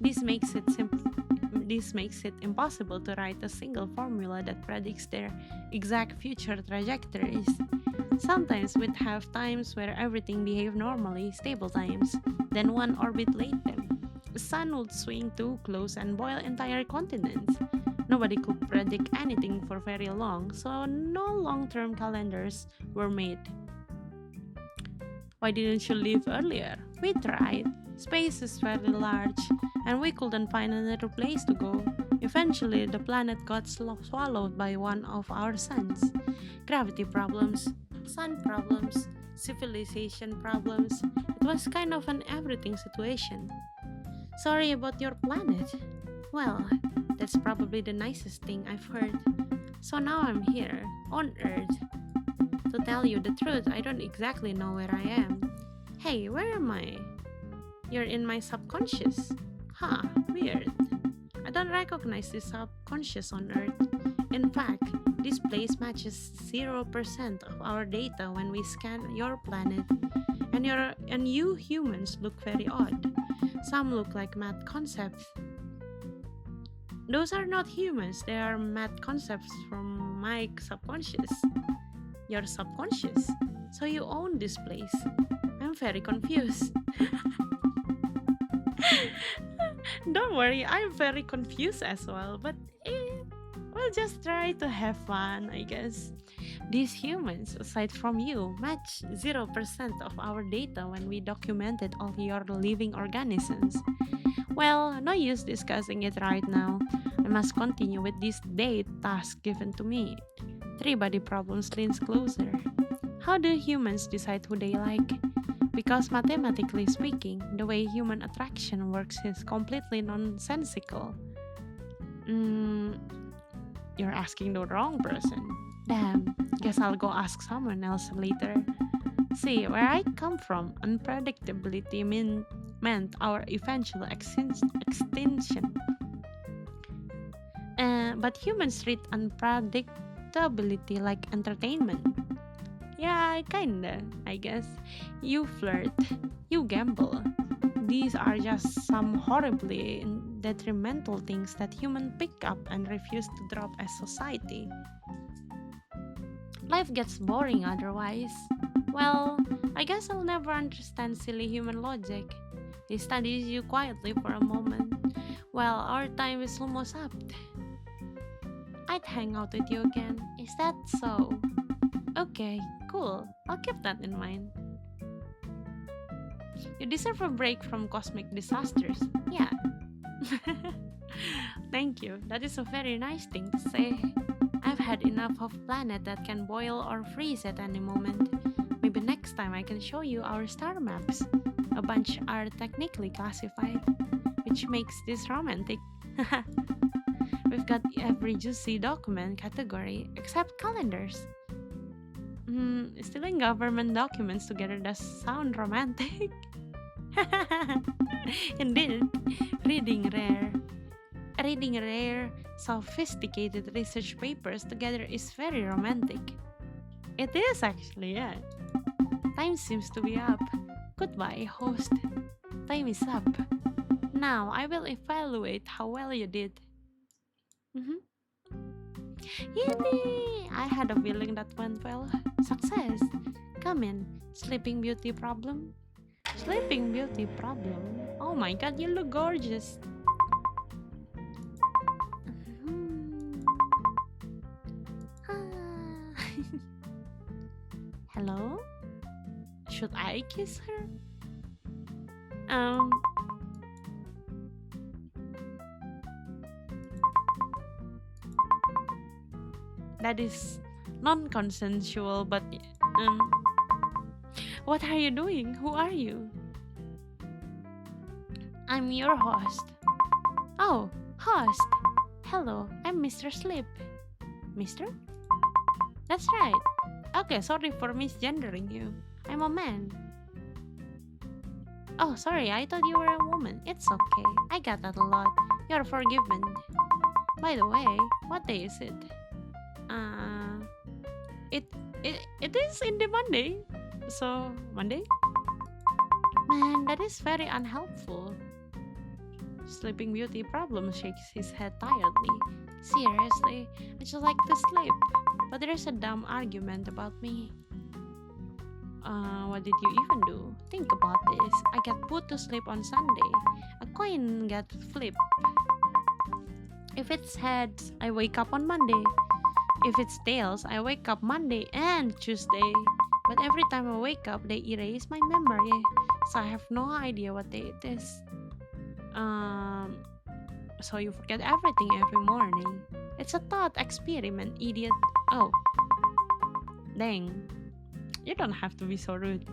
This makes it impossible to write a single formula that predicts their exact future trajectories. Sometimes we'd have times where everything behaves normally, stable times, then one orbit The sun would swing too close and boil entire continents. Nobody could predict anything for very long, so no long-term calendars were made. Why didn't you leave earlier? We tried. Space is very large, and we couldn't find another place to go. Eventually, the planet got swallowed by one of our suns. Gravity problems, sun problems, civilization problems. It was kind of an everything situation. Sorry about your planet. Well, that's probably the nicest thing I've heard. So now I'm here, on Earth. To tell you the truth, I don't exactly know where I am. Hey, where am I? You're in my subconscious. Huh, weird. I don't recognize the subconscious on Earth. In fact, this place matches 0% of our data when we scan your planet. And you humans look very odd. Some look like math concepts. Those are not humans, they are math concepts from my subconscious. Your subconscious. So you own this place. I'm very confused. Don't worry, I'm very confused as well, but we'll just try to have fun, I guess. These humans, aside from you, match 0% of our data when we documented all your living organisms. Well, no use discussing it right now. I must continue with this day task given to me. Three-body problems leans closer. How do humans decide who they like? Because mathematically speaking, the way human attraction works is completely nonsensical. You're asking the wrong person. Damn, guess I'll go ask someone else later. See, where I come from, unpredictability meant our eventual extinction. But humans treat unpredictability like entertainment. Yeah, kinda, I guess. You flirt, you gamble. These are just some horribly detrimental things that humans pick up and refuse to drop as society. Life gets boring otherwise. Well, I guess I'll never understand silly human logic. They study you quietly for a moment. Well, our time is almost up. I'd hang out with you again. Is that so? Okay, cool. I'll keep that in mind. You deserve a break from cosmic disasters. Yeah. Thank you. That is a very nice thing to say. I've had enough of planet that can boil or freeze at any moment. Maybe next time I can show you our star maps. A bunch are technically classified, which makes this romantic. We've got every juicy document category except calendars. Stealing government documents together does sound romantic. Indeed, reading rare, sophisticated research papers together is very romantic. It is actually, yeah. Time seems to be up. Goodbye, host. Time is up. Now I will evaluate how well you did. Mhm. Yippee! I had a feeling that went well. Success! Come in. Sleeping Beauty problem? Sleeping Beauty problem? Oh my god, you look gorgeous. Hello? Should I kiss her? That is non-consensual, but what are you doing? Who are you? I'm your host. Oh, host. Hello, I'm Mr. Sleep. Mister? That's right. Okay, sorry for misgendering you. I'm a man. Oh, sorry, I thought you were a woman. It's okay. I got that a lot. You're forgiven. By the way, what day is it? It is in the Monday. So, Monday? Man, that is very unhelpful. Sleeping Beauty problem shakes his head tiredly. Seriously, I just like to sleep. But there's a dumb argument about me. What did you even do? Think about this. I got put to sleep on Sunday. A coin get flipped. If it's heads, I wake up on Monday. If it's tails, I wake up Monday and Tuesday. But every time I wake up, they erase my memory, so I have no idea what day it is. So you forget everything every morning. It's a thought experiment, idiot. Oh, dang. You don't have to be so rude.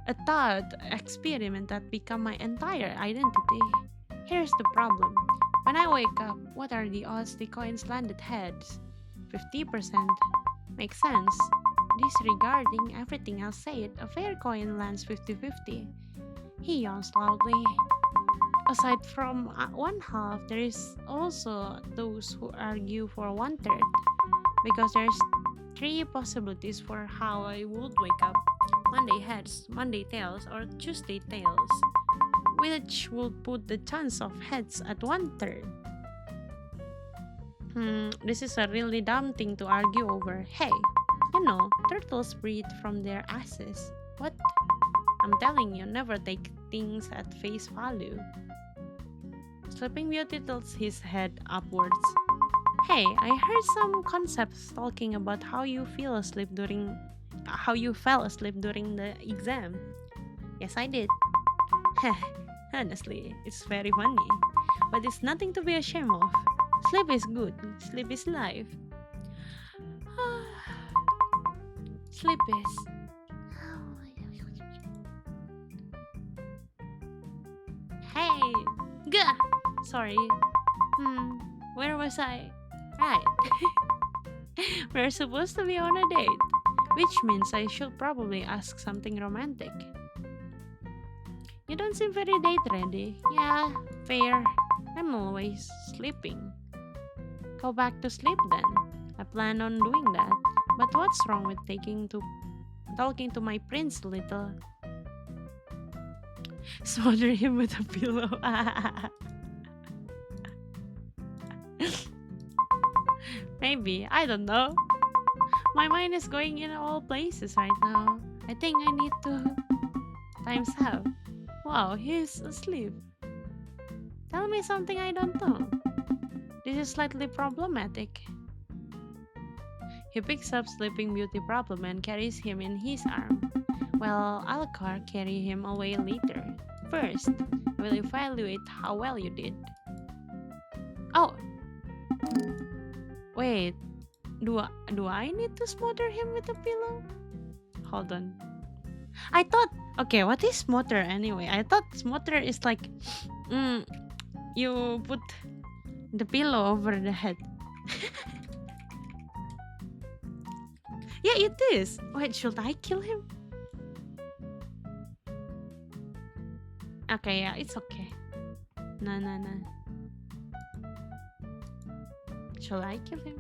A thought experiment that become my entire identity. Here's the problem. When I wake up, what are the odds the coins landed heads? 50%. Makes sense. Disregarding everything else said, a fair coin lands 50-50. He yawns loudly. Aside from one half, there is also those who argue for 1/3, because there's 3 possibilities for how I would wake up: Monday heads, Monday tails, or Tuesday tails, which would put the chance of heads at 1/3. This is a really dumb thing to argue over. Hey, you know, turtles breathe from their asses. What? I'm telling you, never take things at face value. Sleeping Beauty tilts his head upwards. Hey, I heard some concepts talking about how you fell asleep during the exam. Yes, I did. Honestly, it's very funny, but it's nothing to be ashamed of. Sleep is good. Sleep is life. Sleep is. Hey, gah. Sorry. Where was I? Right. We're supposed to be on a date, which means I should probably ask something romantic. You don't seem very date ready. Yeah, fair. I'm always sleeping. Go back to sleep then. I plan on doing that. But what's wrong with talking to my prince a little? Smother him with a pillow. Maybe, I don't know. My mind is going in all places right now. I think I need to times up. Wow, he's asleep. Tell me something I don't know. This is slightly problematic. He picks up Sleeping Beauty problem and carries him in his arm. Well, I'll carry him away later. First, we'll evaluate how well you did. Oh! Wait, do I need to smother him with a pillow? Hold on. I thought, okay, what is smother anyway? I thought smother is like, you put the pillow over the head. Yeah, it is. Wait, should I kill him? Okay, yeah, it's okay. No. Shall I kill him?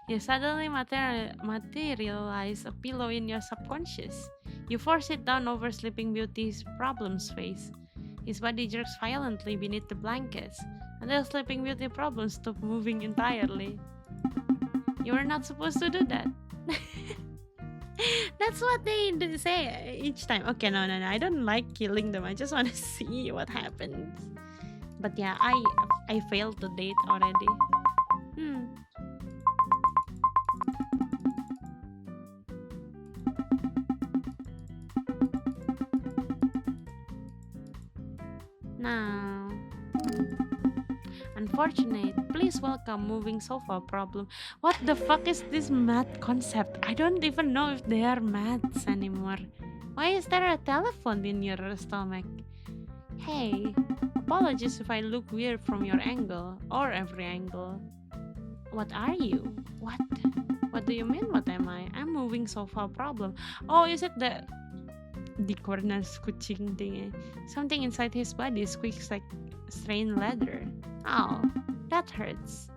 You suddenly materialize a pillow in your subconscious. You force it down over Sleeping Beauty's problem's face. His body jerks violently beneath the blankets, until Sleeping Beauty problems stop moving entirely. You were not supposed to do that. That's what they say each time. Okay, no. I don't like killing them. I just want to see what happens. But yeah, I failed to date already. Now, unfortunate. Please welcome moving sofa problem. What the fuck is this math concept? I don't even know if they are maths anymore. Why is there a telephone in your stomach? Hey, apologies if I look weird from your angle or every angle. What are you? What? What do you mean? What am I? I'm moving sofa problem. Oh, is it the corners kucing thing? Something inside his body squeaks like strained leather. Ow, that hurts.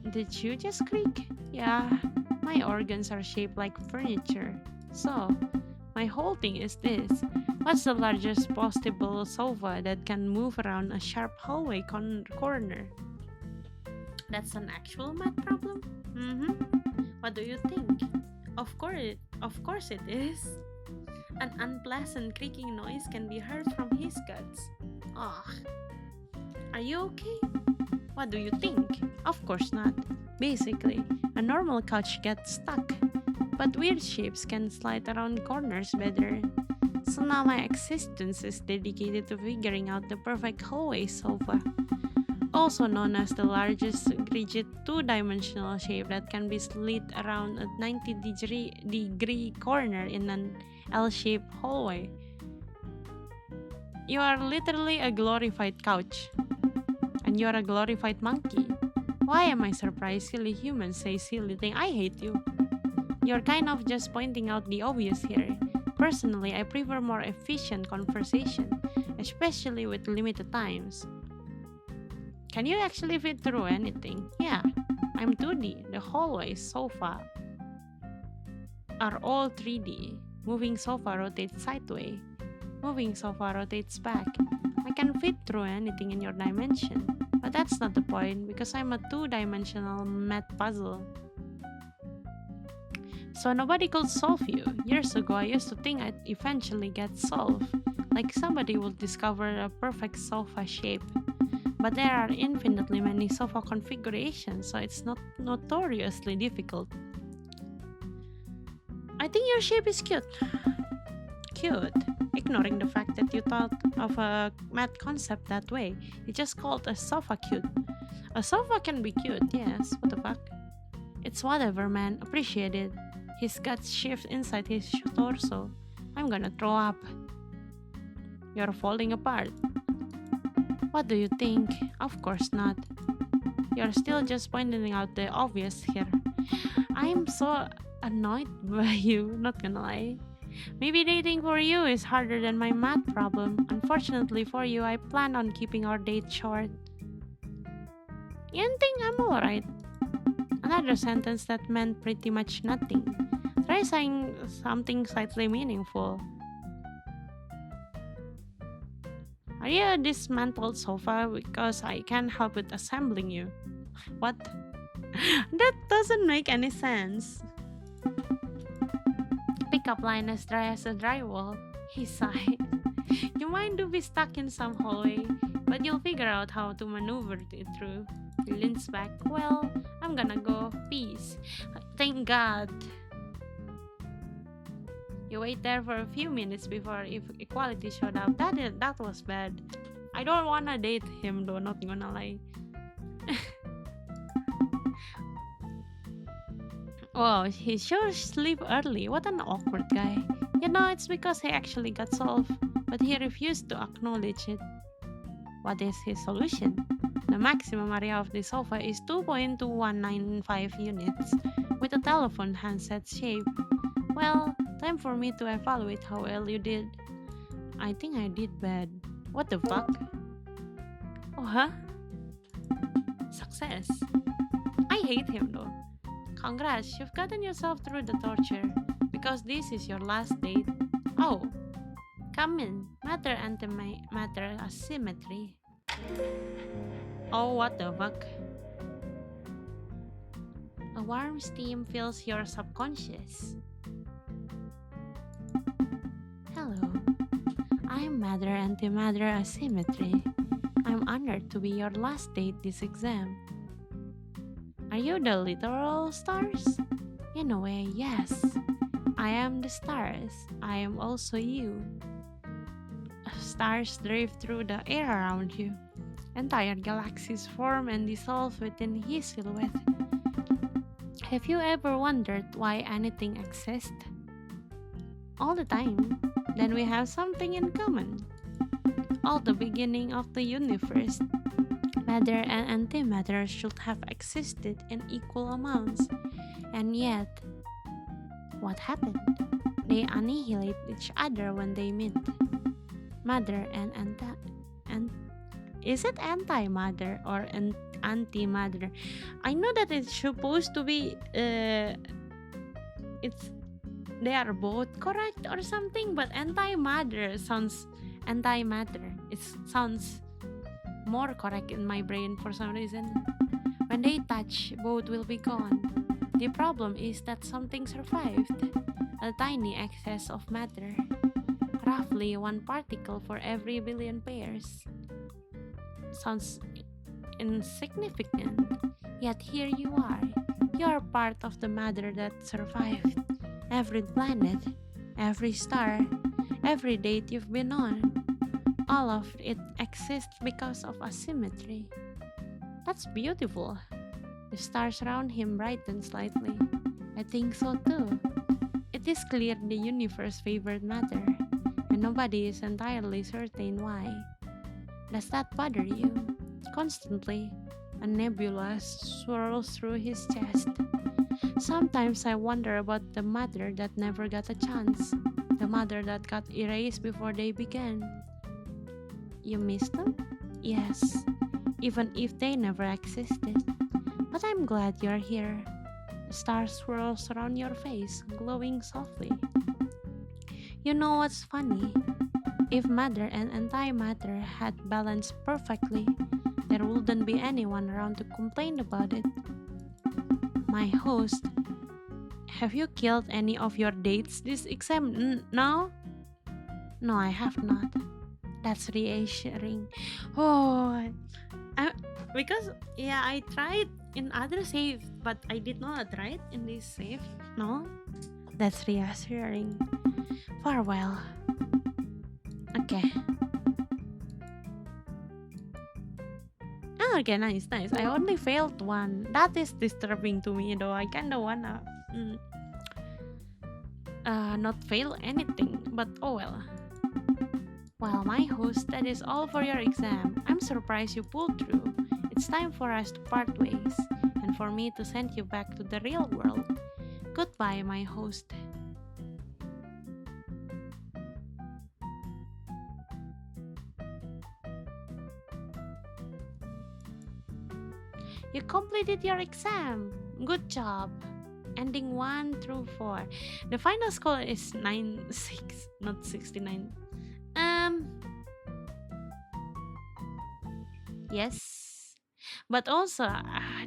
Did you just creak? Yeah, my organs are shaped like furniture. So, my whole thing is this. What's the largest possible sofa that can move around a sharp hallway corner? That's an actual math problem? What do you think? Of course it is. An unpleasant creaking noise can be heard from his guts. Ugh. Are you okay? What do you think? Of course not. Basically, a normal couch gets stuck, but weird shapes can slide around corners better. So now my existence is dedicated to figuring out the perfect hallway sofa, also known as the largest rigid two-dimensional shape that can be slid around a 90-degree corner in an L-shaped hallway. You are literally a glorified couch, and you're a glorified monkey. Why am I surprised silly humans say silly thing? I hate you. You're kind of just pointing out the obvious here. Personally, I prefer more efficient conversation, especially with limited times. Can you actually fit through anything? Yeah, I'm 2D. The hallway, sofa are all 3D. Moving sofa rotates sideways. Moving sofa rotates back. I can fit through anything in your dimension. But that's not the point because I'm a two-dimensional math puzzle. So nobody could solve you. Years ago, I used to think I'd eventually get solved. Like somebody would discover a perfect sofa shape. But there are infinitely many sofa configurations, so it's not notoriously difficult. I think your shape is cute. Cute. Ignoring the fact that you thought of a math concept that way. You just called a sofa cute. A sofa can be cute, yes. What the fuck? It's whatever, man. Appreciate it. His guts shift inside his torso. I'm gonna throw up. You're falling apart. What do you think? Of course not. You're still just pointing out the obvious here. I'm so annoyed by you, not gonna lie. Maybe dating for you is harder than my math problem. Unfortunately for you, I plan on keeping our date short. You think I'm alright? Another sentence that meant pretty much nothing. Try saying something slightly meaningful. Are you a dismantled sofa because I can't help with assembling you? What? That doesn't make any sense. Pickup line as dry as a drywall. He sighed. You might do be stuck in some hallway, but you'll figure out how to maneuver it through. He leans back. Well, I'm gonna go. Peace. Thank God. You wait there for a few minutes before equality showed up. That was bad. I don't wanna date him though, not gonna lie. Oh, he sure sleep early. What an awkward guy. You know, it's because he actually got solved, but he refused to acknowledge it. What is his solution? The maximum area of the sofa is 2.2195 units, with a telephone handset shape. Well, time for me to evaluate how well you did. I think I did bad. What the fuck? Oh, huh? Success. I hate him though. Congrats, you've gotten yourself through the torture. Because this is your last date. Oh, come in. Matter antimatter asymmetry. Oh, what the fuck? A warm steam fills your subconscious. Hello, I'm Matter Antimatter Asymmetry. I'm honored to be your last date this exam. Are you the literal stars? In a way, yes. I am the stars. I am also you. Stars drift through the air around you. Entire galaxies form and dissolve within his silhouette. Have you ever wondered why anything exists? All the time. Then we have something in common. All the beginning of the universe. Matter and antimatter should have existed in equal amounts. And yet, what happened? They annihilate each other when they meet. Matter and is it antimatter or antimatter? I know that it's supposed to be they are both correct or something, but antimatter sounds antimatter. It sounds more correct in my brain for some reason. When they touch, both will be gone. The problem is that something survived, a tiny excess of matter. roughly one particle for every billion pairs. Sounds insignificant, yet here you are. You are part of the matter that survived. Every planet, every star, every date you've been on, all of it exists because of asymmetry. That's beautiful. The stars around him brighten slightly. I think so too. It is clear the universe favored matter, and nobody is entirely certain why. Does that bother you? Constantly, a nebula swirls through his chest. Sometimes I wonder about the matter that never got a chance, the matter that got erased before they began. You miss them? Yes, even if they never existed. But I'm glad you're here. A star swirls around your face, glowing softly. You know what's funny? If matter and antimatter had balanced perfectly, there wouldn't be anyone around to complain about it. My host, have you killed any of your dates this exam? No? No, I have not. That's reassuring. Oh, I, because yeah, I tried in other save, but I did not try it in this save. No, that's reassuring. Farewell. Okay. Oh, okay, nice, nice. I only failed one. That is disturbing to me, though. I kinda wanna not fail anything, but oh well. Well, my host, that is all for your exam. I'm surprised you pulled through. It's time for us to part ways, and for me to send you back to the real world. Goodbye, my host. You completed your exam. Good job. Ending 1 through 4. The final score is 96, not 69. Yes. But also,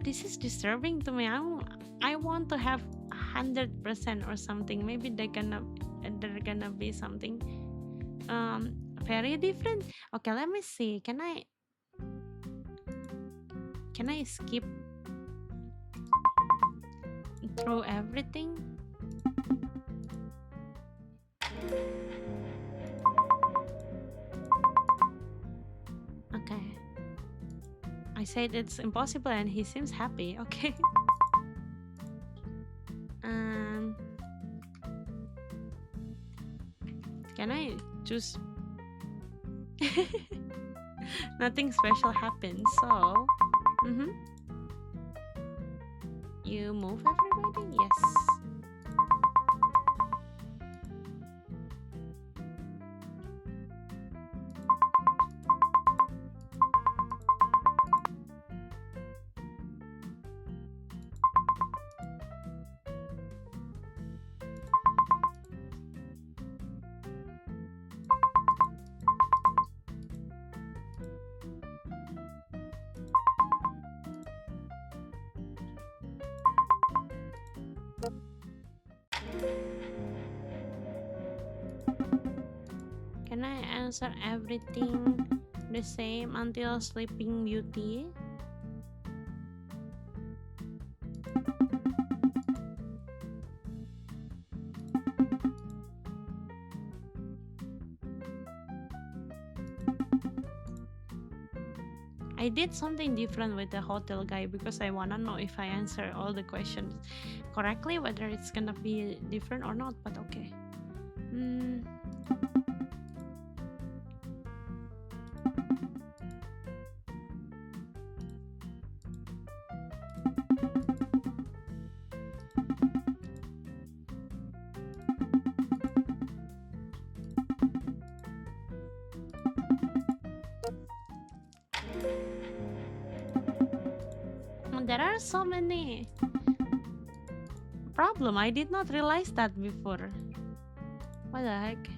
this is disturbing to me. I want to have 100% or something. Maybe they're gonna be something very different. Okay, let me see. Can I skip through everything? Okay. I said it's impossible and he seems happy. Okay. Um can I choose nothing special happens, so you move everybody? Yes. Can I answer everything the same until Sleeping Beauty? I did something different with the hotel guy because I wanna know if I answer all the questions correctly, whether it's gonna be different or not, but okay. There are so many problem. I did not realize that before. What the heck?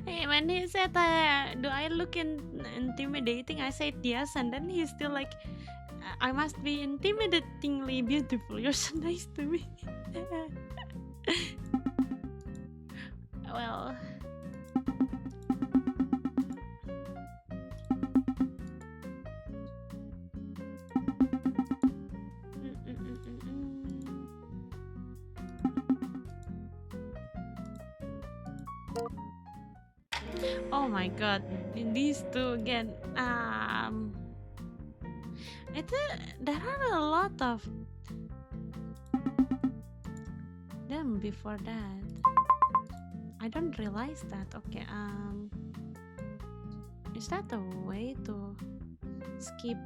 Hey, when he said, "Do I look intimidating?" I said yes, and then he's still like, "I must be intimidatingly beautiful. You're so nice to me." Well, oh my god, these two again. There are a lot of them before that. I don't realize that. Okay, is that a way to skip?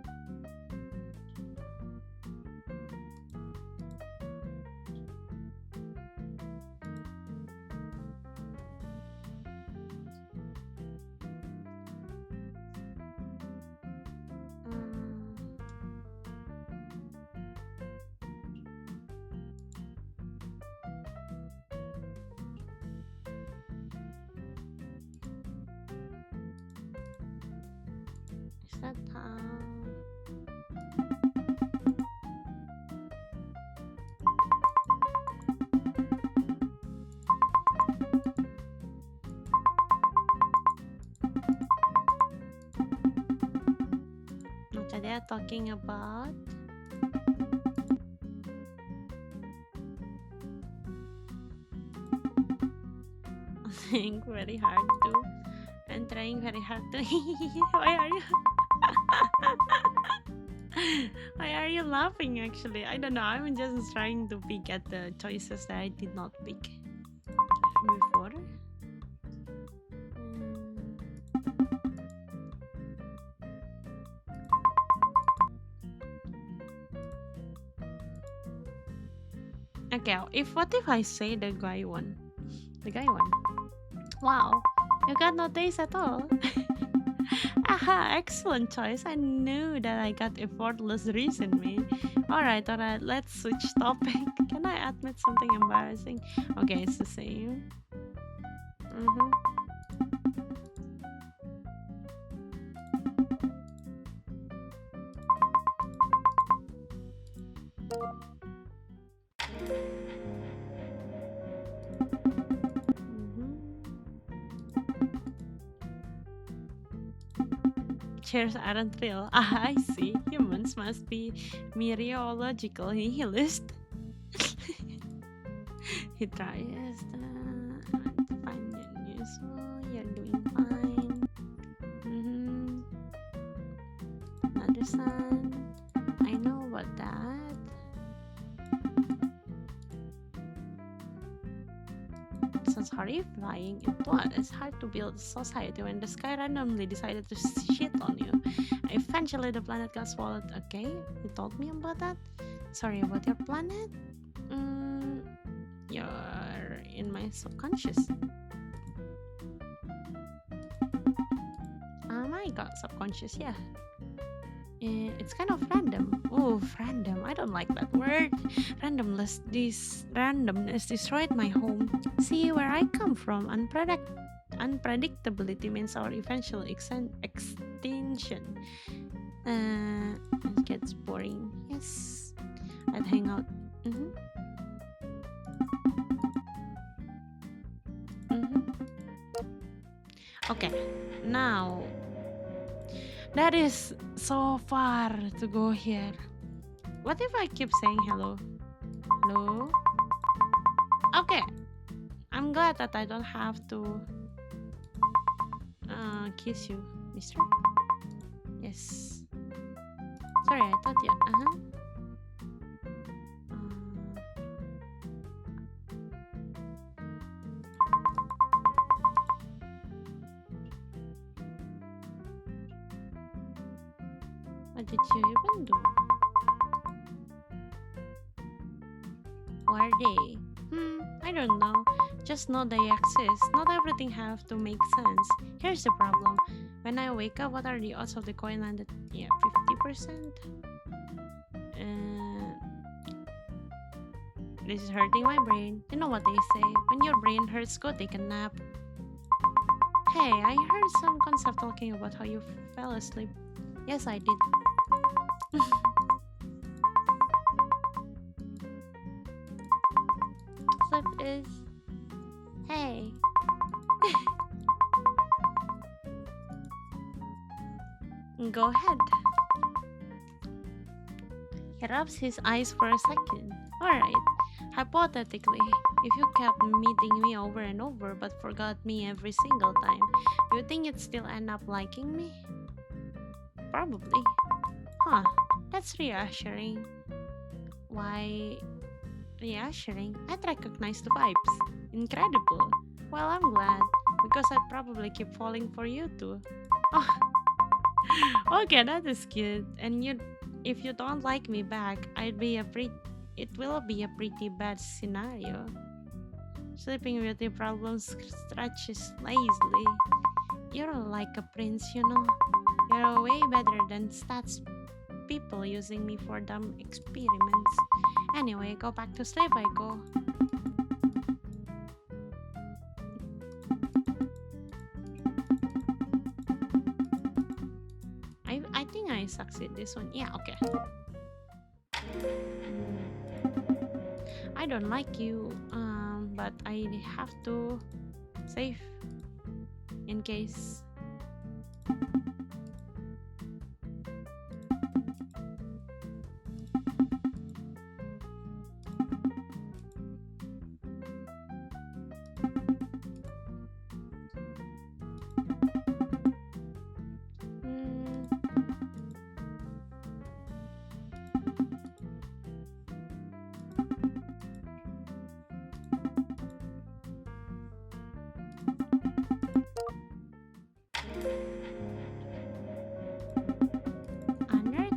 Is that how? Okay, they are talking about trying very hard to and trying very hard to. Why are you? Why are you laughing? Actually, I don't know. I'm just trying to pick at the choices that I did not pick before. Okay, what if I say the guy one? The guy one. Wow, you got no taste at all. Aha, excellent choice. I knew that I got effortless recently. Alright, let's switch topic. Can I admit something embarrassing? Okay, it's the same. Chairs aren't real. Ah, I see. Humans must be meteorological nihilist. He tries to find it useful. You're doing fine. Understand? I know about that. Sounds horrifying. It was. It's hard to build a society when the sky randomly decided to shit on you. Eventually, the planet got swallowed. Okay, you told me about that. Sorry about your planet. You're in my subconscious. Oh my god, subconscious, yeah. It's kind of random. Oh, random. I don't like that word. Randomness destroyed my home. See where I come from. Unpredictability means our eventual extinction. It gets boring. Yes. I'd hang out. Okay. Now. That is so far to go here. What if I keep saying hello? Hello? Okay. I'm glad that I don't have to kiss you, mister. Yes. Sorry, I thought you... What did you even do? Who are they? I don't know. Just know they exist. Not everything have to make sense. Here's the problem. When I wake up, what are the odds of the coin landed? Yeah, 50%. This is hurting my brain. You know what they say, when your brain hurts, go take a nap. Hey, I heard some concept talking about how you fell asleep. Yes, I did. Sleep is... Hey. Go ahead. He rubs his eyes for a second. Alright. Hypothetically, if you kept meeting me over and over but forgot me every single time, do you think you'd still end up liking me? Probably. Huh. That's reassuring. Why reassuring? I'd recognize the vibes. Incredible. Well, I'm glad. Because I'd probably keep falling for you too. Oh, okay, that is cute. And if you don't like me back, it will be a pretty bad scenario. Sleeping Beauty problems stretches lazily. You're like a prince, you know. You're way better than stats people using me for dumb experiments. Anyway, go back to sleep, I go. I think I succeed this one. Yeah, okay. I don't like you, but I have to save in case.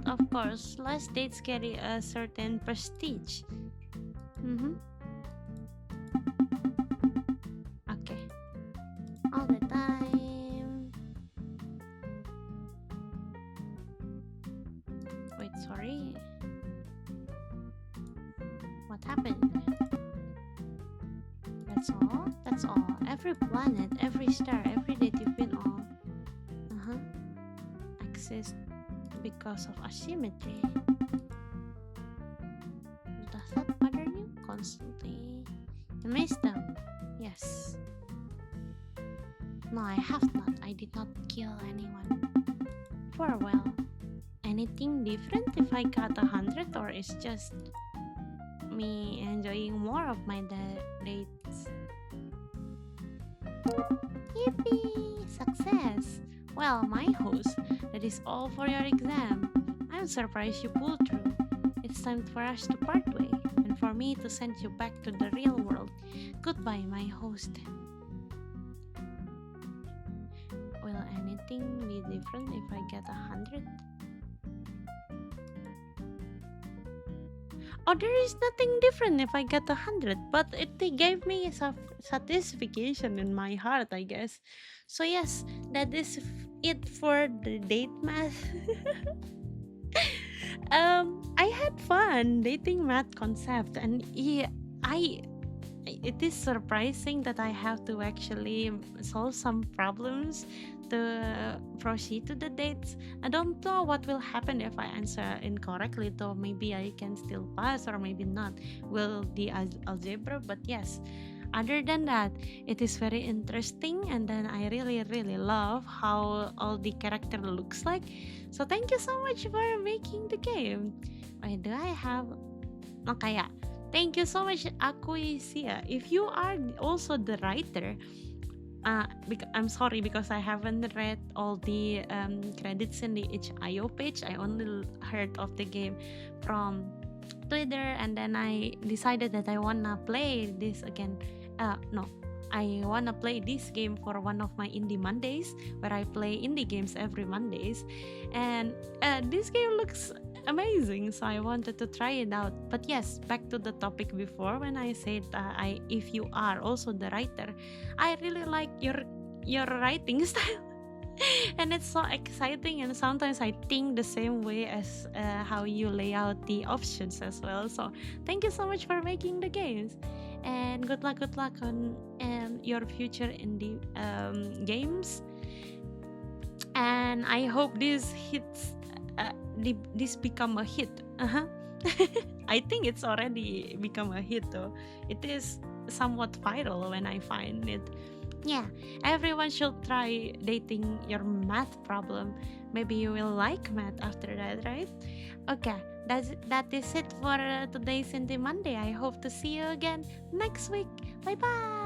Of course, last dates carry a certain prestige. Okay. All the time. Wait, sorry. What happened? That's all? That's all. Every planet, every star, every date you've been on. Exists because of asymmetry. Does that bother you constantly? You miss them? Yes. No, I have not. I did not kill anyone. Farewell. Anything different if I got 100, or it's just me enjoying more of my dates? Yippee! Success! Well, my host, that is all for your exam. I'm surprised you pulled through. It's time for us to part way, and for me to send you back to the real world. Goodbye, my host. Will anything be different if I get 100? Oh, there is nothing different if I get 100, but they gave me satisfaction in my heart, I guess. So yes, that is it for the date math. I had fun dating math concept, and yeah, it is surprising that I have to actually solve some problems to proceed to the dates. I don't know what will happen if I answer incorrectly, though maybe I can still pass or maybe not. Will the algebra, but yes. Other than that, it is very interesting, and then I really love how all the character looks like. So thank you so much for making the game. Wait, do I have... Okay, yeah. Thank you so much, Akuisia. If you are also the writer, I'm sorry because I haven't read all the credits in the itch.io page. I only heard of the game from Twitter, and then I decided that I wanna play this again. I wanna play this game for one of my indie Mondays, where I play indie games every Mondays, and this game looks amazing, so I wanted to try it out. But yes, back to the topic before, when I said if you are also the writer, I really like your writing style. And it's so exciting, and sometimes I think the same way as how you lay out the options as well. So thank you so much for making the games, and good luck on your future in the games. And I hope this hits, this become a hit. Uh-huh. I think it's already become a hit though. It is somewhat viral when I find it. Yeah, everyone should try dating your math problem. Maybe you will like math after that, right? Okay, that is it for today's Indie Monday. I hope to see you again next week. Bye bye.